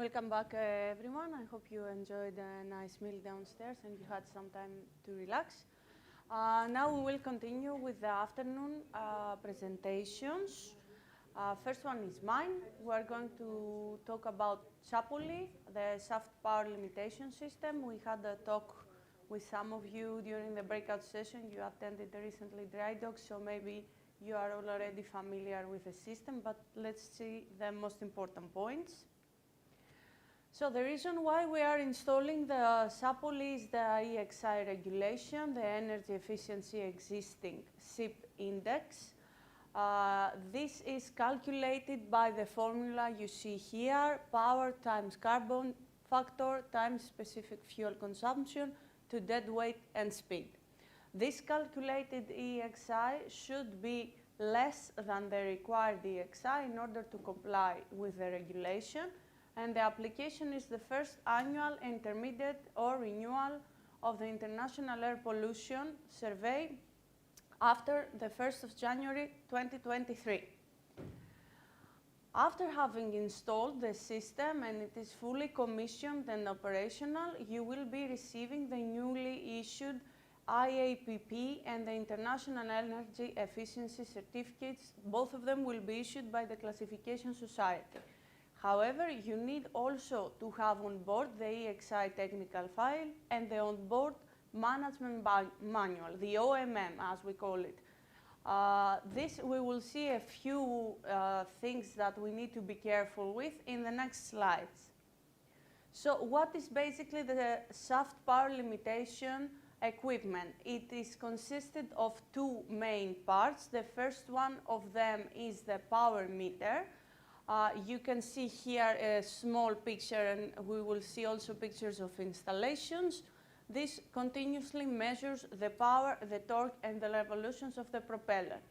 Welcome back, everyone. I hope you enjoyed a nice meal downstairs and you had some time to relax. Now we will continue with the afternoon presentations. First one is mine. We are going to talk about SAPOLI, the Shaft Power Limitation System. We had a talk with some of you during the breakout session. You attended recently dry dock, so maybe you are already familiar with the system, but let's see the most important points. So the reason why we are installing the SAPOLI is the EXI regulation, the Energy Efficiency Existing SIP Index. This is calculated by the formula you see here, power times carbon factor times specific fuel consumption to dead weight and speed. This calculated EXI should be less than the required EXI in order to comply with the regulation, and the application is the first annual, intermediate, or renewal of the International Air Pollution Survey after the 1st of January 2023. After having installed the system and it is fully commissioned and operational, you will be receiving the newly issued IAPP and the International Energy Efficiency Certificates. Both of them will be issued by the Classification Society. However, you need also to have on board the EXI technical file and the onboard management manual, the OMM as we call it. This we will see a few things that we need to be careful with in the next slides. So what is basically the shaft power limitation equipment? It is consisted of two main parts. The first one of them is the power meter. You can see here a small picture, and we will see also pictures of installations. This continuously measures the power, the torque, and the revolutions of the propeller.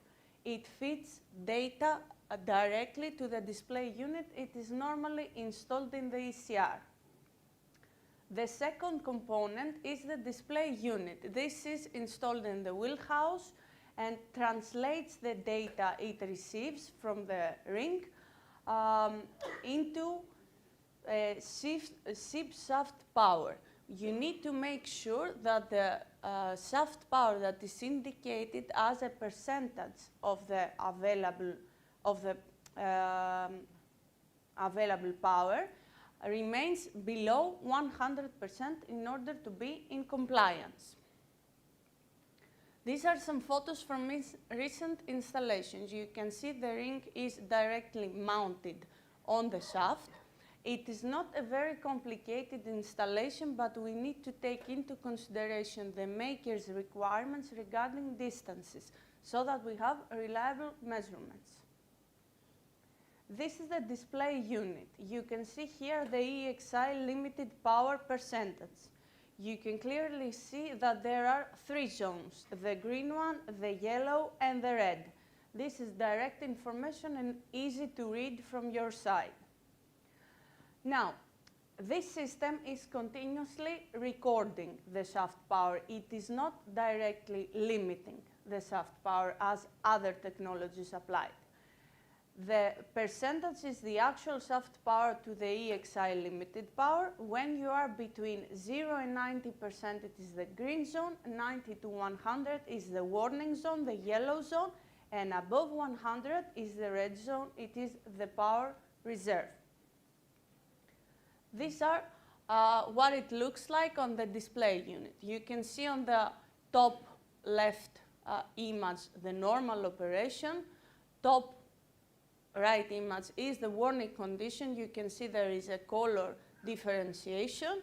It feeds data directly to the display unit. It is normally installed in the ECR. The second component is the display unit. This is installed in the wheelhouse and translates the data it receives from the ring into SIP shaft power. You need to make sure that the shaft power that is indicated as a percentage of the available power remains below 100% in order to be in compliance. These are some photos from recent installations. You can see the ring is directly mounted on the shaft. It is not a very complicated installation, but we need to take into consideration the maker's requirements regarding distances so that we have reliable measurements. This is the display unit. You can see here the EXI limited power percentage. You can clearly see that there are three zones, the green one, the yellow, and the red. This is direct information and easy to read from your side. Now, this system is continuously recording the shaft power. It is not directly limiting the shaft power as other technologies applied. The percentage is the actual shaft power to the EXI limited power. When you are between 0 and 90%, it is the green zone, 90 to 100 is the warning zone, the yellow zone, and above 100 is the red zone, it is the power reserve. These are what it looks like on the display unit. You can see on the top left image the normal operation. Top right image is the warning condition. You can see there is a color differentiation.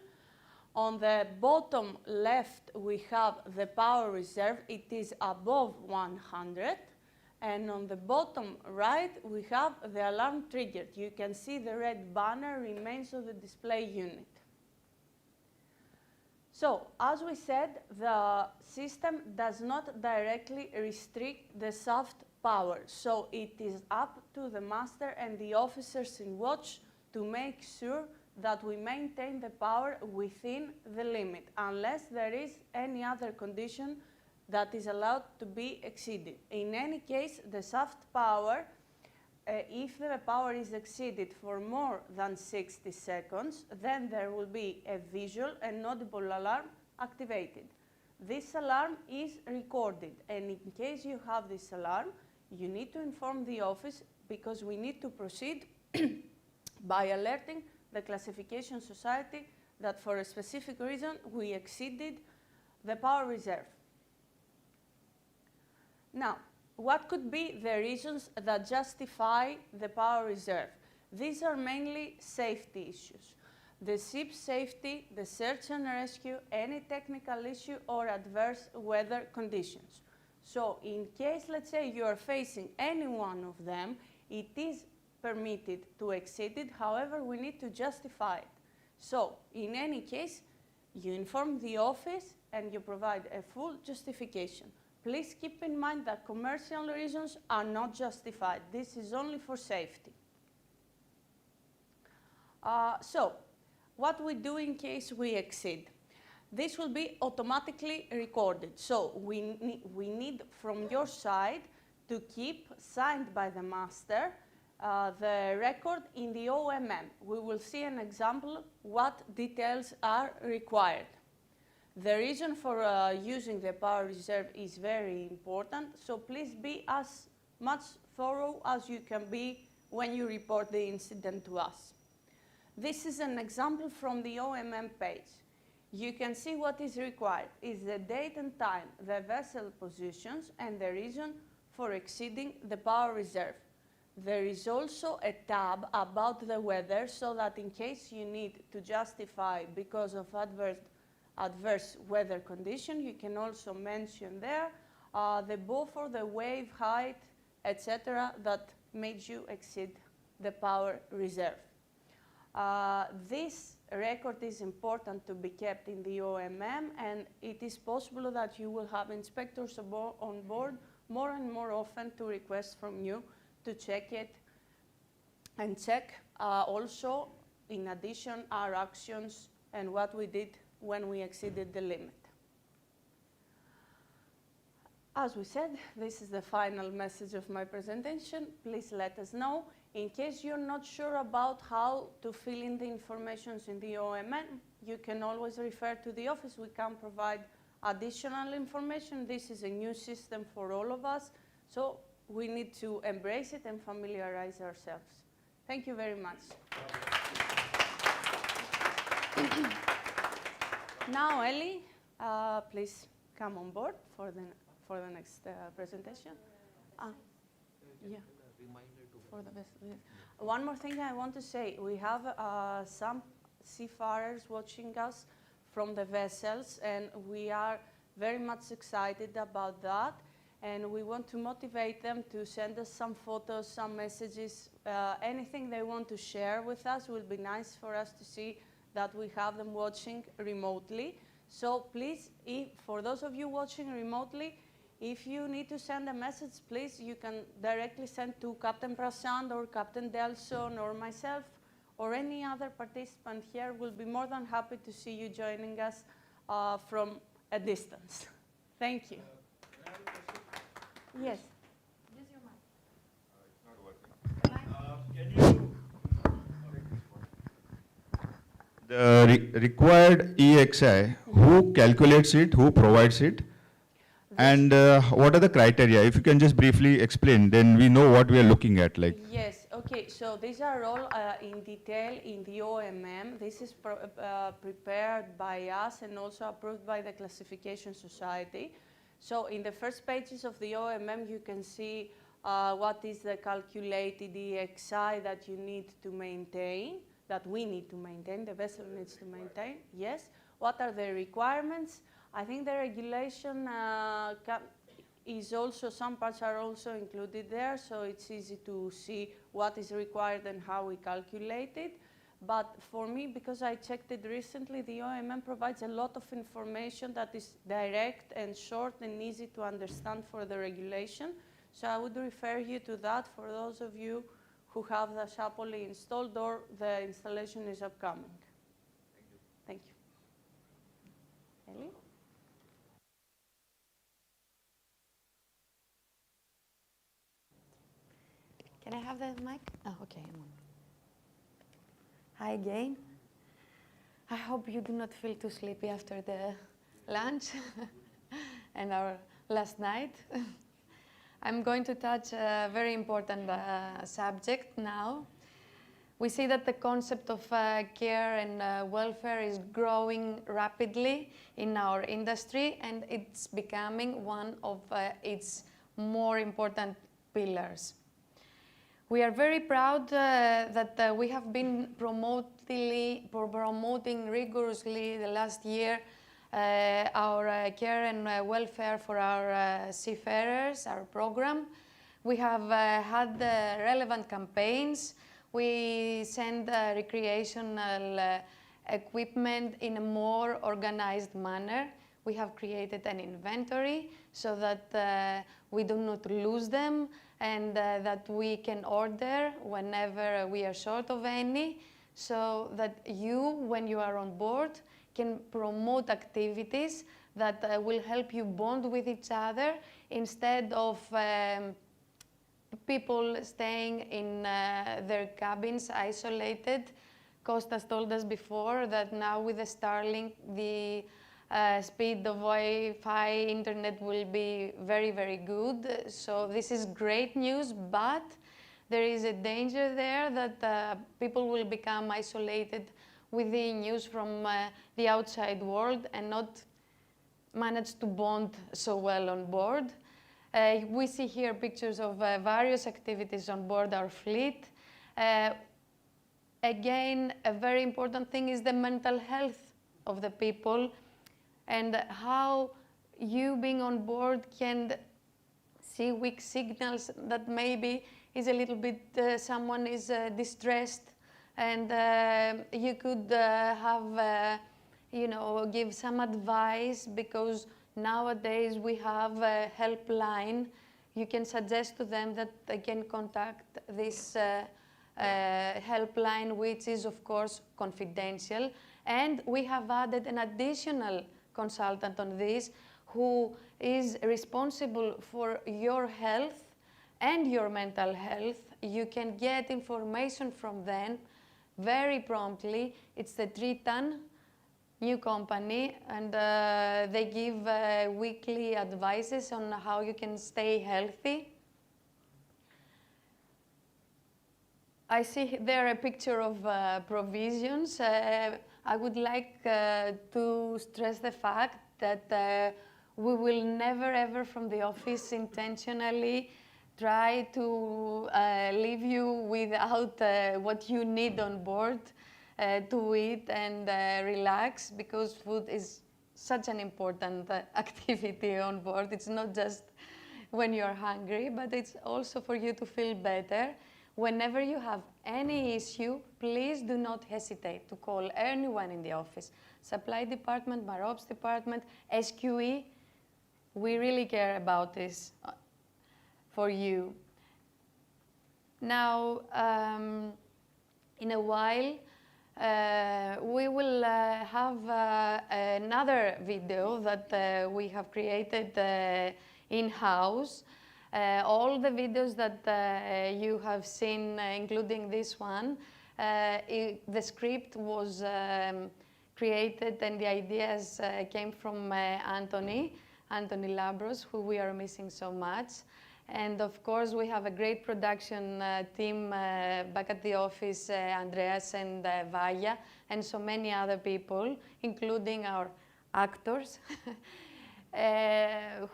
On the bottom left we have the power reserve. It is above 100. And on the bottom right we have the alarm triggered. You can see the red banner remains on the display unit. So, as we said, the system does not directly restrict the shaft power. So it is up to the master and the officers in watch to make sure that we maintain the power within the limit, unless there is any other condition that is allowed to be exceeded. In any case, the shaft power if the power is exceeded for more than 60 seconds, then there will be a visual and audible alarm activated. This alarm is recorded, and in case you have this alarm, you need to inform the office because we need to proceed by alerting the classification society that for a specific reason we exceeded the power reserve. Now, what could be the reasons that justify the power reserve? These are mainly safety issues. The ship's safety, the search and rescue, any technical issue, or adverse weather conditions. So in case, let's say, you are facing any one of them, it is permitted to exceed it. However, we need to justify it. So in any case, you inform the office and you provide a full justification. Please keep in mind that commercial reasons are not justified. This is only for safety. So what we do in case we exceed? This will be automatically recorded. So we need from your side to keep, signed by the master, the record in the OMM. We will see an example what details are required. The reason for using the power reserve is very important, so please be as much thorough as you can be when you report the incident to us. This is an example from the OMM page. You can see what is required is the date and time, the vessel positions, and the reason for exceeding the power reserve. There is also a tab about the weather so that in case you need to justify because of adverse weather condition, you can also mention there the buffer, the wave height, etc. that made you exceed the power reserve. This record is important to be kept in the OMM, and it is possible that you will have inspectors on board more and more often to request from you to check it and check also, in addition, our actions and what we did when we exceeded the limit. As we said, this is the final message of my presentation. Please let us know. In case you're not sure about how to fill in the information in the OMN, you can always refer to the office. We can provide additional information. This is a new system for all of us, so we need to embrace it and familiarize ourselves. Thank you very much. Now, Ellie, please come on board for the next presentation. Yeah. For the best. One more thing I want to say, we have some seafarers watching us from the vessels, and we are very much excited about that, and we want to motivate them to send us some photos, some messages, anything they want to share with us. Will be nice for us to see that we have them watching remotely. So please, for those of you watching remotely, if you need to send a message, please, you can directly send to Captain Prasad or Captain Delson or myself or any other participant here. We'll be more than happy to see you joining us from a distance. Thank you. Yes. Use your mic. It's not working. Can you the required EXI, who calculates it, who provides it? And what are the criteria? If you can just briefly explain, then we know what we are looking at. Yes, okay, so these are all in detail in the OMM. This is prepared by us and also approved by the Classification Society. So in the first pages of the OMM, you can see what is the calculated EXI that you need to maintain, that we need to maintain, the vessel needs to maintain, yes. What are the requirements? I think the regulation is also, some parts are also included there, so it's easy to see what is required and how we calculate it. But for me, because I checked it recently, the OMM provides a lot of information that is direct and short and easy to understand for the regulation. So I would refer you to that for those of you who have the Sapoli installed or the installation is upcoming. Thank you. Thank you. Ellie? Can I have the mic? Oh, okay. I'm on. Hi again. I hope you do not feel too sleepy after the lunch and our last night. I'm going to touch a very important subject now. We see that the concept of care and welfare is growing rapidly in our industry, and it's becoming one of its more important pillars. We are very proud that we have been promoting rigorously the last year our care and welfare for our seafarers, our program. We have had relevant campaigns. We send recreational equipment in a more organized manner. We have created an inventory so that we do not lose them, and that we can order whenever we are short of any, so that you, when you are on board, can promote activities that will help you bond with each other instead of people staying in their cabins isolated. Kostas told us before that now with the Starlink, the speed of Wi-Fi internet will be very, very good. So this is great news, but there is a danger there that people will become isolated with the news from the outside world and not manage to bond so well on board. We see here pictures of various activities on board our fleet. Again, a very important thing is the mental health of the people and how you being on board can see weak signals that maybe is a little bit, someone is distressed, and you could give some advice, because nowadays we have a helpline. You can suggest to them that they can contact this helpline, which is of course confidential. And we have added an additional consultant on this who is responsible for your health and your mental health. You can get information from them very promptly. It's the Triton new company, and they give weekly advices on how you can stay healthy. I see there a picture of provisions. I would like to stress the fact that we will never ever from the office intentionally try to leave you without what you need on board to eat and relax, because food is such an important activity on board. It's not just when you're hungry, but it's also for you to feel better. Whenever you have any issue, please do not hesitate to call anyone in the office. Supply department, MAROPS department, SQE. We really care about this for you. Now, in a while, we will have another video that we have created in-house. All the videos that you have seen, including this one, the script was created and the ideas came from Anthony Labros, who we are missing so much. And of course, we have a great production team back at the office, Andreas and Vaya, and so many other people, including our actors.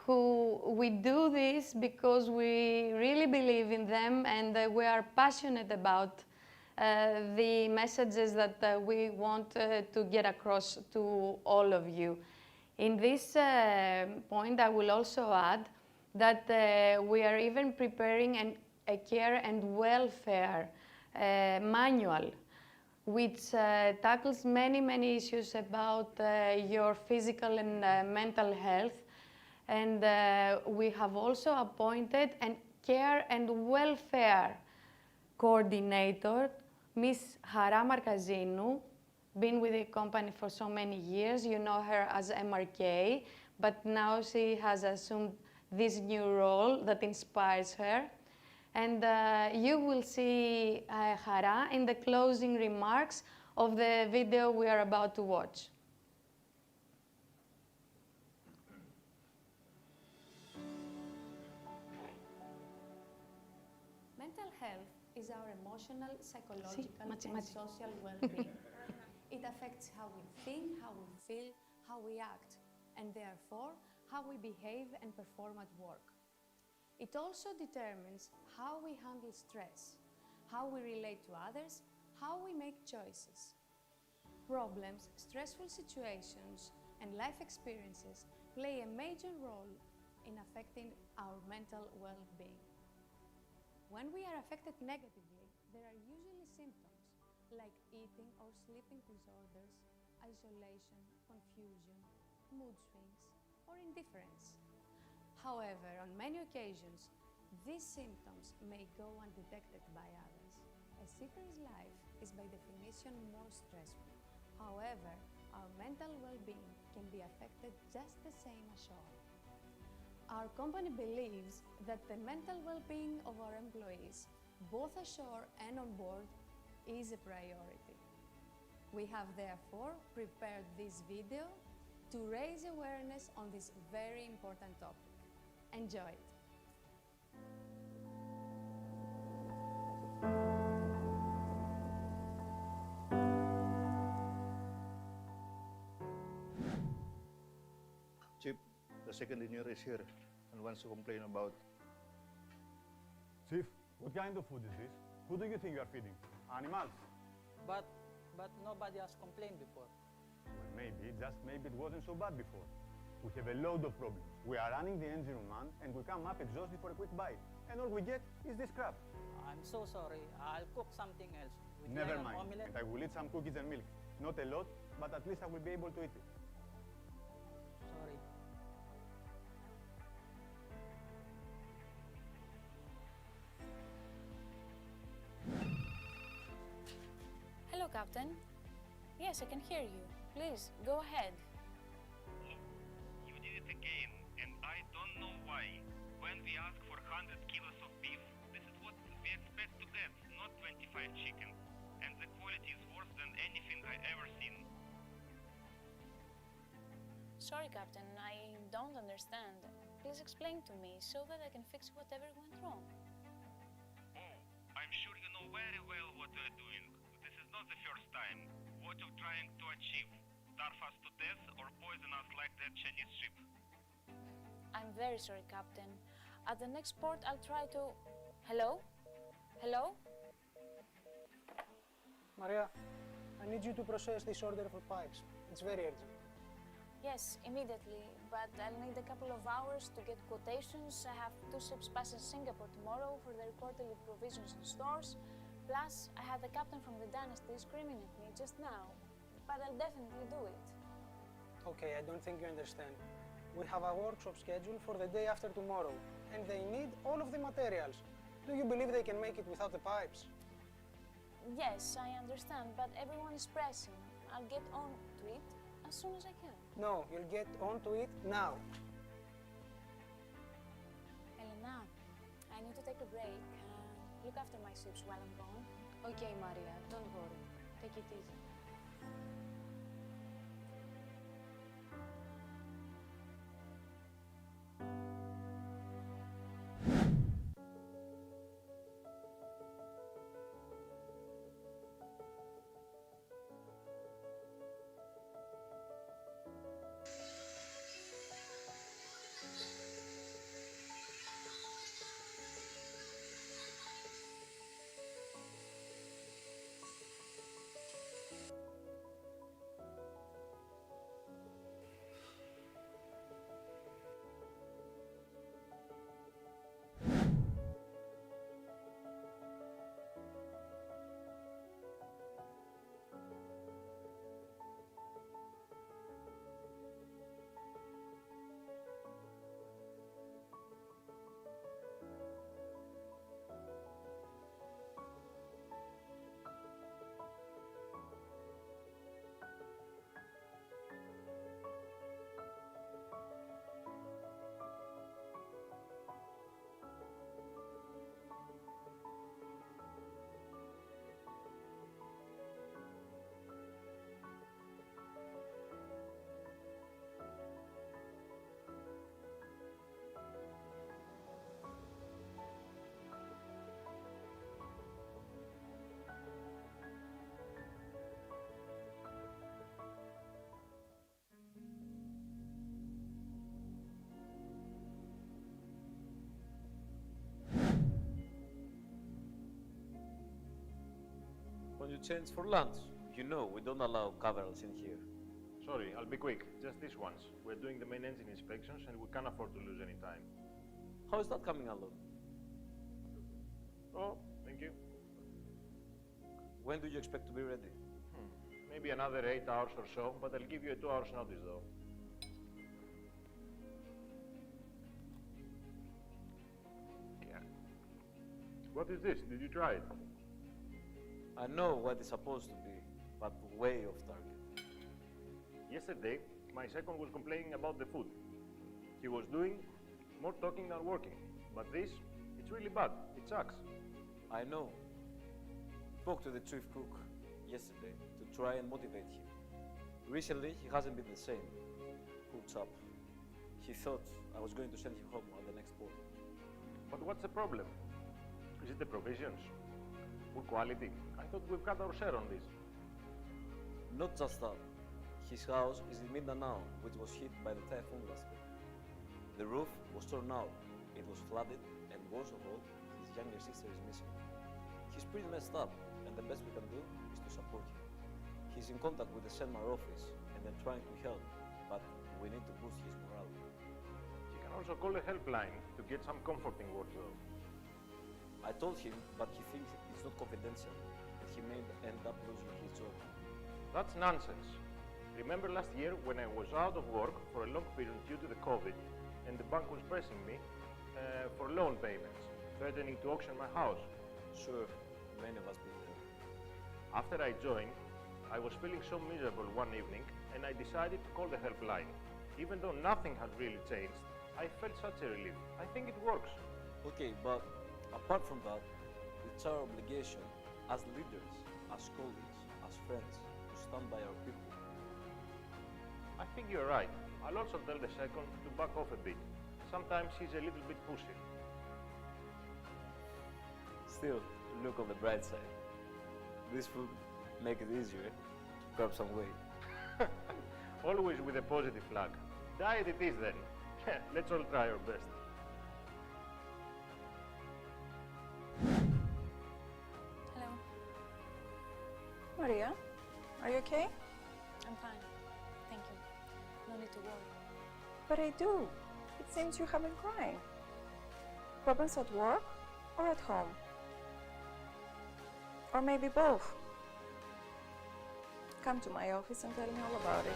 Who we do this because we really believe in them, and we are passionate about the messages that we want to get across to all of you. In this point, I will also add that we are even preparing a care and welfare manual, which tackles many, many issues about your physical and mental health. And we have also appointed a care and welfare coordinator, Ms. Hara Markazinu, been with the company for so many years. You know her as MRK, but now she has assumed this new role that inspires her. And you will see Hara in the closing remarks of the video we are about to watch. Mental health is our emotional, psychological, and social well-being. It affects how we think, how we feel, how we act, and therefore how we behave and perform at work. It also determines how we handle stress, how we relate to others, how we make choices. Problems, stressful situations, and life experiences play a major role in affecting our mental well-being. When we are affected negatively, there are usually symptoms like eating or sleeping disorders, isolation, confusion, mood swings, or indifference. However, on many occasions, these symptoms may go undetected by others. A seafarer's life is by definition more stressful. However, our mental well-being can be affected just the same ashore. Our company believes that the mental well-being of our employees, both ashore and on board, is a priority. We have therefore prepared this video to raise awareness on this very important topic. Enjoy it. Chief, the second engineer is here and wants to complain about. Chief, what kind of food is this? Who do you think you are feeding? Animals? But nobody has complained before. Well, maybe, just maybe it wasn't so bad before. We have a load of problems. We are running the engine room, man, and we come up exhausted for a quick bite. And all we get is this crap. I'm so sorry. I'll cook something else. Would you Never like an mind. omelette? And I will eat some cookies and milk. Not a lot, but at least I will be able to eat it. Sorry. Hello, Captain. Yes, I can hear you. Please, go ahead. You did it again, and I don't know why. When we ask for 100 kilos of beef, this is what we expect to get, not 25 chicken. And the quality is worse than anything I ever seen. Sorry, Captain, I don't understand. Please explain to me so that I can fix whatever went wrong. Oh, I'm sure you know very well what we're doing. This is not the first time. What you're trying to achieve? Starve us to death or poison us like that Chinese ship? I'm very sorry, Captain. At the next port, I'll try to... Hello? Hello? Maria, I need you to process this order for pipes. It's very urgent. Yes, immediately, but I'll need a couple of hours to get quotations. I have 2 ships passing Singapore tomorrow for their quarterly provisions and stores. Plus, I had the captain from the Dynasty screaming at me just now, but I'll definitely do it. Okay, I don't think you understand. We have a workshop scheduled for the day after tomorrow, and they need all of the materials. Do you believe they can make it without the pipes? Yes, I understand, but everyone is pressing. I'll get on to it as soon as I can. No, you'll get onto it now. Elena, I need to take a break. Look after my ships while I'm gone. Okay, Maria, don't worry. Take it easy. change for lunch. You know, we don't allow caverns in here. Sorry, I'll be quick. Just this once. We're doing the main engine inspections and we can't afford to lose any time. How is that coming along? Oh, thank you. When do you expect to be ready? Maybe another 8 hours or so, but I'll give you a 2 hours notice though. Yeah. What is this? Did you try it? I know what it's supposed to be, but way off target. Yesterday, my second was complaining about the food. He was doing more talking than working. But this, it's really bad. It sucks. I know. Spoke to the chief cook yesterday to try and motivate him. Recently, he hasn't been the same. Poor chap. He thought I was going to send him home at the next port. But what's the problem? Is it the provisions? Poor quality? I thought we've got our share on this. Not just that. His house is in Mindanao, which was hit by the typhoon last week. The roof was torn out, it was flooded, and worst of all, his younger sister is missing. He's pretty messed up, and the best we can do is to support him. He's in contact with the CENMAR office, and they're trying to help, but we need to boost his morale. You can also call a helpline to get some comforting words though. I told him, but he thinks it's not confidential, and he may end up losing his job. That's nonsense. Remember last year when I was out of work for a long period due to the COVID, and the bank was pressing me for loan payments, threatening to auction my house? Sure, many of us been there. After I joined, I was feeling so miserable one evening, and I decided to call the helpline. Even though nothing had really changed, I felt such a relief. I think it works. Okay, but apart from that, it's our obligation as leaders, as colleagues, as friends, to stand by our people. I think you're right. I'll also tell the second to back off a bit. Sometimes he's a little bit pushy. Still, look on the bright side. This will make it easier to grab some weight. Always with a positive flag. Diet it is then. Let's all try our best. Hello. Maria, are you okay? I'm fine. Thank you. No need to worry. But I do. It seems you have been crying. Problems at work or at home? Or maybe both? Come to my office and tell me all about it.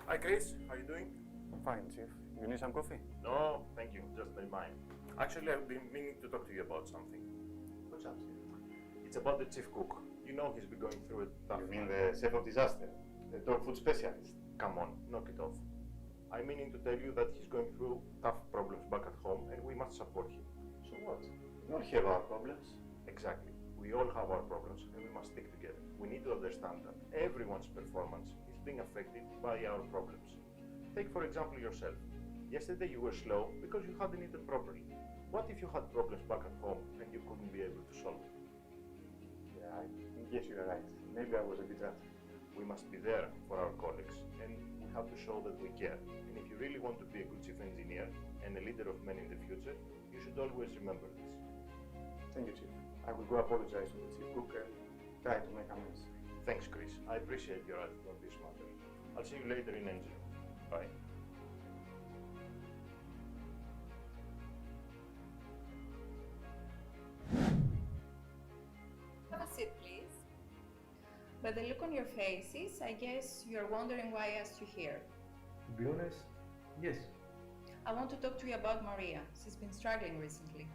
Hi Chris, how are you doing? Fine, Chief. You need some coffee? No, thank you. Just my mind. Actually, I've been meaning to talk to you about something. What's up, Chief? It's about the chief cook. You know he's been going through a tough. You mean the chef of disaster? The dog food specialist? Come on, knock it off. I'm meaning to tell you that he's going through tough problems back at home and we must support him. So what? We all have our problems. Exactly. We all have our problems and we must stick together. We need to understand that everyone's performance is being affected by our problems. Take for example yourself. Yesterday you were slow because you hadn't eaten properly. What if you had problems back at home and you couldn't be able to solve it? Yeah, I guess you're right. Maybe I was a bit rusty. We must be there for our colleagues and we have to show that we care. And if you really want to be a good chief engineer and a leader of men in the future, you should always remember this. Thank you, Chief. I will go apologize to the chief cook and try to make amends. Thanks, Chris. I appreciate your attitude on this matter. I'll see you later in engine. Bye. Have a seat, please. By the look on your faces, I guess you're wondering why I asked you here. To be honest, yes. I want to talk to you about Maria. She's been struggling recently.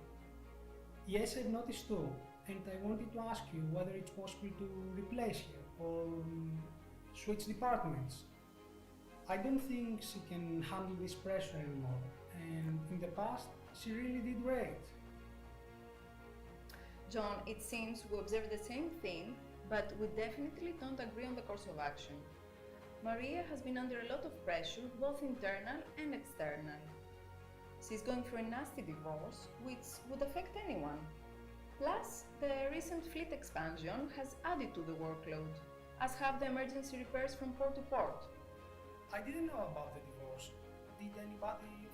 Yes, I've noticed too, and I wanted to ask you whether it's possible to replace her or switch departments. I don't think she can handle this pressure anymore, and in the past, she really did great. John, it seems we observe the same thing, but we definitely don't agree on the course of action. Maria has been under a lot of pressure, both internal and external. She's going through a nasty divorce, which would affect anyone. Plus, the recent fleet expansion has added to the workload, as have the emergency repairs from port to port. I didn't know about the divorce. Did anybody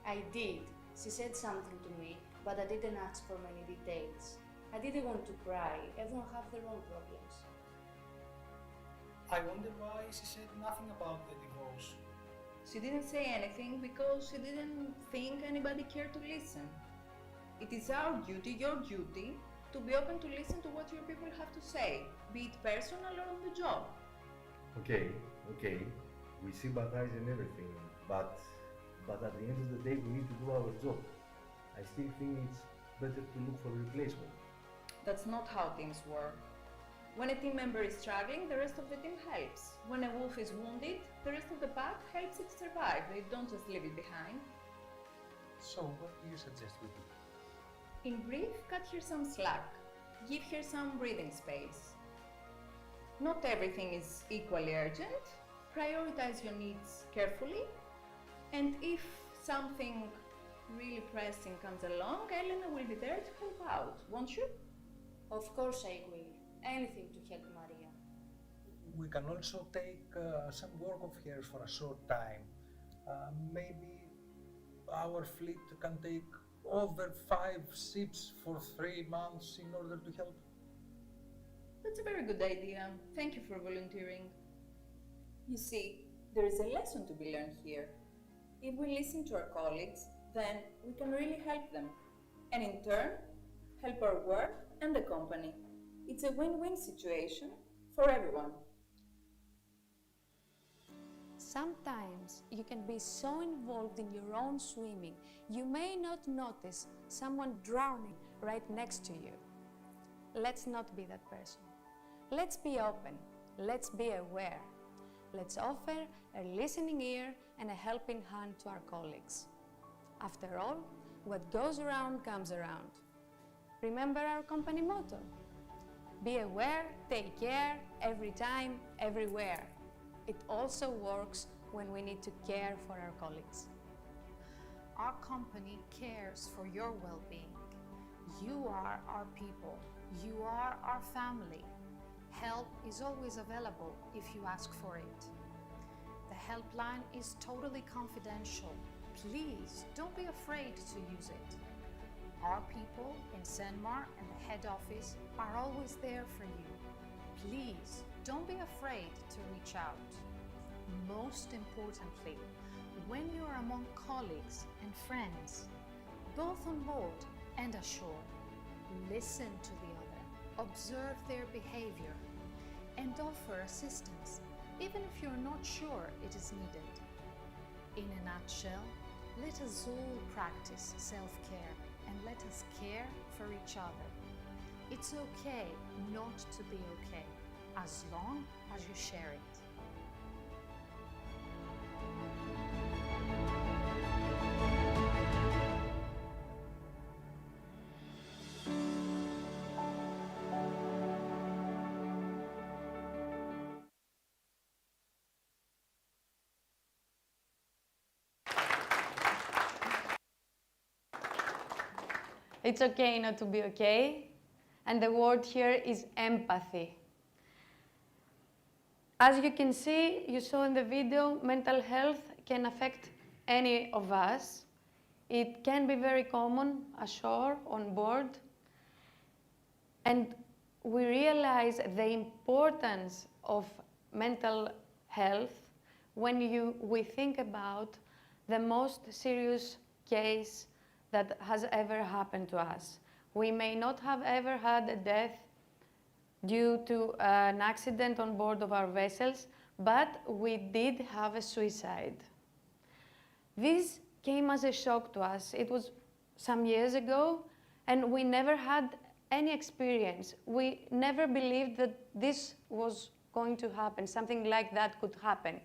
I did. She said something to me, but I didn't ask for many details. I didn't want to pry. Everyone have their own problems. I wonder why she said nothing about the divorce. She didn't say anything because she didn't think anybody cared to listen. It is our duty, your duty, to be open to listen to what your people have to say, be it personal or on the job. Okay, we see bad eyes and everything, but at the end of the day we need to do our job. I still think it's better to look for a replacement. That's not how teams work. When a team member is struggling, the rest of the team helps. When a wolf is wounded, the rest of the pack helps it survive. They don't just leave it behind. So what do you suggest we do? In brief, cut her some slack. Give her some breathing space. Not everything is equally urgent. Prioritize your needs carefully. And if something really pressing comes along, Elena will be there to help out, won't you? Of course I will. Anything to help Maria. We can also take some work of hers for a short time. Maybe our fleet can take over 5 ships for 3 months in order to help. That's a very good idea. Thank you for volunteering. You see, there is a lesson to be learned here. If we listen to our colleagues, then we can really help them. And in turn, help our work and the company. It's a win-win situation for everyone. Sometimes you can be so involved in your own swimming, you may not notice someone drowning right next to you. Let's not be that person. Let's be open. Let's be aware. Let's offer a listening ear and a helping hand to our colleagues. After all, what goes around comes around. Remember our company motto? Be aware, take care, every time, everywhere. It also works when we need to care for our colleagues. Our company cares for your well-being. You are our people. You are our family. Help is always available if you ask for it. The helpline is totally confidential. Please don't be afraid to use it. Our people in CENMAR and the head office are always there for you. Please don't be afraid to reach out. Most importantly, when you are among colleagues and friends, both on board and ashore, listen to the other, observe their behavior, and offer assistance, even if you're not sure it is needed. In a nutshell, let us all practice self-care and let us care for each other. It's okay not to be okay, as long as you share it. It's okay not to be okay, and the word here is empathy. As you can see, you saw in the video, mental health can affect any of us. It can be very common ashore, on board, and we realize the importance of mental health when we think about the most serious case that has ever happened to us. We may not have ever had a death due to an accident on board of our vessels, but we did have a suicide. This came as a shock to us. It was some years ago, and we never had any experience. We never believed that this was going to happen, something like that could happen.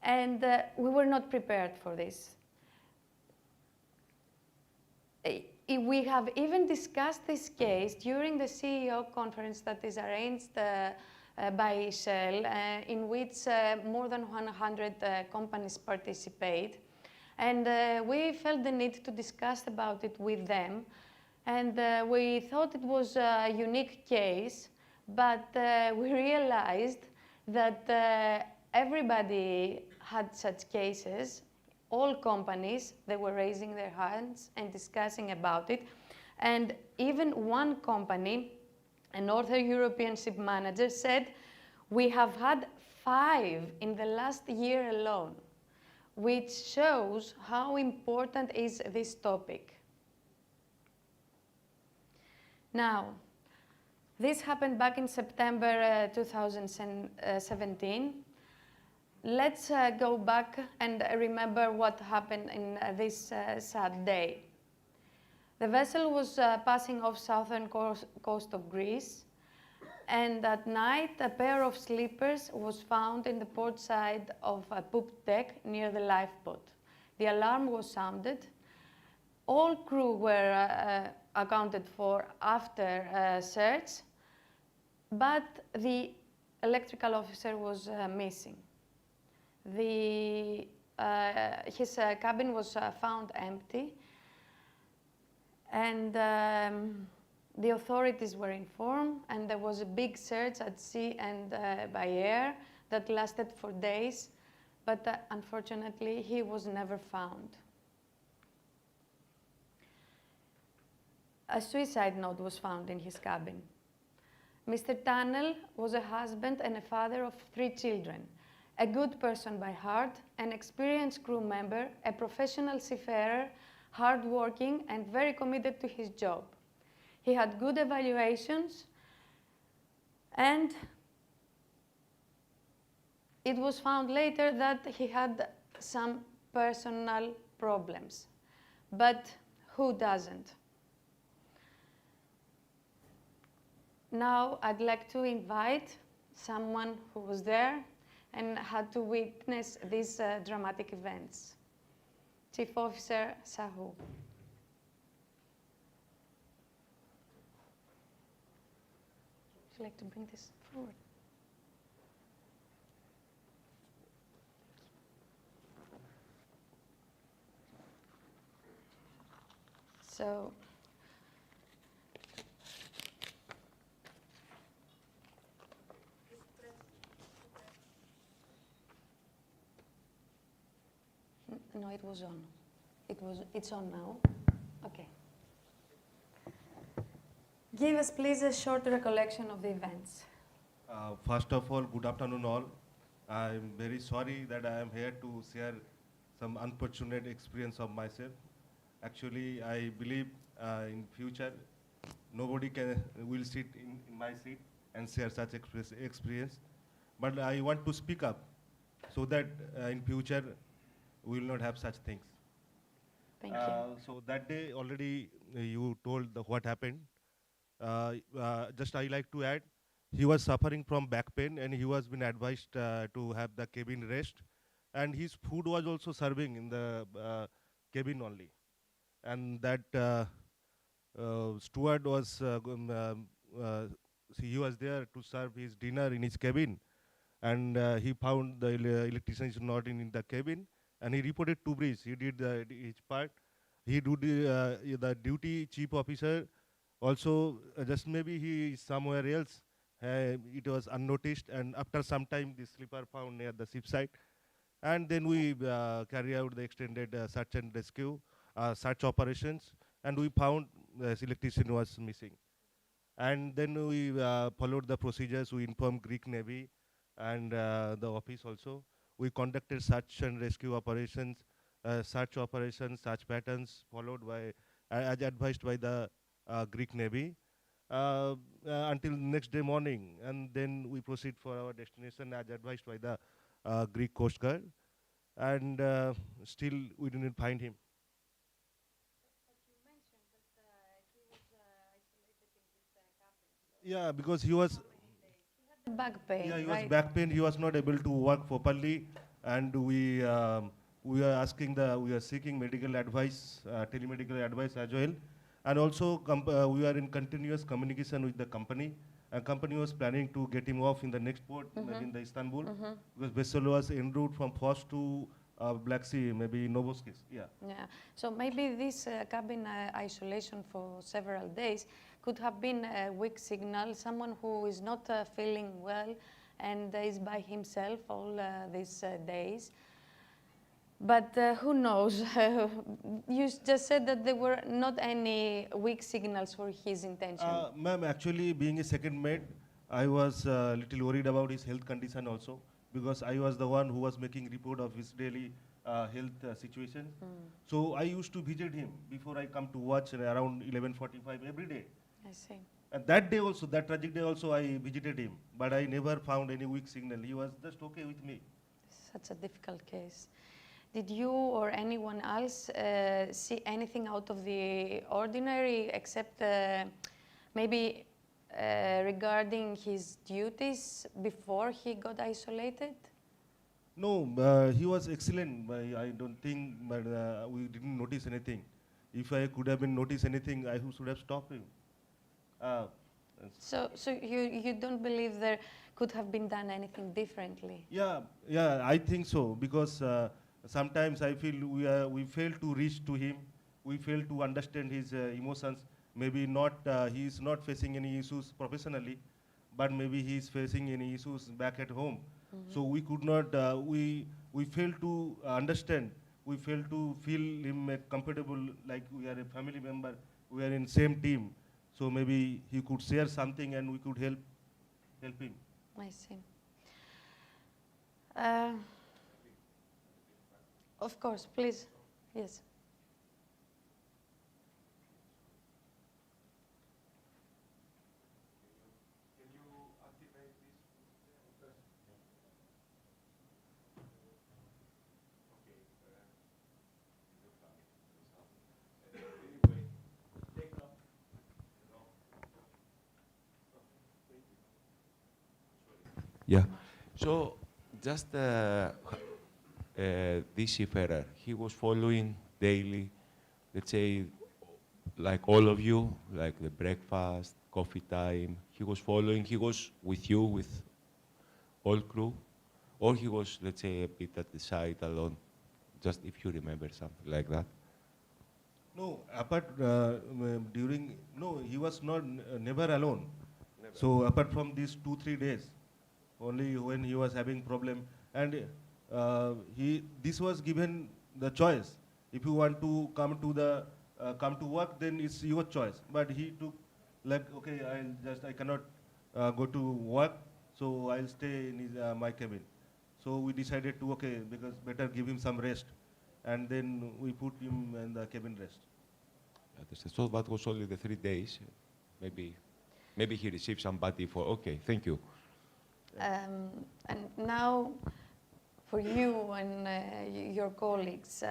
And we were not prepared for this. We have even discussed this case during the CEO conference that is arranged by Shell, in which more than 100 companies participate. And we felt the need to discuss about it with them. And we thought it was a unique case, but we realized that everybody had such cases all companies, they were raising their hands and discussing about it. And even one company, a Northern European ship manager, said, we have had 5 in the last year alone, which shows how important is this topic. Now, this happened back in September 2017. Let's go back and remember what happened in this sad day. The vessel was passing off southern coast of Greece, and at night a pair of slippers was found in the port side of a poop deck near the lifeboat. The alarm was sounded. All crew were accounted for after search, but the electrical officer was missing. His cabin was found empty, and the authorities were informed, and there was a big search at sea and by air that lasted for days, but unfortunately he was never found. A suicide note was found in his cabin. Mr. Tunnel was a husband and a father of 3 children, a good person by heart, an experienced crew member, a professional seafarer, hardworking and very committed to his job. He had good evaluations, and it was found later that he had some personal problems. But who doesn't? Now I'd like to invite someone who was there and had to witness these dramatic events. Chief Officer Sahu. Would you like to bring this forward? So, no, it was on. It's on now. Okay. Give us, please, a short recollection of the events. First of all, good afternoon all. I'm very sorry that I am here to share some unfortunate experience of myself. Actually, I believe in future nobody will sit in my seat and share such experience. But I want to speak up so that in future we will not have such things. Thank you. So that day already you told what happened. Just I like to add, he was suffering from back pain and he was been advised to have the cabin rest, and his food was also serving in the cabin only. And that steward was, he was there to serve his dinner in his cabin, and he found the electrician is not in the cabin, and he reported to breach. He did his part. He did the duty chief officer. Also, just maybe he is somewhere else. It was unnoticed, and after some time, the slipper found near the ship site. And then we carry out the extended search and rescue, search operations, and we found the electrician was missing. And then we followed the procedures. We informed Greek Navy and the office also. We conducted search and rescue operations, search patterns followed by, as advised by the Greek Navy, until next day morning. And then we proceed for our destination as advised by the Greek Coast Guard. And still we didn't find him. Yeah, because he was back pain. Yeah, he right? was back pain. He was not able to work properly, and we are seeking medical advice, telemedical advice as well, and also we are in continuous communication with the company. And company was planning to get him off in the next port in the Istanbul, because vessel was en route from Fos to Black Sea, maybe Novoskis. Yeah. Yeah. So maybe this cabin isolation for several days could have been a weak signal. Someone who is not feeling well and is by himself all these days. But who knows? You just said that there were not any weak signals for his intention. Ma'am, actually, being a second mate, I was a little worried about his health condition also, because I was the one who was making report of his daily health situation. So I used to visit him before I come to watch around 11:45 every day. I see. And that day also, that tragic day also, I visited him, but I never found any weak signal. He was just okay with me. Such a difficult case. Did you or anyone else see anything out of the ordinary, except maybe regarding his duties before he got isolated? No, he was excellent. I don't think, but we didn't notice anything. If I could have been noticed anything, I should have stopped him. So you don't believe there could have been done anything differently? Yeah, I think so, because sometimes I feel we fail to reach to him. We fail to understand his emotions. Maybe not he is not facing any issues professionally, but maybe he is facing any issues back at home. So we could not. We fail to understand. We fail to feel him comfortable, like we are a family member. We are in same team. So maybe he could share something and we could help him. I see. Of course, please. Yes. Yeah. So just this seafarer, he was following daily, let's say, like all of you, like the breakfast, coffee time. He was following. He was with you, with all crew, or he was, let's say, a bit at the side alone. Just if you remember something like that. No, apart during he was not never alone. Never. So apart from these 2-3 days, only when he was having problem, and this was given the choice. If you want to come to work, then it's your choice. But he took like, okay, I cannot go to work, so I'll stay in his, my cabin. So we decided to, okay, because better give him some rest, and then we put him in the cabin rest. So that was only the 3 days. Maybe he received somebody for, okay, thank you. And now, for you and your colleagues,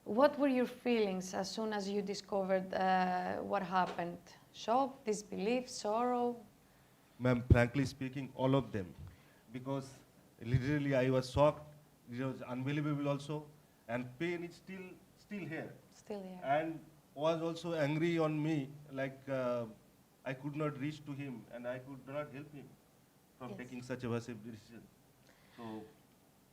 what were your feelings as soon as you discovered what happened? Shock, disbelief, sorrow? Ma'am, frankly speaking, all of them. Because literally I was shocked, it was unbelievable also, and pain is still here. Still here. And was also angry on me, like I could not reach to him and I could not help him from taking such a massive decision. So,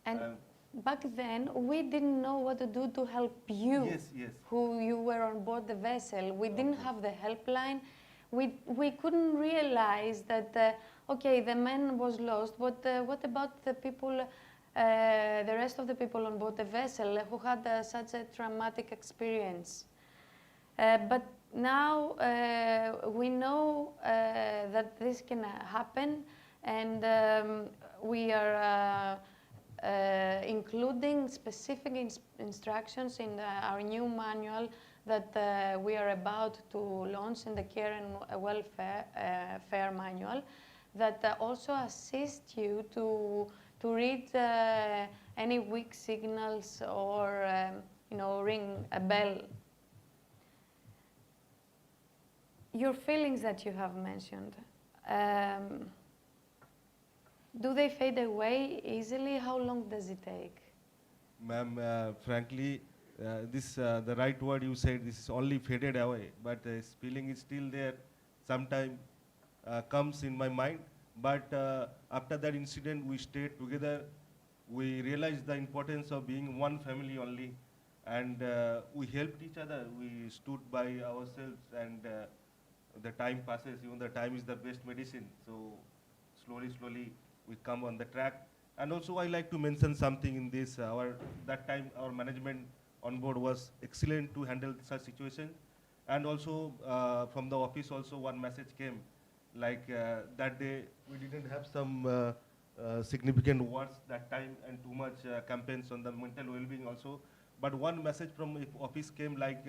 and back then, we didn't know what to do to help you, yes. who you were on board the vessel. We didn't have the helpline. We couldn't realize that, okay, the man was lost, but what about the people, the rest of the people on board the vessel who had such a traumatic experience? But now we know that this can happen, and we are including specific instructions in our new manual that we are about to launch in the Care and Welfare Fair Manual, that also assist you to read any weak signals or ring a bell. Your feelings that you have mentioned, do they fade away easily? How long does it take? Ma'am, frankly, the right word you said, this is only faded away, but this feeling is still there. Sometime comes in my mind, but after that incident, we stayed together. We realized the importance of being one family only, and we helped each other. We stood by ourselves, and the time passes. Even the time is the best medicine. So slowly, we come on the track, And also I like to mention something in this, that time our management on board was excellent to handle such situation. And also from the office also one message came, like that day we didn't have some significant words that time and too much campaigns on the mental well-being also. But one message from office came like,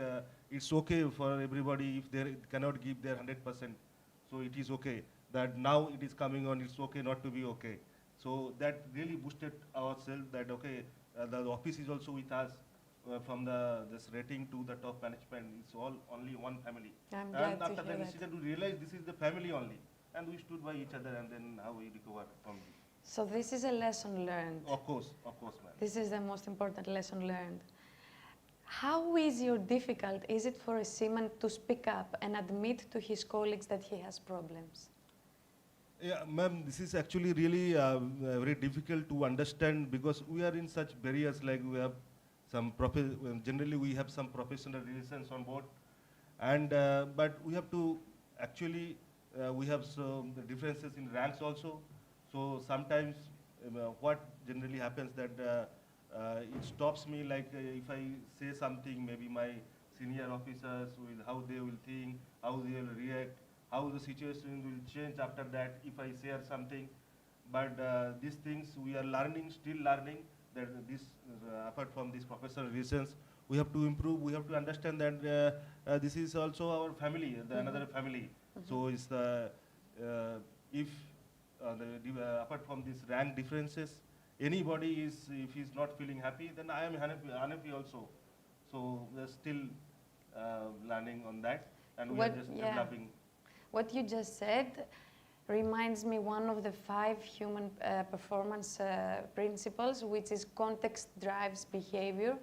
it's okay for everybody if they cannot give their 100%. So it is okay. That now it is coming on, it's okay not to be okay. So that really boosted ourselves that, okay, the office is also with us. From this rating to the top management, it's all only one family. I'm glad And to after hear that that. decision, we realized this is the family only. And we stood by each other, and then how we recover from this. So this is a lesson learned. Of course, ma'am. This is the most important lesson learned. How easy or difficult is it for a seaman to speak up and admit to his colleagues that he has problems? Yeah, ma'am, this is actually really very difficult to understand because we are in such barriers, like we have some generally we have some professional relations on board, and but we have to actually we have some differences in ranks also. So sometimes what generally happens that it stops me, like if I say something, maybe my senior officers will, how they will think, how they will react, how the situation will change after that if I share something. But these things we are learning, still learning, that this, apart from these professional reasons, we have to improve, we have to understand that this is also our family, another family. So it's if apart from these rank differences, anybody is, if he's not feeling happy, then I am unhappy also. So we're still learning on that, and we are just developing. What you just said reminds me one of the 5 human performance principles, which is context drives behavior.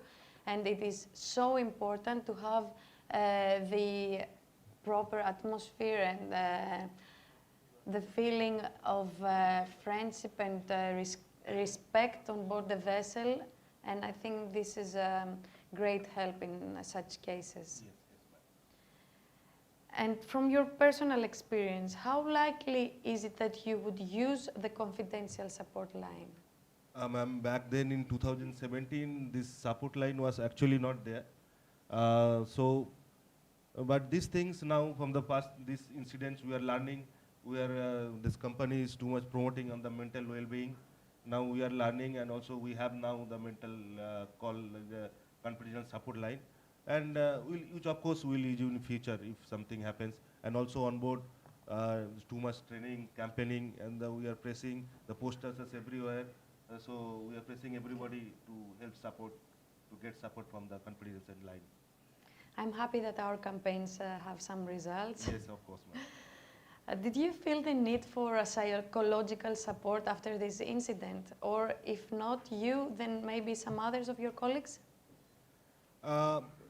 And it is so important to have the proper atmosphere and the feeling of friendship and respect on board the vessel. And I think this is great help in such cases. Yes. And from your personal experience, how likely is it that you would use the confidential support line? Ma'am, back then in 2017, this support line was actually not there. But these things now from the past, these incidents we are learning, this company is too much promoting on the mental well-being. Now we are learning, and also we have now the mental the confidential support line. And which of course will use in future if something happens. And also on board, too much training, campaigning, and we are pressing the posters everywhere. So we are pressing everybody to help support, to get support from the confidential line. I'm happy that our campaigns have some results. Yes, of course, ma'am. Did you feel the need for a psychological support after this incident? Or if not you, then maybe some others of your colleagues?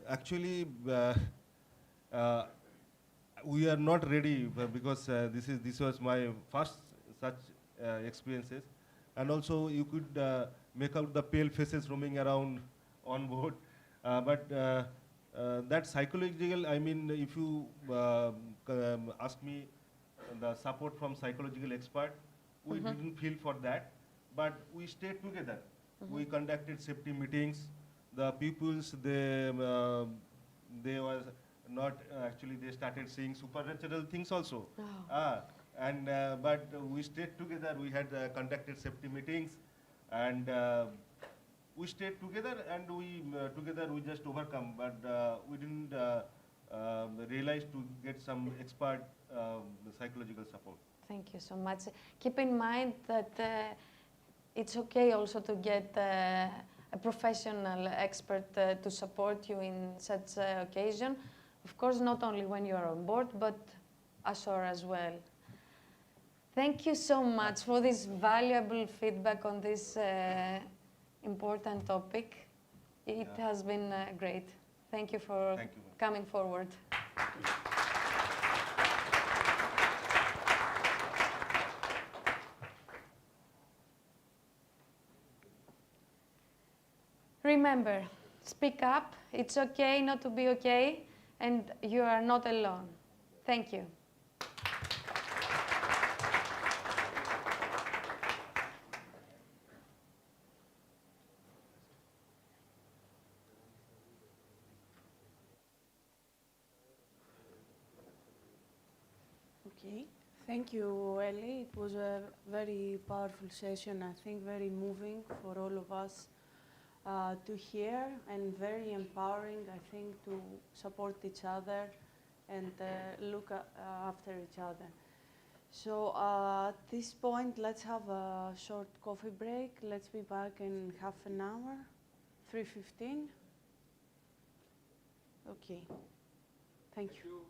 Actually, we are not ready because this was my first such experiences. And also you could make out the pale faces roaming around on board. But that psychological, I mean, if you ask me the support from psychological expert, we didn't feel for that, but we stayed together. We conducted safety meetings. The pupils, they was not, actually they started seeing supernatural things also. Oh. But we stayed together, we had conducted safety meetings, and we stayed together, and we together we just overcome, but we didn't realize to get some expert psychological support. Thank you so much. Keep in mind that it's okay also to get a professional expert to support you in such occasion. Of course, not only when you are on board, but ashore as well. Thank you so much for this valuable feedback on this important topic. It has been great. Thank you for coming forward. Remember, speak up. It's okay not to be okay, and you are not alone. Thank you. Okay, thank you, Ellie. It was a very powerful session, I think very moving for all of us to hear and very empowering, I think, to support each other and look after each other. So at this point, let's have a short coffee break. Let's be back in half an hour, 3:15. Okay, thank you.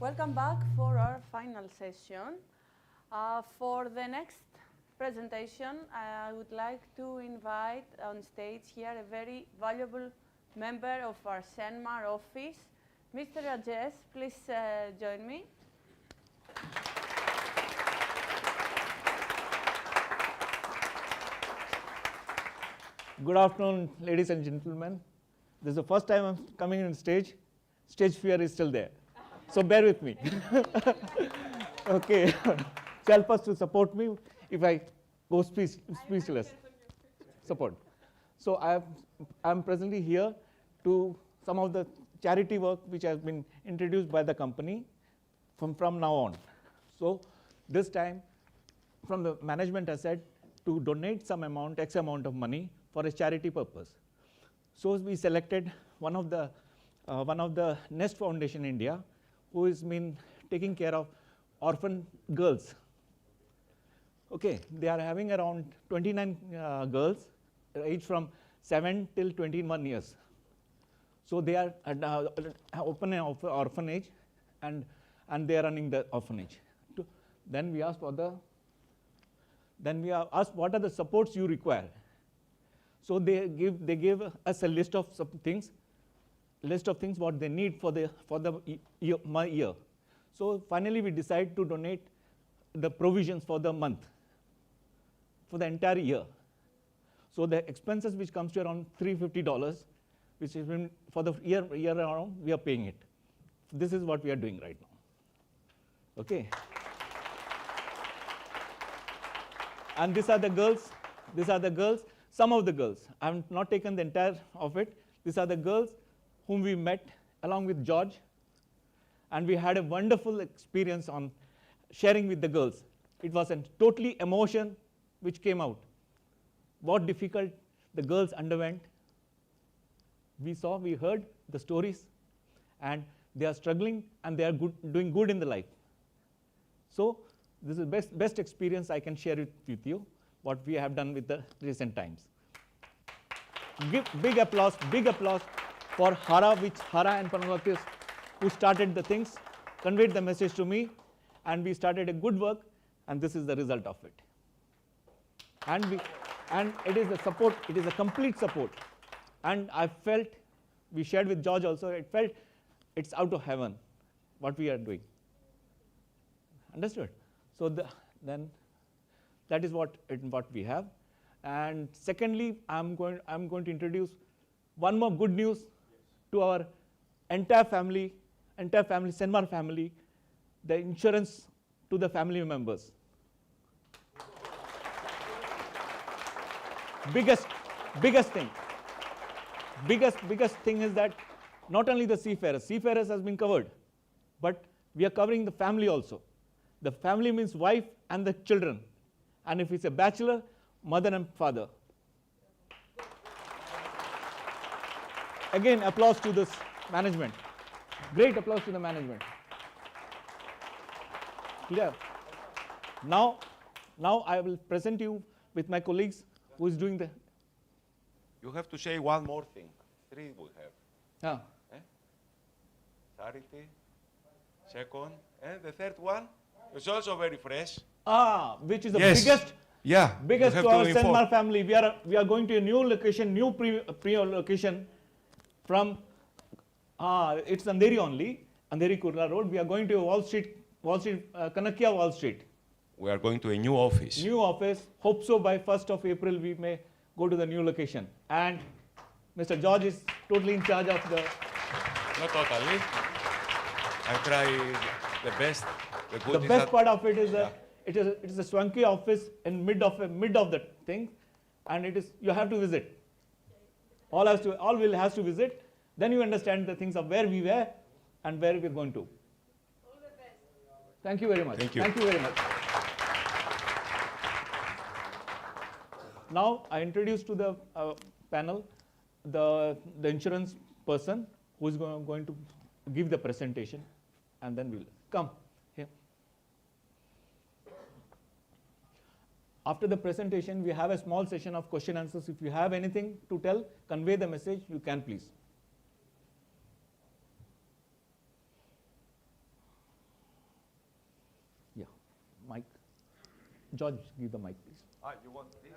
Welcome back for our final session. For the next presentation, I would like to invite on stage here a very valuable member of our CENMAR office, Mr. Rajesh. Please join me. Good afternoon, ladies and gentlemen. This is the first time I'm coming on stage. Stage fear is still there, so bear with me. Okay, so help us to support me if I go speechless. Support. So I'm presently here to some of the charity work which has been introduced by the company from now on. So this time, from the management has said to donate some amount, X amount of money for a charity purpose. So we selected one of the Nest Foundation India, who has been taking care of orphan girls. Okay, they are having around 29 girls, aged from 7 till 21 years. So they are open an orphanage, and they are running the orphanage. Then we asked what are the supports you require. So they gave us a list of some things, what they need for the year. So finally we decided to donate the provisions for the month, for the entire year. So the expenses which comes to around $350, which has been for the year around, we are paying it. This is what we are doing right now. Okay. And these are the girls. Some of the girls. I have not taken the entire of it. These are the girls whom we met along with George, and we had a wonderful experience on sharing with the girls. It was a totally emotion which came out. What difficult the girls underwent. We heard the stories, and they are struggling and they are doing good in the life. So this is the best experience I can share with you, what we have done with the recent times. Give big applause for Hara and Panavatis, who started the things, conveyed the message to me, and we started a good work, and this is the result of it. And it is a support, it is a complete support. And I felt, we shared with George also, it felt it's out of heaven, what we are doing. Understood? So then that is what we have. And secondly, I'm going to introduce one more good news to our entire family, CENMAR family, the insurance to the family members. Biggest thing is that not only the seafarers has been covered, but we are covering the family also. The family means wife and the children. And if it's a bachelor, mother and father. Again, applause to this management. Great applause to the management. Clear? Now I will present you with my colleagues who is doing the... You have to say one more thing. 3 we have. Charity, second, and the third one is also very fresh. Which is the biggest to our CENMAR family. We are going to a new location, new pre-location from, it's Andheri only, Andheri Kurla Road. We are going to Wall Street, Kanakia Wall Street. We are going to a new office. New office. Hope so by 1st of April we may go to the new location. And Mr. George is totally in charge of the... Not totally. I try the best. The best part of it is that it is a swanky office in mid of the thing, and it is, you have to visit. All will has to visit. Then you understand the things of where we were and where we are going to. All the best. Thank you very much. Thank you. Thank you very much. Now I introduce to the panel the insurance person who is going to give the presentation, and then we'll come here. After the presentation, we have a small session of question answers. If you have anything to tell, convey the message, you can please. George, give the mic, please. You want this?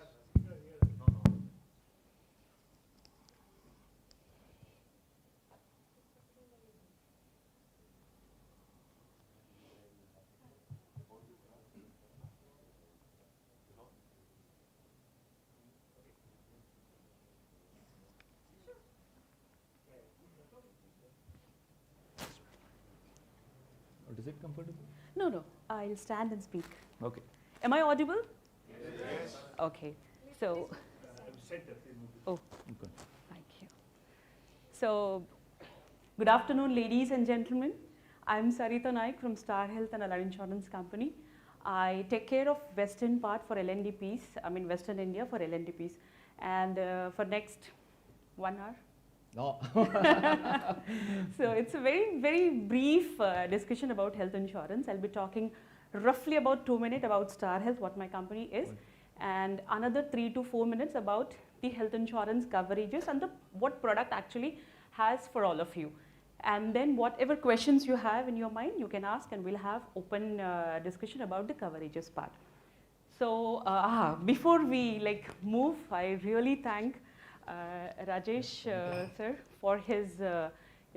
Or is it comfortable? No, no, I'll stand and speak. Okay. Am I audible? Yes. Okay, so. Oh, Okay. thank you. So, good afternoon, ladies and gentlemen. I'm Sarita Naik from Star Health and Allied Insurance Company. I take care of western part for LNDPs, I mean Western India for LNDPs. And for next 1 hour. No. So it's a very, very brief discussion about health insurance. I'll be talking roughly about 2 minutes about Star Health, what my company is, and another 3 to 4 minutes about the health insurance coverages and what product actually has for all of you. And then whatever questions you have in your mind, you can ask and we'll have open discussion about the coverages part. So before we move, I really thank Rajesh sir for his,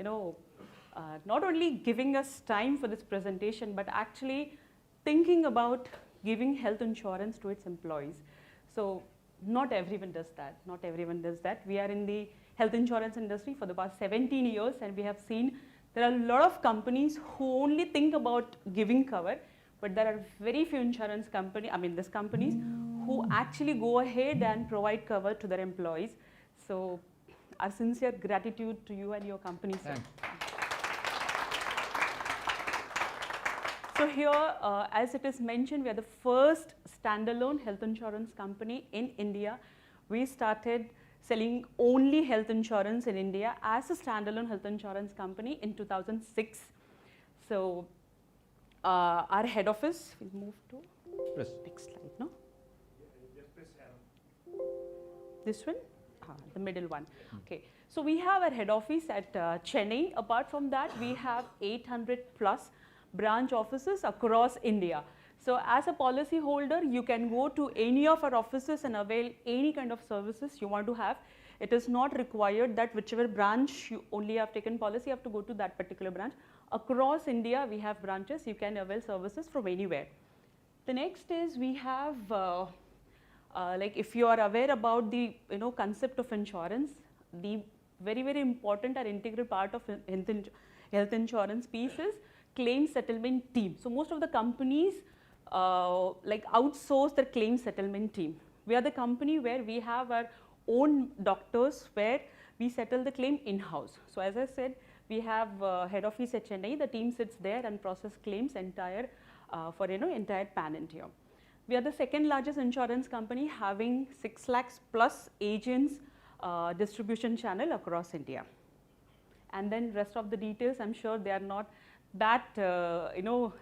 not only giving us time for this presentation, but actually thinking about giving health insurance to its employees. So not everyone does that. Not everyone does that. We are in the health insurance industry for the past 17 years, and we have seen there are a lot of companies who only think about giving cover, but there are very few insurance companies, these companies, who actually go ahead and provide cover to their employees. So our sincere gratitude to you and your company, sir. So here, as it is mentioned, we are the first standalone health insurance company in India. We started selling only health insurance in India as a standalone health insurance company in 2006. So our head office, we'll move to next slide, no? This one? The middle one. Okay. So we have our head office at Chennai. Apart from that, we have 800 plus branch offices across India. So as a policy holder, you can go to any of our offices and avail any kind of services you want to have. It is not required that whichever branch you only have taken policy, you have to go to that particular branch. Across India, we have branches. You can avail services from anywhere. The next is we have, if you are aware about the concept of insurance, the very, very important and integral part of health insurance piece is claim settlement team. So most of the companies outsource their claim settlement team. We are the company where we have our own doctors where we settle the claim in-house. So as I said, we have head office at Chennai. The team sits there and process claims for entire pan-India. We are the second largest insurance company having 6 lakhs plus agents distribution channel across India. And then rest of the details, I'm sure they are not that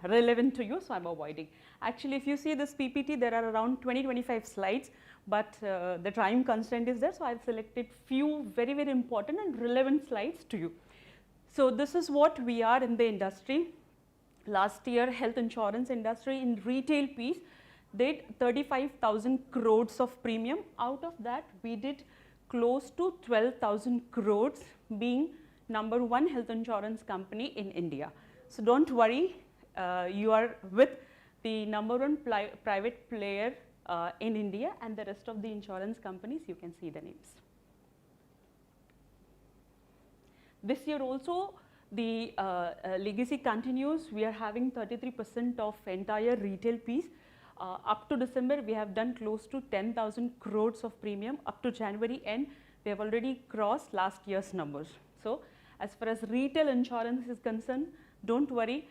relevant to you, so I'm avoiding. Actually, if you see this PPT, there are around 20-25 slides, but the time constraint is there, so I've selected few very, very important and relevant slides to you. So this is what we are in the industry. Last year, health insurance industry in retail piece did 35,000 crores of premium. Out of that, we did close to 12,000 crores, being #1 health insurance company in India. So don't worry, you are with the #1 private player in India, and the rest of the insurance companies, you can see the names. This year also, the legacy continues. We are having 33% of entire retail piece. Up to December, we have done close to 10,000 crores of premium. Up to January end, we have already crossed last year's numbers. So as far as retail insurance is concerned, don't worry,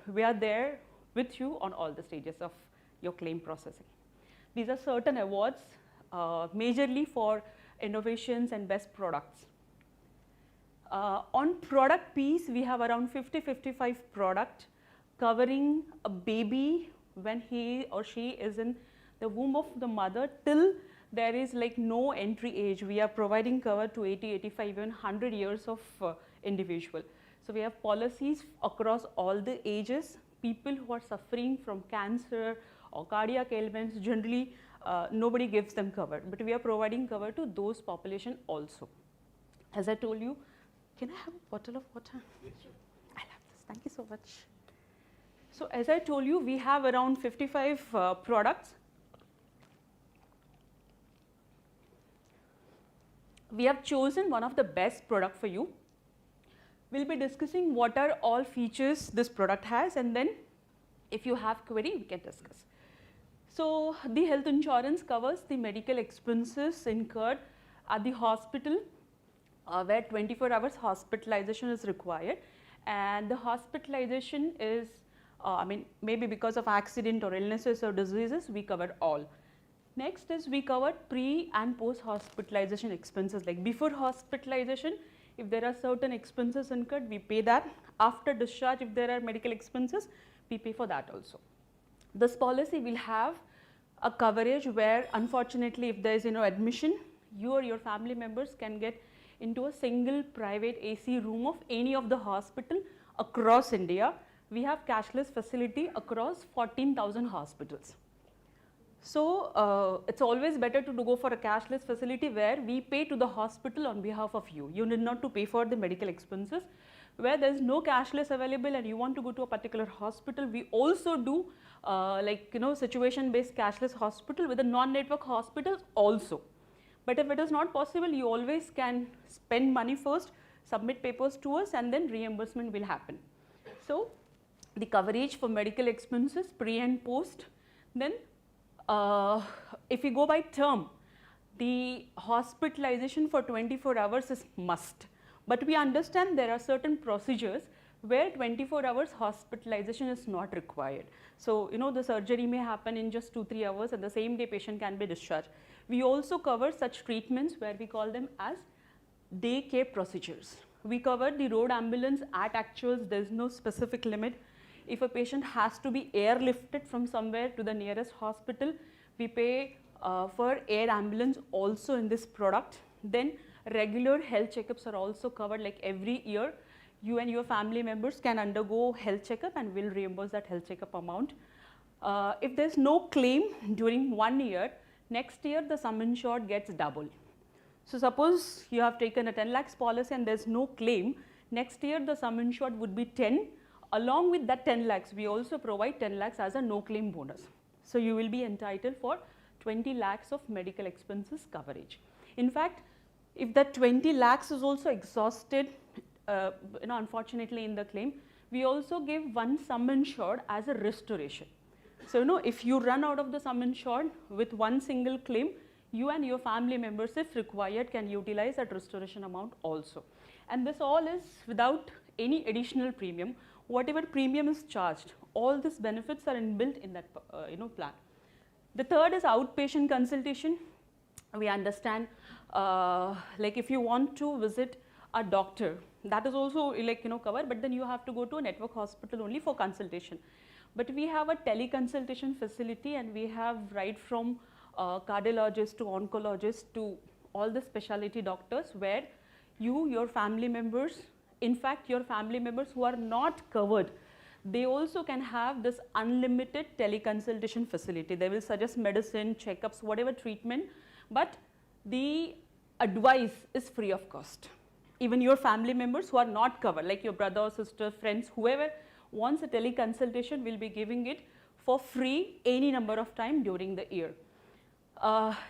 we are there with you on all the stages of your claim processing. These are certain awards, majorly for innovations and best products. On product piece, we have around 50-55 product covering a baby when he or she is in the womb of the mother till there is no entry age. We are providing cover to 80, 85, even 100 years of individual. So we have policies across all the ages, people who are suffering from cancer or cardiac ailments, generally nobody gives them cover, but we are providing cover to those population also. As I told you, can I have a bottle of water? Yes, sure. I love this, thank you so much. So as I told you, we have around 55 products. We have chosen one of the best product for you. We'll be discussing what are all features this product has, and then if you have query, we can discuss. So the health insurance covers the medical expenses incurred at the hospital where 24 hours hospitalization is required, and the hospitalization is maybe because of accident or illnesses or diseases, we cover all. Next is we cover pre and post hospitalization expenses, like before hospitalization, if there are certain expenses incurred, we pay that. After discharge, if there are medical expenses, we pay for that also. This policy will have a coverage where, unfortunately, if there is admission, you or your family members can get into a single private AC room of any of the hospital across India. We have cashless facility across 14,000 hospitals. So it's always better to go for a cashless facility where we pay to the hospital on behalf of you. You need not to pay for the medical expenses. Where there is no cashless available and you want to go to a particular hospital, we also do situation based cashless hospital with the non-network hospitals also. But if it is not possible, you always can spend money first, submit papers to us, and then reimbursement will happen. So the coverage for medical expenses pre and post. Then if we go by term, the hospitalization for 24 hours is must. But we understand there are certain procedures where 24 hours hospitalization is not required. So, the surgery may happen in just 2-3 hours and the same day patient can be discharged. We also cover such treatments where we call them as day care procedures. We cover the road ambulance at actuals, there is no specific limit. If a patient has to be airlifted from somewhere to the nearest hospital, we pay for air ambulance also in this product. Then regular health checkups are also covered, like every year you and your family members can undergo health checkup and we'll reimburse that health checkup amount. If there's no claim during 1 year, next year the sum insured gets double. So suppose you have taken a 10 lakhs policy and there's no claim, next year the sum insured would be 10. Along with that 10 lakhs, we also provide 10 lakhs as a no claim bonus. So you will be entitled for 20 lakhs of medical expenses coverage. In fact, if that 20 lakhs is also exhausted, unfortunately in the claim, we also give one sum insured as a restoration. So if you run out of the sum insured with one single claim, you and your family members, if required, can utilize that restoration amount also. And this all is without any additional premium. Whatever premium is charged, all these benefits are inbuilt in that plan. The third is outpatient consultation. We understand like if you want to visit a doctor, that is also covered, but then you have to go to a network hospital only for consultation. But we have a teleconsultation facility and we have right from cardiologists to oncologists to all the specialty doctors where you, your family members, in fact your family members who are not covered, they also can have this unlimited teleconsultation facility. They will suggest medicine, checkups, whatever treatment, but the advice is free of cost. Even your family members who are not covered, like your brother or sister, friends, whoever wants a teleconsultation will be giving it for free any number of time during the year.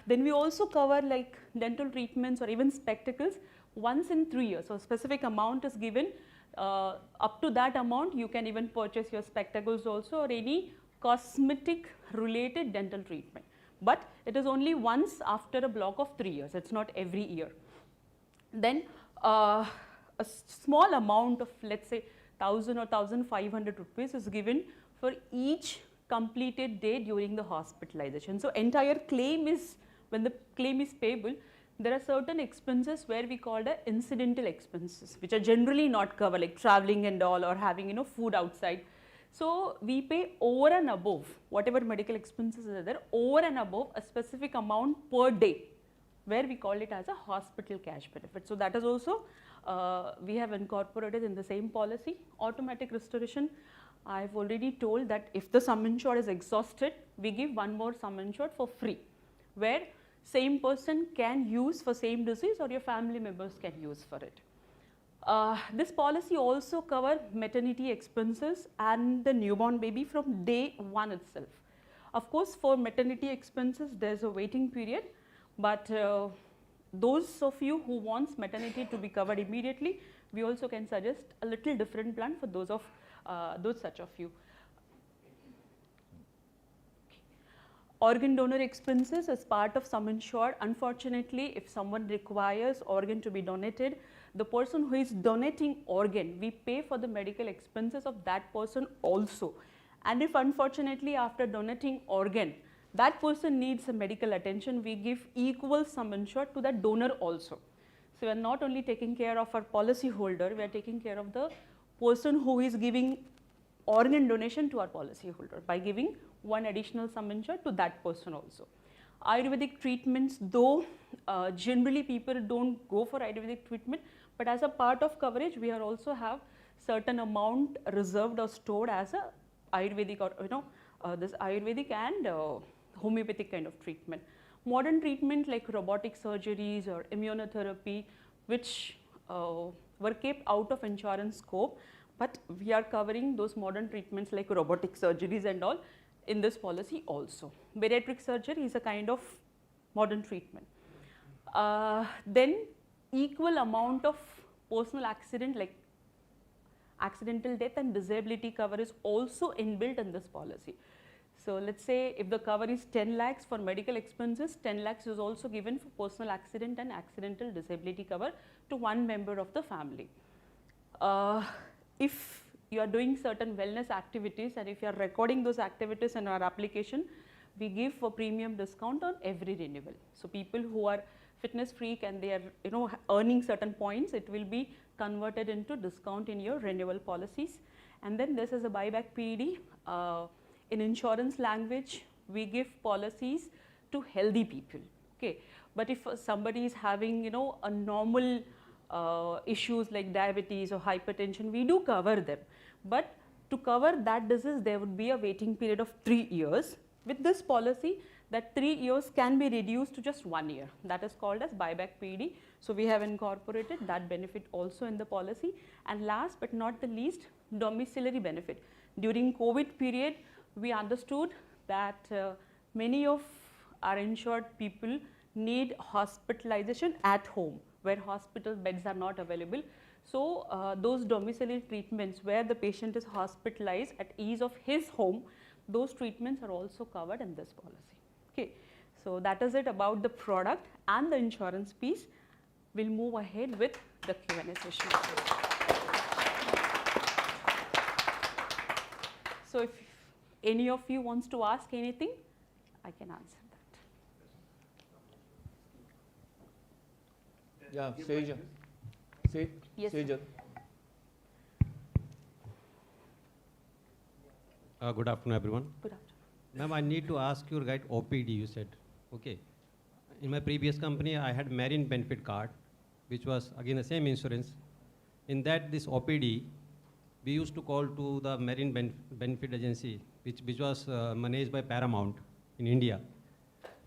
Then we also cover like dental treatments or even spectacles once in 3 years. So a specific amount is given. Up to that amount you can even purchase your spectacles also or any cosmetic related dental treatment. But it is only once after a block of 3 years, it's not every year. Then a small amount of, let's say, 1,000 or 1,500 rupees is given for each completed day during the hospitalization. So entire claim is, when the claim is payable, there are certain expenses where we call the incidental expenses, which are generally not covered, like traveling and all or having food outside. So we pay over and above whatever medical expenses are there, over and above a specific amount per day, where we call it as a hospital cash benefit. So that is also we have incorporated in the same policy. Automatic restoration, I have already told that if the sum insured is exhausted, we give one more sum insured for free, where same person can use for same disease or your family members can use for it. This policy also covers maternity expenses and the newborn baby from day one itself. Of course, for maternity expenses, there's a waiting period, but those of you who wants maternity to be covered immediately, we also can suggest a little different plan for those such of you. Organ donor expenses as part of sum insured. Unfortunately, if someone requires organ to be donated, the person who is donating organ, we pay for the medical expenses of that person also. And if unfortunately after donating organ, that person needs some medical attention, we give equal sum insured to the donor also. So we are not only taking care of our policy holder, we are taking care of the person who is giving organ donation to our policy holder by giving one additional sum insured to that person also. Ayurvedic treatments, though generally people don't go for Ayurvedic treatment, but as a part of coverage, we are also have certain amount reserved or stored as a Ayurvedic or this Ayurvedic and homeopathic kind of treatment. Modern treatment like robotic surgeries or immunotherapy, which were kept out of insurance scope, but we are covering those modern treatments like robotic surgeries and all in this policy also. Bariatric surgery is a kind of modern treatment. Then equal amount of personal accident like accidental death and disability cover is also inbuilt in this policy. So let's say if the cover is 10 lakhs for medical expenses, 10 lakhs is also given for personal accident and accidental disability cover to one member of the family. If you are doing certain wellness activities and if you are recording those activities in our application, we give a premium discount on every renewal. So people who are fitness freak and they are earning certain points, it will be converted into discount in your renewal policies. And then this is a buyback PED. In insurance language, we give policies to healthy people. Okay, but if somebody is having a normal issues like diabetes or hypertension, we do cover them. But to cover that disease, there would be a waiting period of 3 years. With this policy, that 3 years can be reduced to just 1 year. That is called as buyback PED. So we have incorporated that benefit also in the policy. And last but not the least, domiciliary benefit. During COVID period, we understood that many of our insured people need hospitalization at home where hospital beds are not available. So those domiciliary treatments where the patient is hospitalized at ease of his home, those treatments are also covered in this policy. Okay, so that is it about the product and the insurance piece. We'll move ahead with the Q&A session. So if any of you wants to ask anything, I can answer that. Yeah, Seja. Yes. Seja. Good afternoon, everyone. Good afternoon. Ma'am, I need to ask you regarding OPD, you said. Okay. In my previous company, I had marine benefit card, which was again the same insurance. In that, this OPD, we used to call to the marine benefit agency, which was managed by Paramount in India.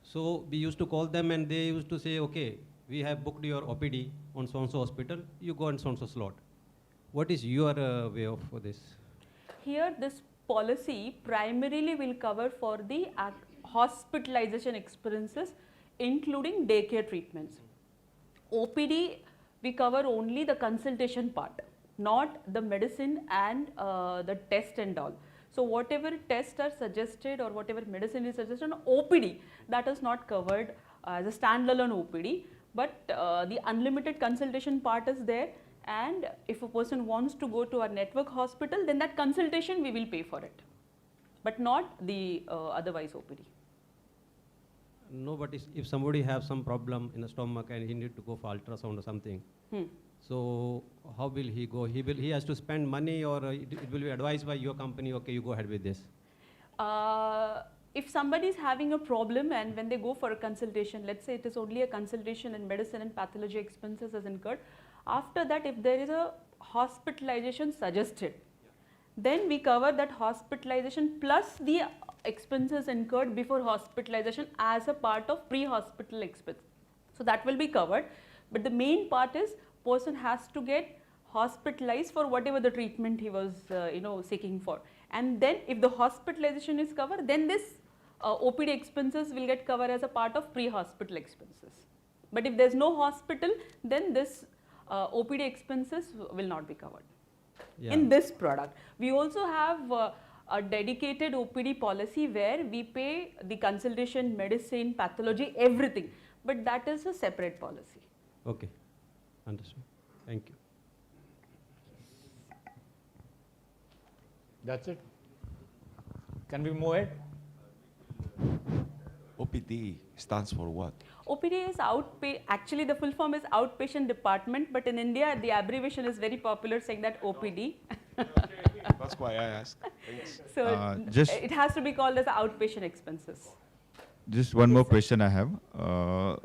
So we used to call them and they used to say, okay, we have booked your OPD on so-and-so hospital, you go on so-and-so slot. What is your way of this? Here this policy primarily will cover for the hospitalization expenses including daycare treatments. OPD we cover only the consultation part, not the medicine and the test and all. So whatever tests are suggested or whatever medicine is suggested on OPD, that is not covered as a standalone OPD, but the unlimited consultation part is there, and if a person wants to go to our network hospital, then that consultation we will pay for it, but not the otherwise OPD. No, but if somebody has some problem in the stomach and he need to go for ultrasound or something, so how will he go? He has to spend money, or it will be advised by your company, okay, you go ahead with this? If somebody is having a problem and when they go for a consultation, let's say it is only a consultation and medicine and pathology expenses is incurred, after that if there is a hospitalization suggested, then we cover that hospitalization plus the expenses incurred before hospitalization as a part of pre-hospital expense. So that will be covered, but the main part is person has to get hospitalized for whatever the treatment he was seeking for, and then if the hospitalization is covered, then this OPD expenses will get covered as a part of pre-hospital expenses. But if there is no hospital, then this OPD expenses will not be covered. In this product, we also have a dedicated OPD policy where we pay the consultation, medicine, pathology, everything, but that is a separate policy. Okay, understood. Thank you. That's it. Can we move ahead? OPD stands for what? OPD is actually the full form is outpatient department, but in India the abbreviation is very popular, saying that OPD. That's why I asked. Thanks. So it has to be called as outpatient expenses. Just one more question I have.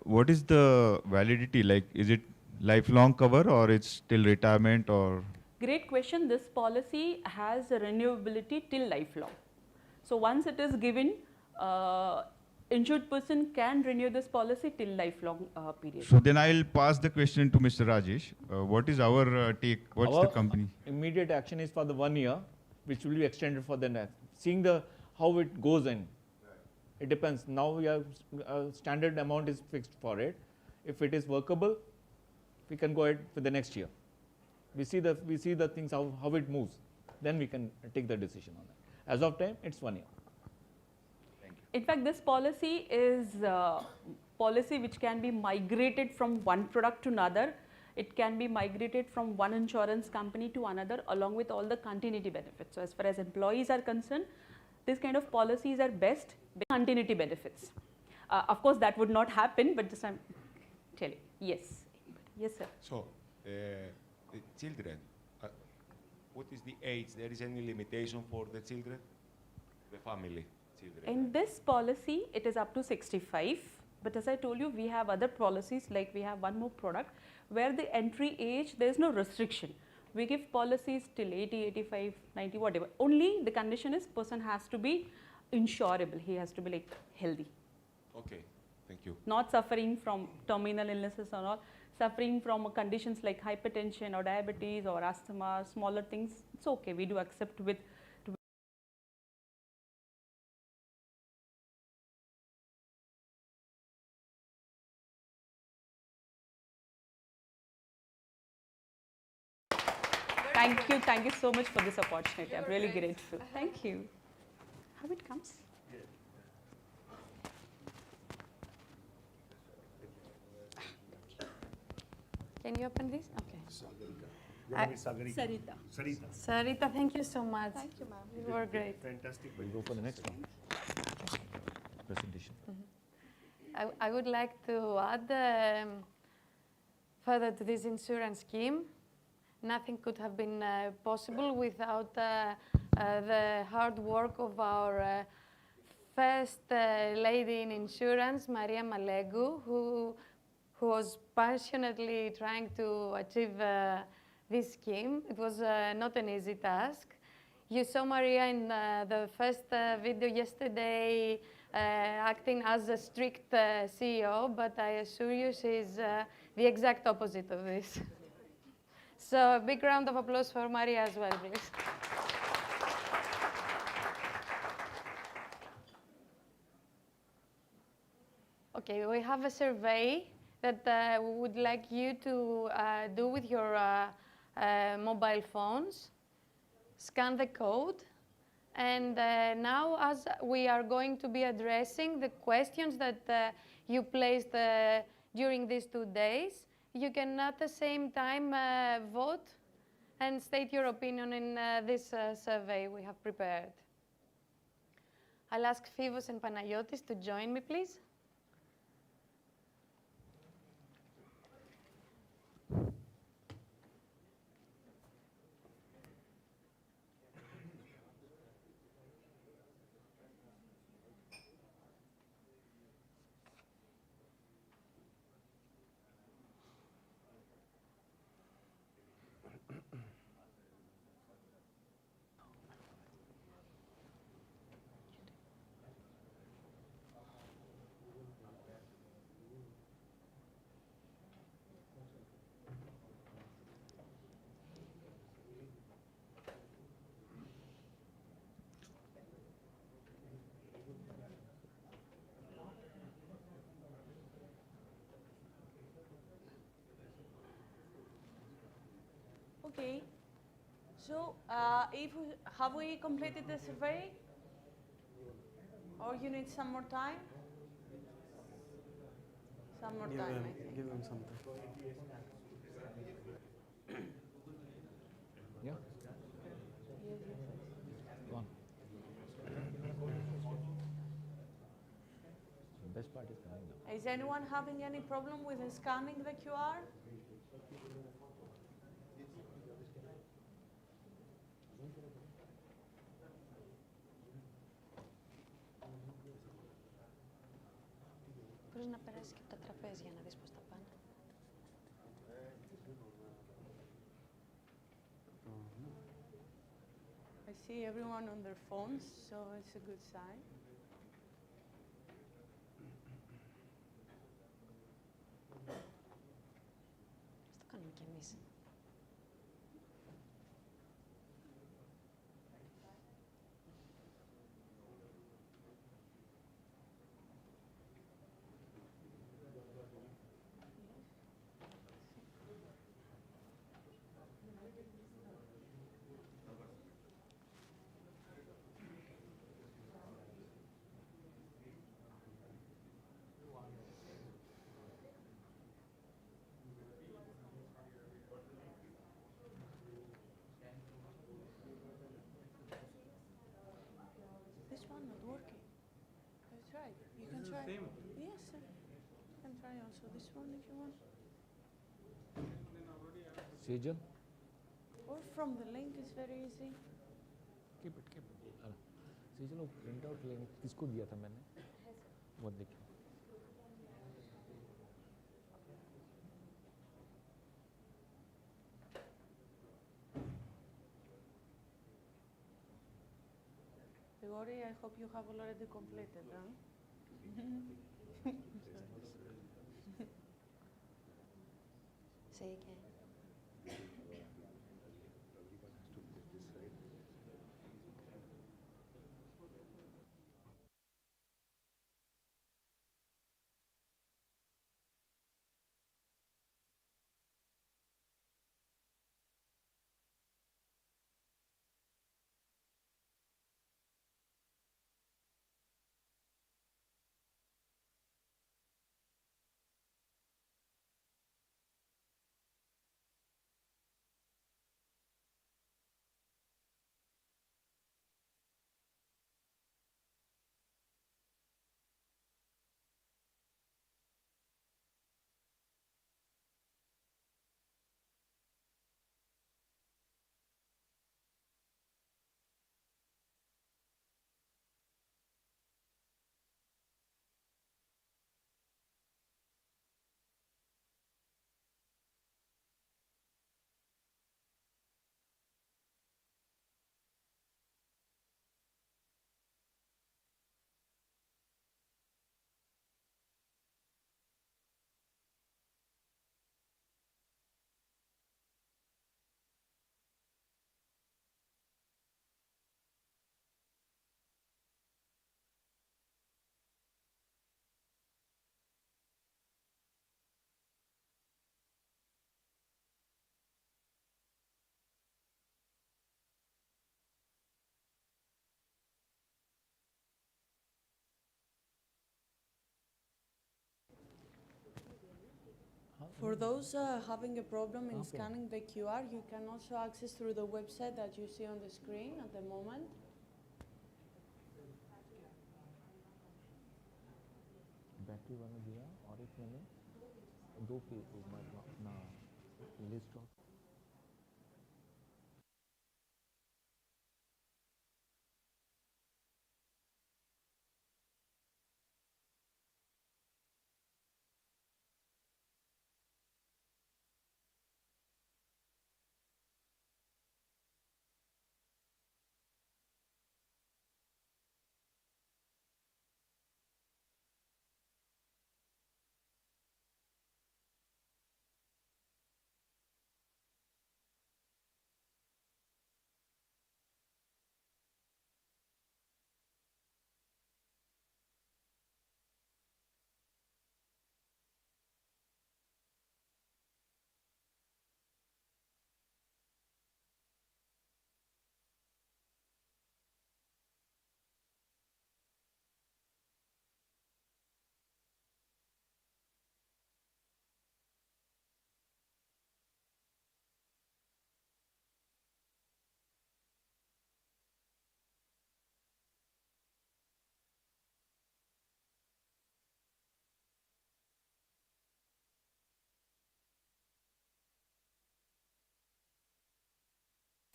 What is the validity? Like, is it lifelong cover or it's till retirement or? Great question. This policy has a renewability till lifelong. So once it is given, insured person can renew this policy till lifelong period. So then I'll pass the question to Mr. Rajesh. What is our take? What's the company? Immediate action is for the 1 year, which will be extended for the next. Seeing how it goes in. It depends. Now we have standard amount is fixed for it. If it is workable, we can go ahead for the next year. We see the things how it moves. Then we can take the decision on that. As of time, it's 1 year. In fact, this policy is a policy which can be migrated from one product to another. It can be migrated from one insurance company to another along with all the continuity benefits. So as far as employees are concerned, this kind of policies are best with continuity benefits. Of course, that would not happen, but just I'm telling. Yes. Yes, sir. So, the children, what is the age? There is any limitation for the children? The family? Children. In this policy, it is up to 65. But as I told you, we have other policies, like we have one more product where the entry age, there is no restriction. We give policies till 80, 85, 90, whatever. Only the condition is person has to be insurable. He has to be like healthy. Okay, thank you. Not suffering from terminal illnesses or all. Suffering from conditions like hypertension or diabetes or asthma, smaller things, it's okay. We do accept with. Thank you so much for this opportunity. I'm really grateful. Thank you. How it comes? Can you open this? Okay. Sarita. Sarita, thank you so much. Thank you, ma'am. You were great. Fantastic. We'll go for the next one. Presentation. I would like to add further to this insurance scheme. Nothing could have been possible without the hard work of our first lady in insurance, Maria Malegu, who was passionately trying to achieve this scheme. It was not an easy task. You saw Maria in the first video yesterday acting as a strict CEO, but I assure you she's the exact opposite of this. So a big round of applause for Maria as well, please. Okay, we have a survey that we would like you to do with your mobile phones. Scan the code. And now, as we are going to be addressing the questions that you placed during these 2 days, you can at the same time vote and state your opinion in this survey we have prepared. I'll ask Fivos and Panayotis to join me, please. Okay. So, have we completed the survey? Or you need some more time? Some more time, I think. Give him something. Yeah? Go on. Best part is coming now. Is anyone having any problem with scanning the QR? Μπορείς να περάσεις και από τα τραπέζια να δεις πώς τα πάνε. I see everyone on their phones, so it's a good sign. Ας το κάνουμε κι εμείς. This one not working. Let's try. You can Is it try. the same? Yes, sir. You can try also this one if you want. Sejal? Or from the link is very easy. Keep it. Sejal, वो print out लेने किसको दिया था मैंने? वो देखिए. Grigori, I hope you have already completed, huh? Say again. For those having a problem in scanning the QR, you can also access through the website that you see on the screen at the moment. Battery वाला दिया और एक मैंने दो पे अपना list of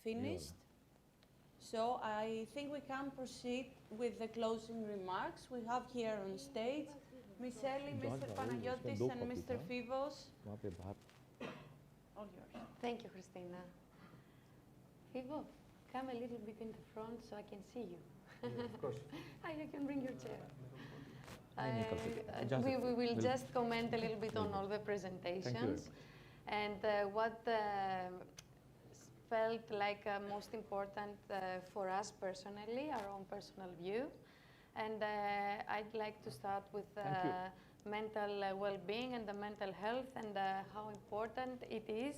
finished. So I think we can proceed with the closing remarks. We have here on stage Miss Ellie, Mr. Panagiotis, and Mr. Fivos. All yours. Thank you, Christina. Fivo, come a little bit in the front so I can see you. Of course. You can bring your chair. Just We will we'll- just comment a little bit on all the presentations. And what felt like most important for us personally, our own personal view. And I'd like to start with mental well-being and the mental health and how important it is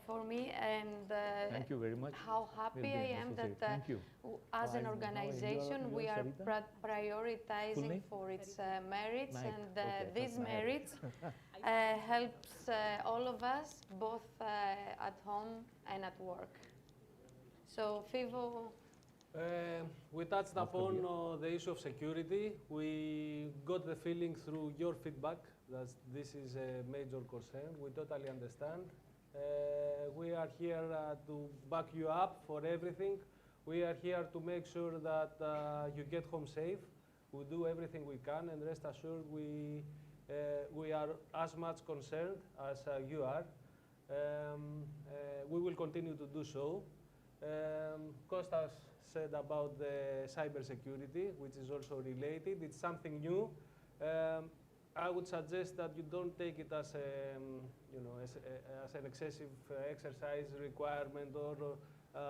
for me, and Thank you very much. how happy I am that as an organization we are prioritizing for its merits, and these merits helps all of us, both at home and at work. So, Fivo. We touched upon the issue of security. We got the feeling through your feedback that this is a major concern. We totally understand. We are here to back you up for everything. We are here to make sure that you get home safe. We do everything we can, and rest assured we are as much concerned as you are. We will continue to do so. Kostas said about the cybersecurity, which is also related. It's something new. I would suggest that you don't take it as as an excessive exercise requirement or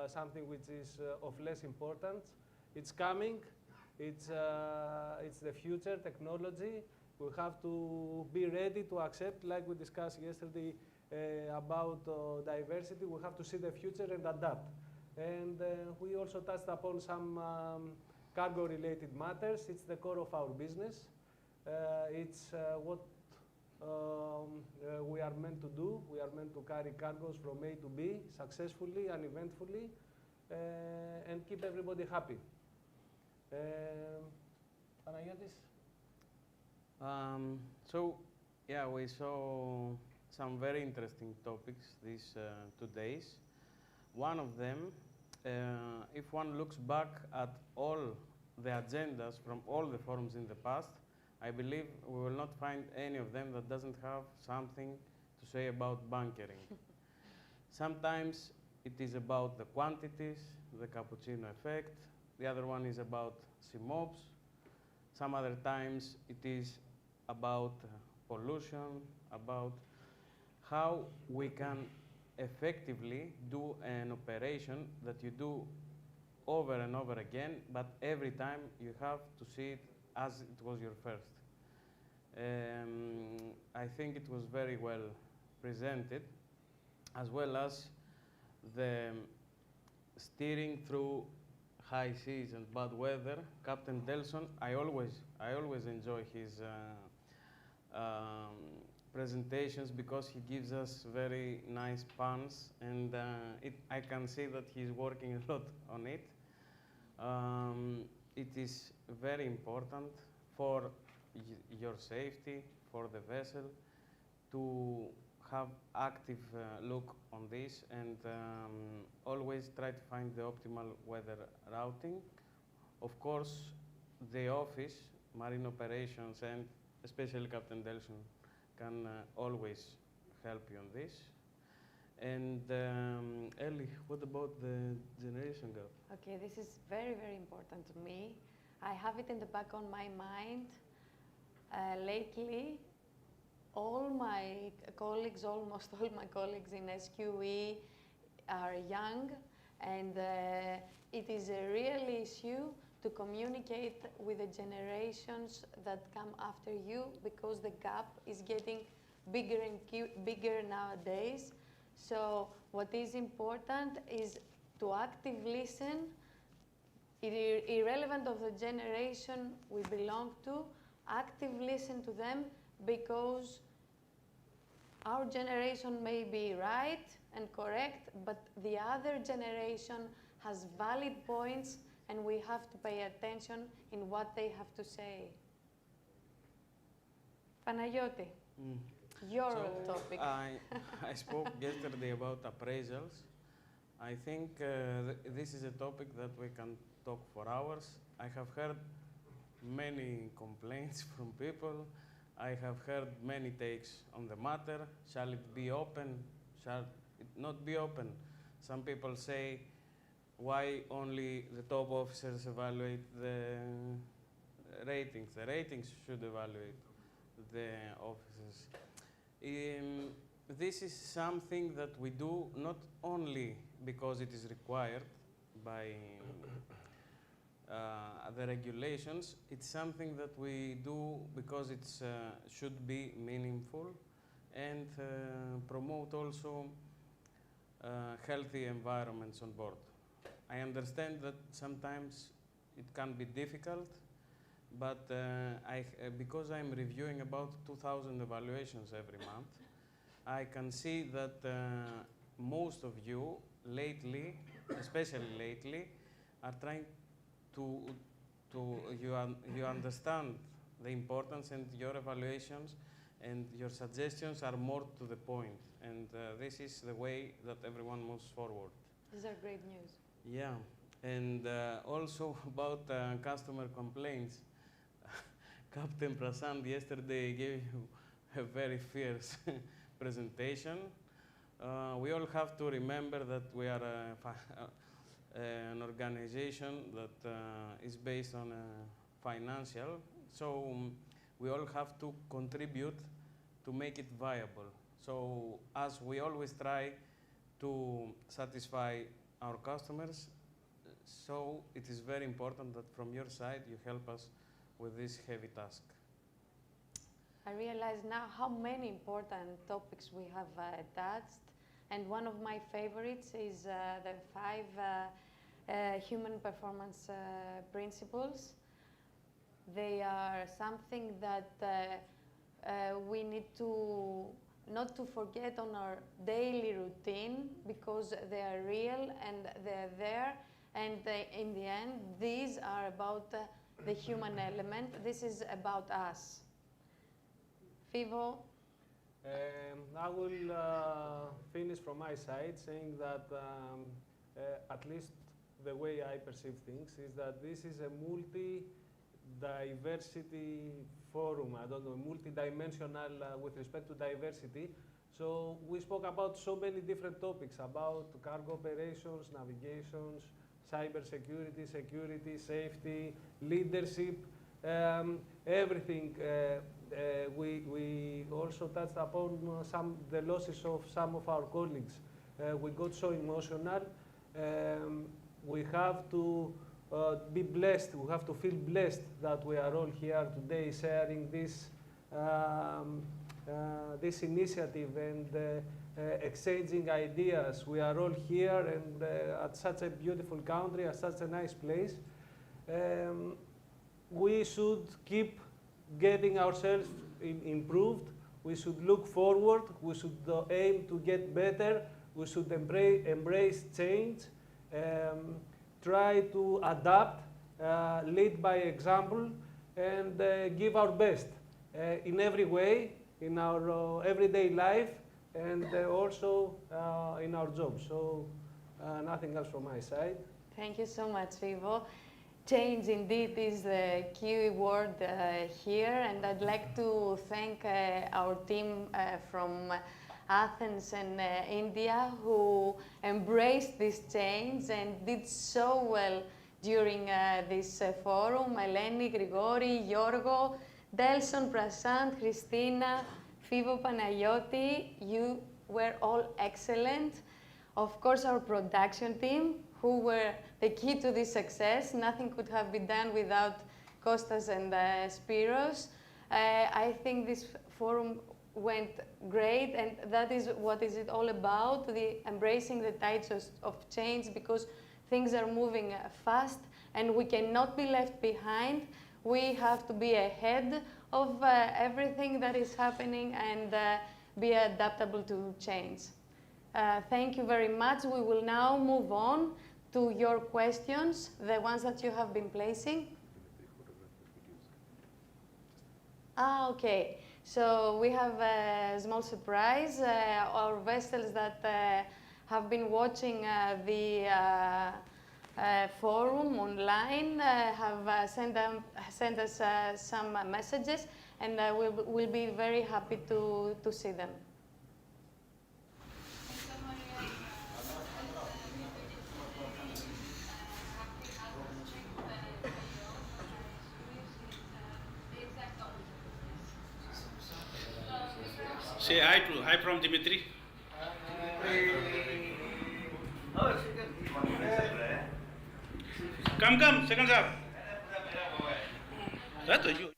something which is of less importance. It's coming. It's the future technology. We have to be ready to accept, like we discussed yesterday about diversity. We have to see the future and adapt. And we also touched upon some cargo-related matters. It's the core of our business. It's what we are meant to do. We are meant to carry cargoes from A to B successfully and eventfully and keep everybody happy. Panagiotis? Yeah, we saw some very interesting topics these 2 days. One of them, if one looks back at all the agendas from all the forums in the past, I believe we will not find any of them that doesn't have something to say about bunkering. Sometimes it is about the quantities, the cappuccino effect. The other one is about CMOPs. Some other times it is about pollution, about how we can effectively do an operation that you do over and over again, but every time you have to see it as it was your first. I think it was very well presented, as well as the steering through high seas and bad weather. Captain Delson, I always enjoy his presentations because he gives us very nice puns, and I can see that he's working a lot on it. It is very important for your safety, for the vessel, to have active look on this and always try to find the optimal weather routing. Of course, the office, marine operations, and especially Captain Delson can always help you on this. And Ellie, what about the generation gap? Okay, this is very, very important to me. I have it in the back of my mind. Lately, all my colleagues, almost all my colleagues in SQE are young, and it is a real issue to communicate with the generations that come after you, because the gap is getting bigger and bigger nowadays. So what is important is to actively listen, irrelevant of the generation we belong to, actively listen to them, because our generation may be right and correct, but the other generation has valid points, and we have to pay attention in what they have to say. Panagiotis, your topic. I spoke yesterday about appraisals, I think this is a topic that we can talk for hours. I have heard many complaints from people. I have heard many takes on the matter. Shall it be open? Shall it not be open? Some people say, why only the top officers evaluate the ratings? The ratings should evaluate the officers. This is something that we do not only because it is required by the regulations, it's something that we do because it should be meaningful and promote also healthy environments on board. I understand that sometimes it can be difficult, but because I'm reviewing about 2,000 evaluations every month, I can see that most of you lately, especially lately, are trying you understand the importance, and your evaluations and your suggestions are more to the point. And this is the way that everyone moves forward. These are great news. Yeah, and also about customer complaints. Captain Prasad yesterday gave you a very fierce presentation. We all have to remember that we are an organization that is based on financial, so we all have to contribute to make it viable. So as we always try to satisfy our customers, so it is very important that from your side you help us with this heavy task. I realize now how many important topics we have touched, and one of my favorites is the 5 human performance principles. They are something that we need to not to forget on our daily routine, because they are real and they're there, and in the end these are about the human element. This is about us. Fivo? I will finish from my side saying that at least the way I perceive things is that this is a multi-diversity forum, I don't know, multi-dimensional with respect to diversity. So we spoke about so many different topics, about cargo operations, navigations, cybersecurity, security, safety, leadership, everything. We also touched upon the losses of some of our colleagues. We got so emotional. We have to be blessed. We have to feel blessed that we are all here today sharing this this initiative and exchanging ideas. We are all here and at such a beautiful country, at such a nice place. We should keep getting ourselves improved. We should look forward. We should aim to get better. We should embrace change, try to adapt, lead by example, and give our best in every way, in our everyday life, and also in our jobs. So nothing else from my side. Thank you so much, Fivo. Change indeed is the key word here, and I'd like to thank our team from Athens and India, who embraced this change and did so well during this forum. Eleni, Grigori, Giorgo, Delson, Prasad, Christina, Fivo, Panayoti, you were all excellent. Of course, our production team, who were the key to this success. Nothing could have been done without Kostas and Spiros. I think this forum went great, and that is what is it all about, the embracing the tides of change, because things are moving fast and we cannot be left behind. We have to be ahead of everything that is happening and be adaptable to change. Thank you very much. We will now move on to your questions, the ones that you have been placing. Okay. So we have a small surprise. Our vessels that have been watching the forum online have sent us some messages, and we'll be very happy to see them. Say hi to hi from Dimitri. Come, seconds up. That's you.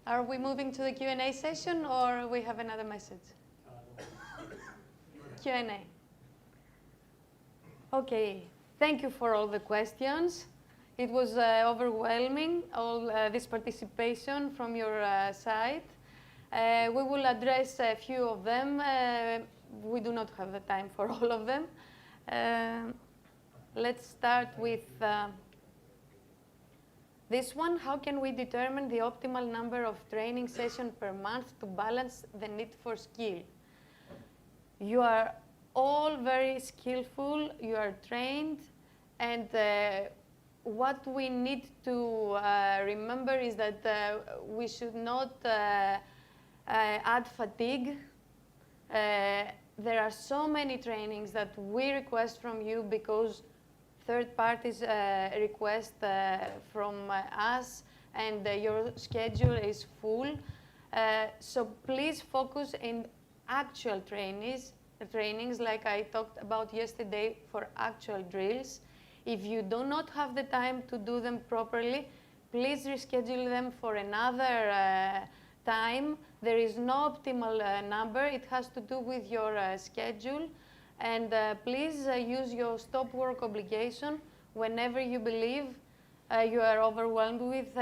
Are we moving to the Q&A session, or we have another message? Q&A. Okay, thank you for all the questions. It was overwhelming, all this participation from your side. We will address a few of them. We do not have the time for all of them. Let's start with this one. How can we determine the optimal number of training sessions per month to balance the need for skill? You are all very skillful, you are trained, and what we need to remember is that we should not add fatigue. There are so many trainings that we request from you because third parties request from us, and your schedule is full. So please focus in actual trainings like I talked about yesterday for actual drills. If you do not have the time to do them properly, please reschedule them for another time. There is no optimal number. It has to do with your schedule. And please use your stop work obligation whenever you believe you are overwhelmed with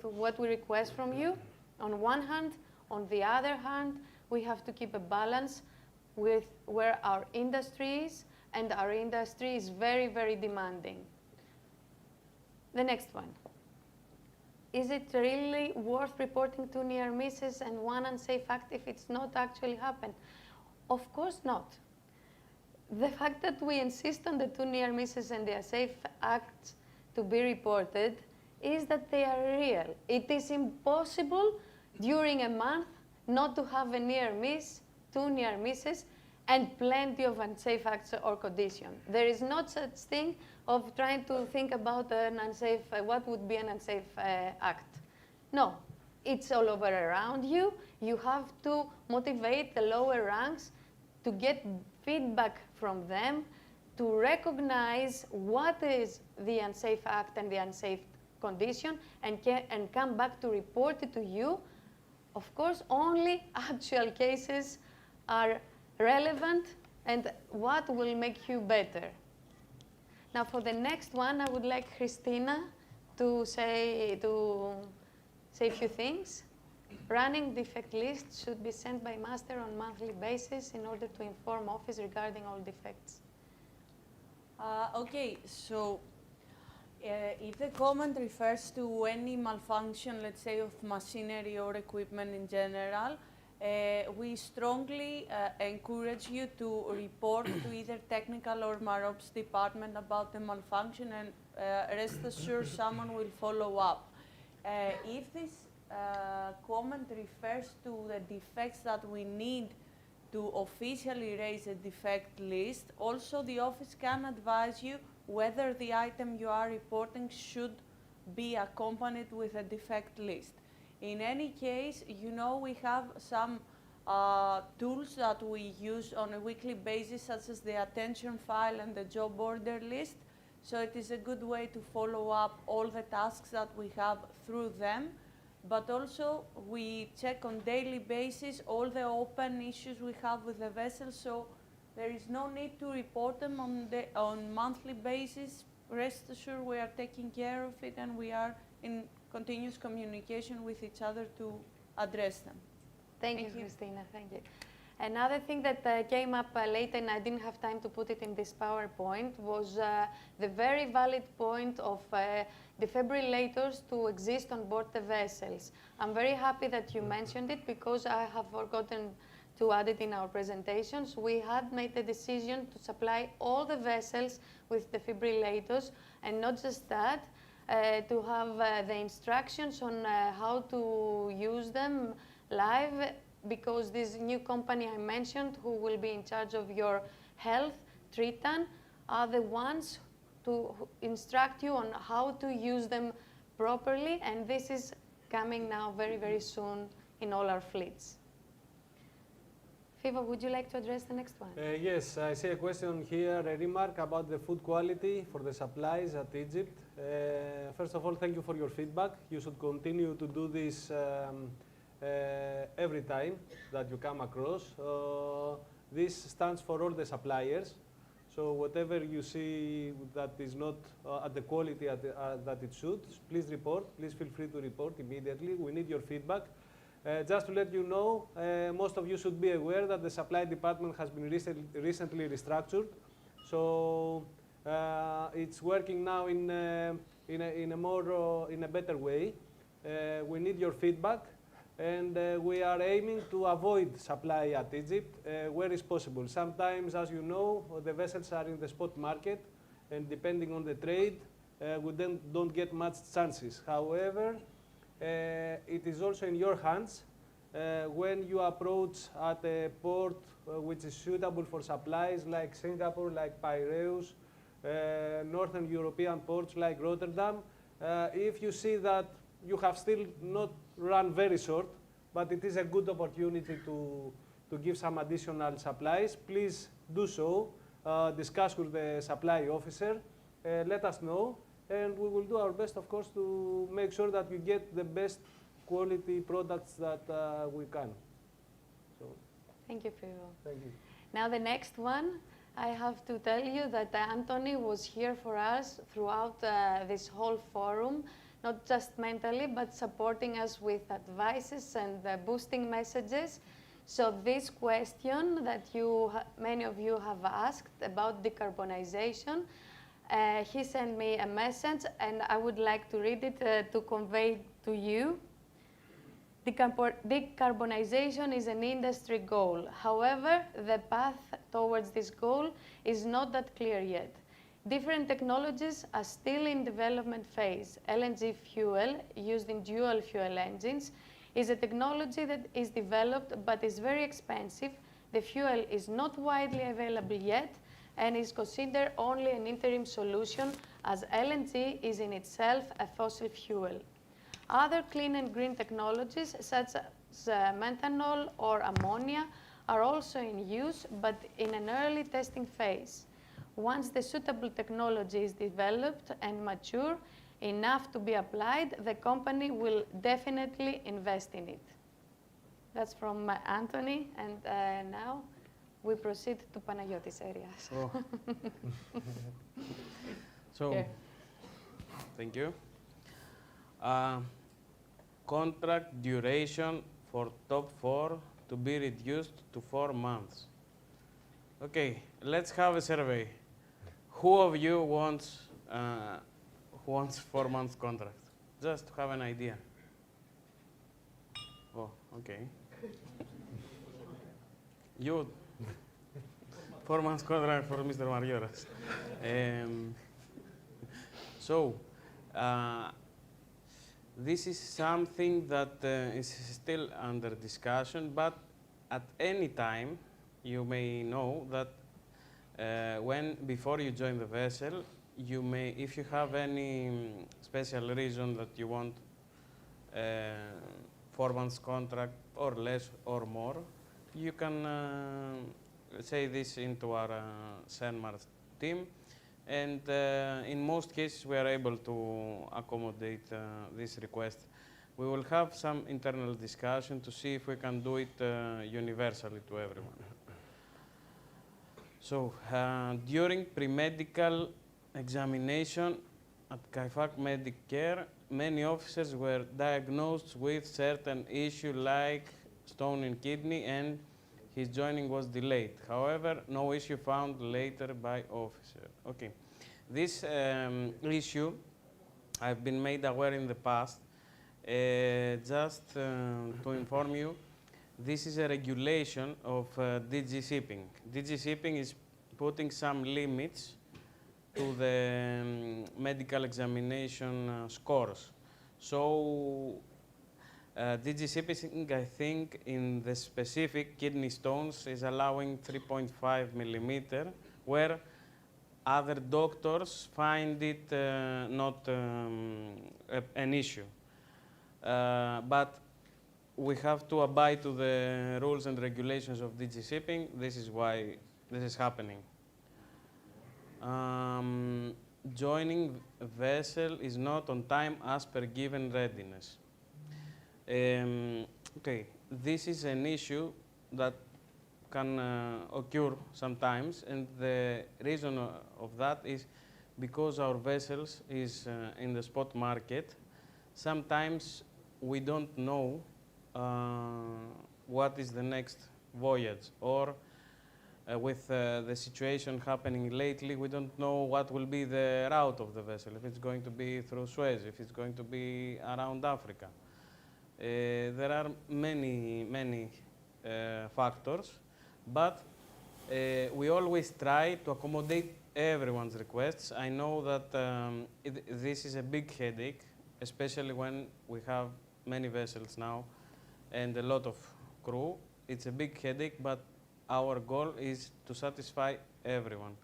what we request from you. On one hand, on the other hand, we have to keep a balance with where our industry is, and our industry is very, very demanding. The next one. Is it really worth reporting 2 near misses and 1 unsafe act if it's not actually happened? Of course not. The fact that we insist on the 2 near misses and the unsafe acts to be reported is that they are real. It is impossible during a month not to have a near miss, 2 near misses, and plenty of unsafe acts or conditions. There is not such thing of trying to think about an unsafe, what would be an unsafe act. No, it's all over around you. You have to motivate the lower ranks to get feedback from them, to recognize what is the unsafe act and the unsafe condition, and come back to report it to you. Of course, only actual cases are relevant and what will make you better. Now, for the next one, I would like Christina to say a few things. Running defect lists should be sent by master on monthly basis in order to inform office regarding all defects. Okay, so if the comment refers to any malfunction, let's say, of machinery or equipment in general, we strongly encourage you to report to either technical or MAROPS department about the malfunction, and rest assured someone will follow up. If this comment refers to the defects that we need to officially raise a defect list, also the office can advise you whether the item you are reporting should be accompanied with a defect list. In any case, you know, we have some tools that we use on a weekly basis, such as the attention file and the job order list. So it is a good way to follow up all the tasks that we have through them. But also, we check on daily basis all the open issues we have with the vessel. So there is no need to report them on monthly basis. Rest assured we are taking care of it, and we are in continuous communication with each other to address them. Thank you, Christina. Thank you. Another thing that came up later, and I didn't have time to put it in this PowerPoint, was the very valid point of defibrillators to exist on board the vessels. I'm very happy that you mentioned it because I have forgotten to add it in our presentations. We had made the decision to supply all the vessels with defibrillators, and not just that, to have the instructions on how to use them live, because this new company I mentioned, who will be in charge of your health, Triton, are the ones to instruct you on how to use them properly, and this is coming now very, very soon in all our fleets. Fiva, would you like to address the next one? Yes, I see a question here, a remark about the food quality for the supplies at Egypt. First of all, thank you for your feedback. You should continue to do this every time that you come across. This stands for all the suppliers. So whatever you see that is not at the quality that it should, please report. Please feel free to report immediately. We need your feedback. Just to let you know, most of you should be aware that the supply department has been recently restructured. So it's working now in a better way. We need your feedback. And we are aiming to avoid supply at Egypt where is possible. Sometimes, as you know, the vessels are in the spot market, and depending on the trade, we then don't get much chances. However, it is also in your hands when you approach at a port which is suitable for supplies like Singapore, like Piraeus, Northern European ports like Rotterdam. If you see that you have still not run very short, but it is a good opportunity to give some additional supplies, please do so. Discuss with the supply officer, let us know, and we will do our best, of course, to make sure that you get the best quality products that we can. So. Thank you, Fivo. Thank you. Now the next one, I have to tell you that Anthony was here for us throughout this whole forum, not just mentally, but supporting us with advices and boosting messages. So this question that many of you have asked about decarbonization, he sent me a message, and I would like to read it to convey to you. Decarbonization is an industry goal. However, the path towards this goal is not that clear yet. Different technologies are still in development phase. LNG fuel, used in dual fuel engines, is a technology that is developed but is very expensive. The fuel is not widely available yet and is considered only an interim solution, as LNG is in itself a fossil fuel. Other clean and green technologies, such as methanol or ammonia, are also in use but in an early testing phase. Once the suitable technology is developed and mature enough to be applied, the company will definitely invest in it. That's from Anthony, and now we proceed to Panagiotis areas. Oh. So, yeah. Thank you. Contract duration for top 4 to be reduced to 4 months. Okay, let's have a survey. Who of you wants 4 months contract? Just to have an idea. Oh, okay. You, 4 months contract for Mr. Marioras. So, this is something that is still under discussion, but at any time, you may know that before you join the vessel, you may, if you have any special reason that you want 4 months contract or less or more, you can say this into our CENMAR team. And in most cases, we are able to accommodate this request. We will have some internal discussion to see if we can do it universally to everyone. So, during pre-medical examination at CAIFAC Medic Care, many officers were diagnosed with certain issue like stone in kidney and his joining was delayed. However, no issue found later by officer. Okay, this issue I've been made aware in the past. Just to inform you, this is a regulation of DG shipping. DG shipping is putting some limits to the medical examination scores. So DG shipping, I think, in the specific kidney stones is allowing 3.5 millimeter, where other doctors find it not an issue. But we have to abide to the rules and regulations of DG shipping. This is why this is happening. Joining vessel is not on time as per given readiness. Okay, this is an issue that can occur sometimes, and the reason of that is because our vessels is in the spot market. Sometimes we don't know what is the next voyage, or with the situation happening lately, we don't know what will be the route of the vessel, if it's going to be through Suez, if it's going to be around Africa. There are many factors, but we always try to accommodate everyone's requests. I know that this is a big headache, especially when we have many vessels now and a lot of crew. It's a big headache, but our goal is to satisfy everyone.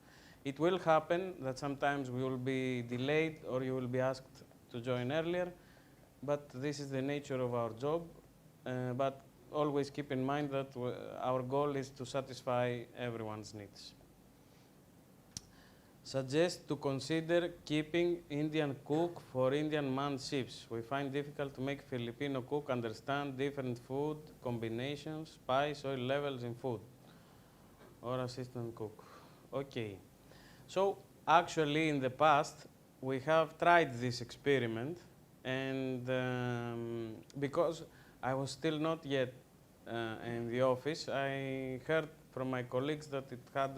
It will happen that sometimes we will be delayed or you will be asked to join earlier, but this is the nature of our job. But always keep in mind that our goal is to satisfy everyone's needs. Suggest to consider keeping Indian cook for Indian manned ships. We find difficult to make Filipino cook understand different food combinations, spice, oil levels in food, or assistant cook. Okay, so actually in the past we have tried this experiment, and because I was still not yet in the office, I heard from my colleagues that it had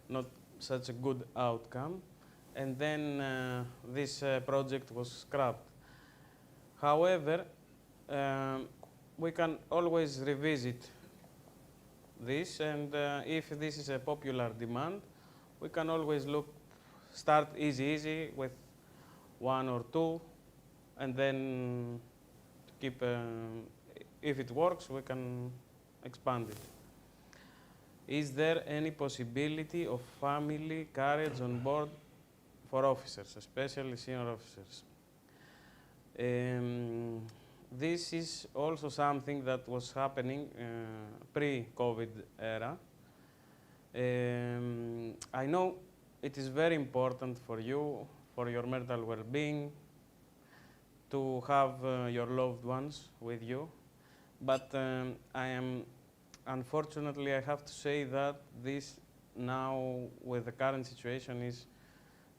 not such a good outcome, and then this project was scrapped. However, we can always revisit this, and if this is a popular demand, we can always start easy with one or two, and then keep, if it works, we can expand it. Is there any possibility of family carriage on board for officers, especially senior officers? This is also something that was happening pre-COVID era. I know it is very important for you, for your mental well-being, to have your loved ones with you, but unfortunately, I have to say that this now, with the current situation, is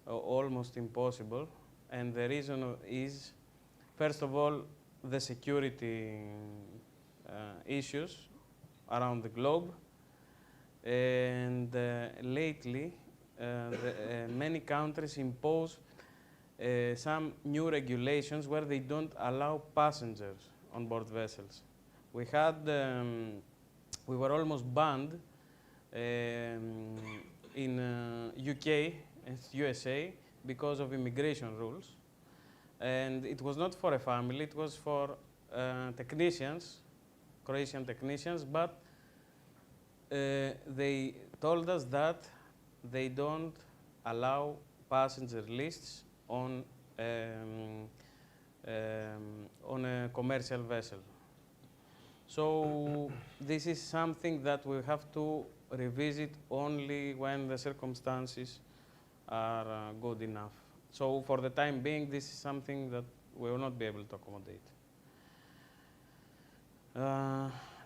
almost impossible. And the reason is, first of all, the security issues around the globe. And lately, many countries impose some new regulations where they don't allow passengers on board vessels. We were almost banned in UK and USA because of immigration rules. And it was not for a family, it was for technicians, Croatian technicians, but they told us that they don't allow passenger lists on a commercial vessel. So this is something that we have to revisit only when the circumstances are good enough. So for the time being, this is something that we will not be able to accommodate.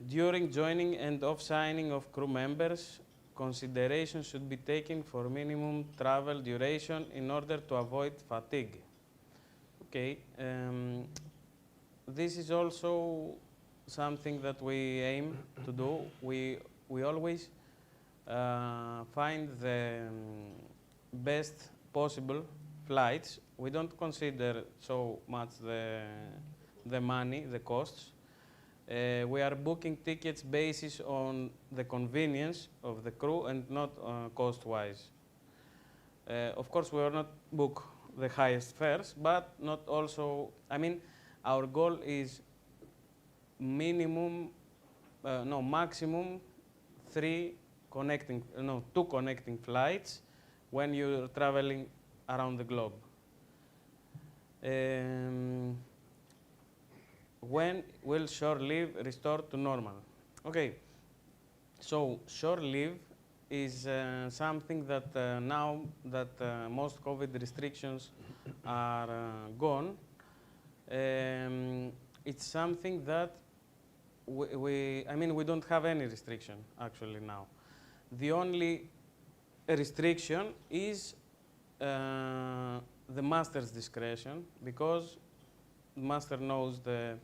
During joining and off-signing of crew members, consideration should be taken for minimum travel duration in order to avoid fatigue. Okay, this is also something that we aim to do. We we always find the best possible flights. We don't consider so much the money, the costs. We are booking tickets based on the convenience of the crew and not cost-wise. Of course, we will not book the highest fares, but not also, I mean, our goal is maximum two connecting flights when you're traveling around the globe. When will shore leave restore to normal? Okay, so shore leave is something that now that most COVID restrictions are gone, it's something that we don't have any restriction actually now. The only restriction is the master's discretion, because the master knows the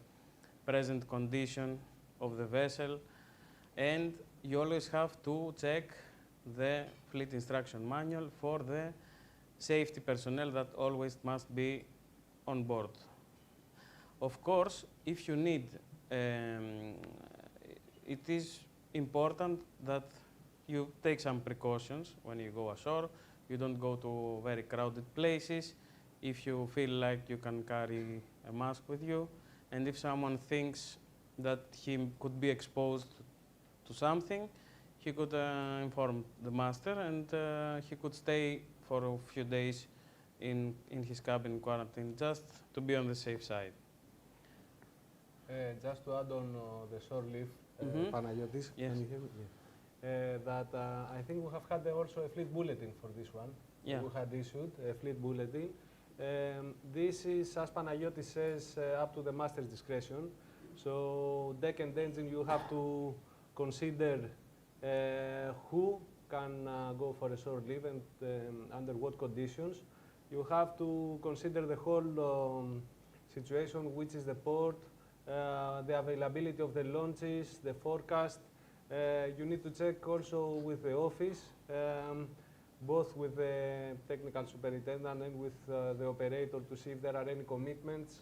present condition of the vessel, and you always have to check the fleet instruction manual for the safety personnel that always must be on board. Of course, if you need, it is important that you take some precautions when you go ashore. You don't go to very crowded places. If you feel like you can carry a mask with you, and if someone thinks that he could be exposed to something, he could inform the master, and he could stay for a few days in his cabin quarantine, just to be on the safe side. Just to add on the shore leave, Panagiotis, yes. Can you hear me? Yeah. That I think we have had also a fleet bulletin for this one. Yeah. We had issued a fleet bulletin. This is, as Panagiotis says, up to the master's discretion. So deck and engine, you have to consider who can go for a shore leave and under what conditions. You have to consider the whole situation, which is the port, the availability of the launches, the forecast. You need to check also with the office, both with the technical superintendent and with the operator, to see if there are any commitments,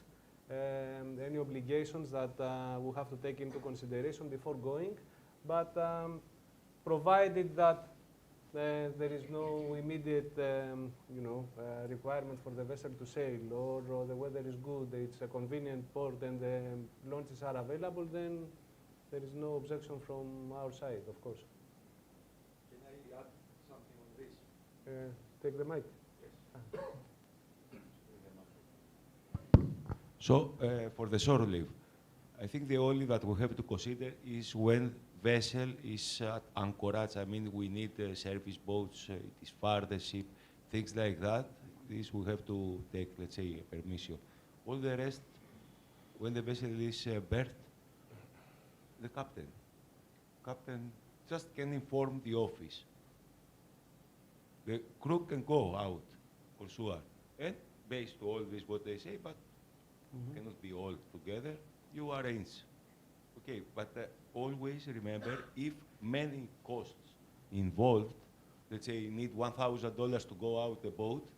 any obligations that we have to take into consideration before going. But provided that there is no immediate requirement for the vessel to sail, or the weather is good, it's a convenient port and the launches are available, then there is no objection from our side, of course. Can I add something on this? Take the mic. Yes. So, for the shore leave, I think the only that we have to consider is when vessel is at anchorage. I mean, we need service boats, it is far the ship, things like that. This we have to take, let's say, permission. All the rest, when the vessel is berthed, the captain just can inform the office. The crew can go out, for sure, and based on all this, what they say, but cannot be all together. You arrange. Okay, but always remember, if many costs involved, let's say you need $1,000 to go out the boat,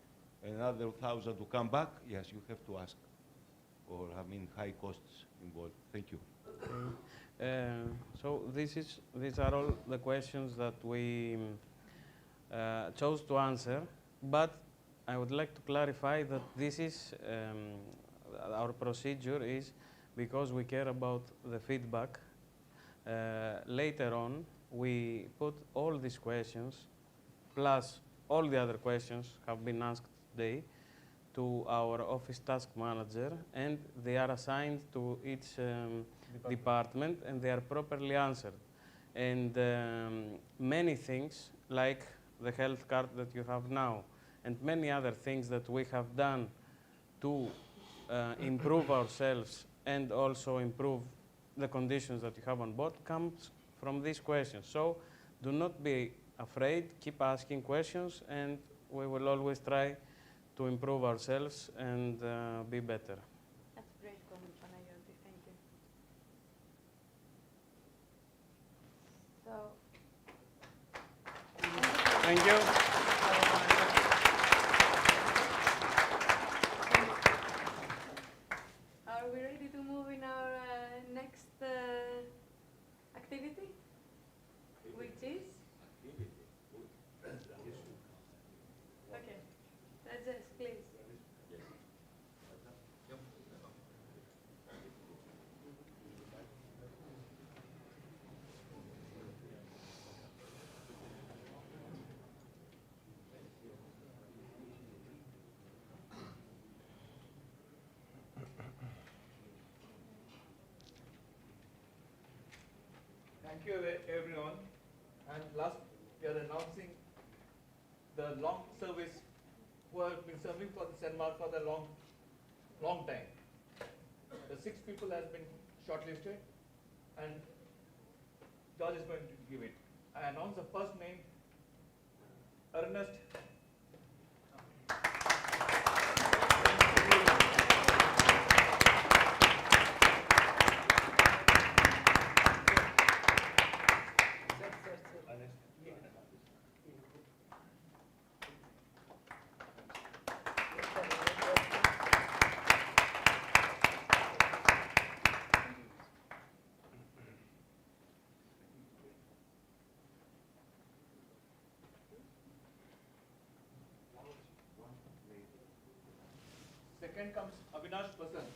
another 1,000 to come back, yes, you have to ask. Or, I mean, high costs involved. Thank you. So these are all the questions that we chose to answer, but I would like to clarify that this is, our procedure is because we care about the feedback. Later on, we put all these questions, plus all the other questions have been asked today, to our office task manager, and they are assigned to each department, and they are properly answered. And many things, like the health card that you have now, and many other things that we have done to improve ourselves and also improve the conditions that you have on board, comes from these questions. So do not be afraid, keep asking questions, and we will always try to improve ourselves and be better. That's a great comment, Panagiotis. Thank you. So Thank you. Are we ready to move in our next activity? Which is? Okay. Rajesh, please. Thank you, everyone. And last, we are announcing the long service who have been serving for the CENMAR for the long time. The 6 people has been shortlisted, and George is going to give it. I announce the first name, Ernest. Second comes Avinash Basan.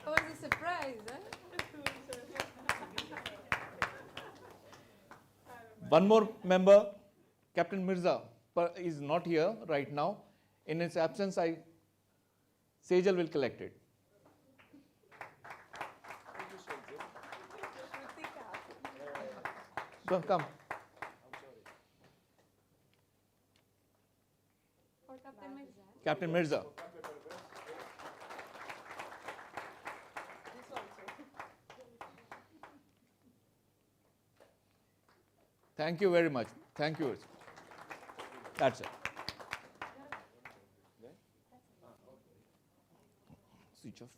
That was a surprise, eh? One more member, Captain Mirza, is not here right now. In its absence, Sejal will collect it. Come. For Captain Mirza. Captain Mirza. Thank you very much. Thank you. That's it. switch off.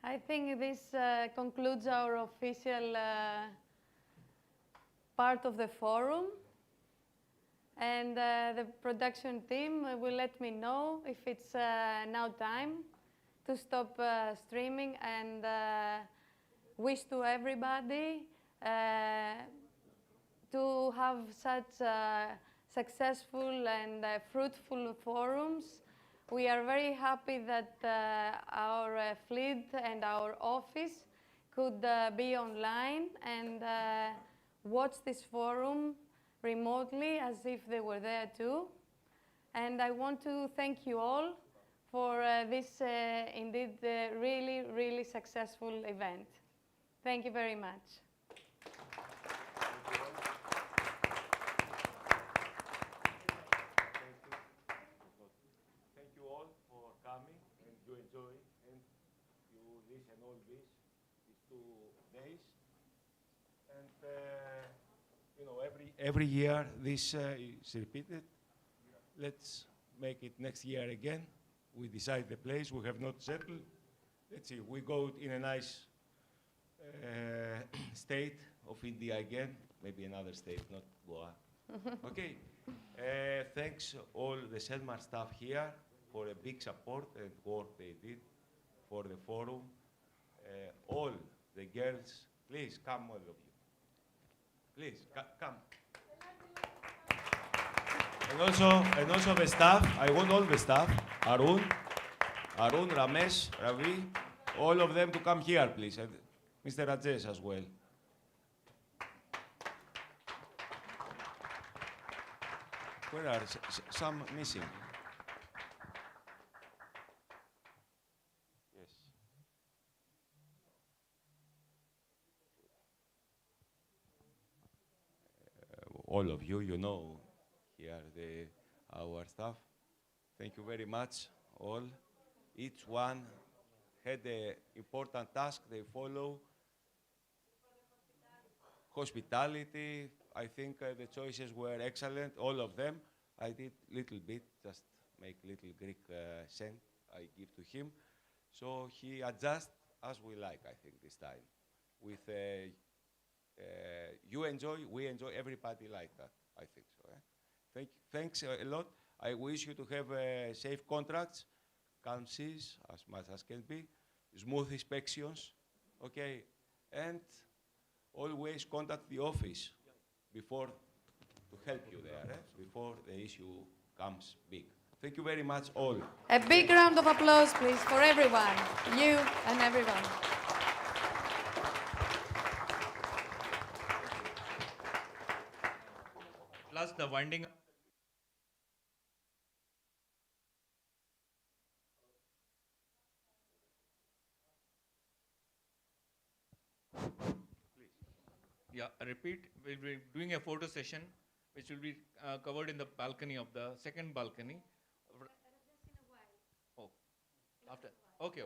I think this concludes our official part of the forum. And the production team will let me know if it's now time to stop streaming, and wish to everybody to have such successful and fruitful forums. We are very happy that our fleet and our office could be online and watch this forum remotely as if they were there too. And I want to thank you all for this indeed really, really successful event. Thank you very much. Thank you all for coming, and you enjoy, and you listen all these 2 days. And you know, every year this is repeated. Let's make it next year again. We decide the place. We have not settled. Let's see. We go in a nice state of India again. Maybe another state, not Goa. Okay. Thanks all the CENMAR staff here for a big support and work they did for the forum. All the girls, please come, all of you. Please, come. And also the staff, I want all the staff, Arun, Ramesh, Ravi, all of them to come here, please, and Mr. Rajesh as well. Where are some missing? Yes. All of you, you know, here our staff. Thank you very much, all. Each one had an important task they follow. Hospitality, I think the choices were excellent, all of them. I did little bit, just make little Greek scent I give to him. So he adjusts as we like, I think, this time. With you enjoy, we enjoy, everybody like that, I think so. Thanks a lot. I wish you to have safe contracts, calm seas, as much as can be, smooth inspections, okay? And always contact the office before to help you there, before the issue comes big. Thank you very much, all. A big round of applause, please, for everyone, you and everyone. Plus the winding up. Yeah, repeat. We'll be doing a photo session, which will be covered in the balcony of the second balcony. Oh, after. Okay.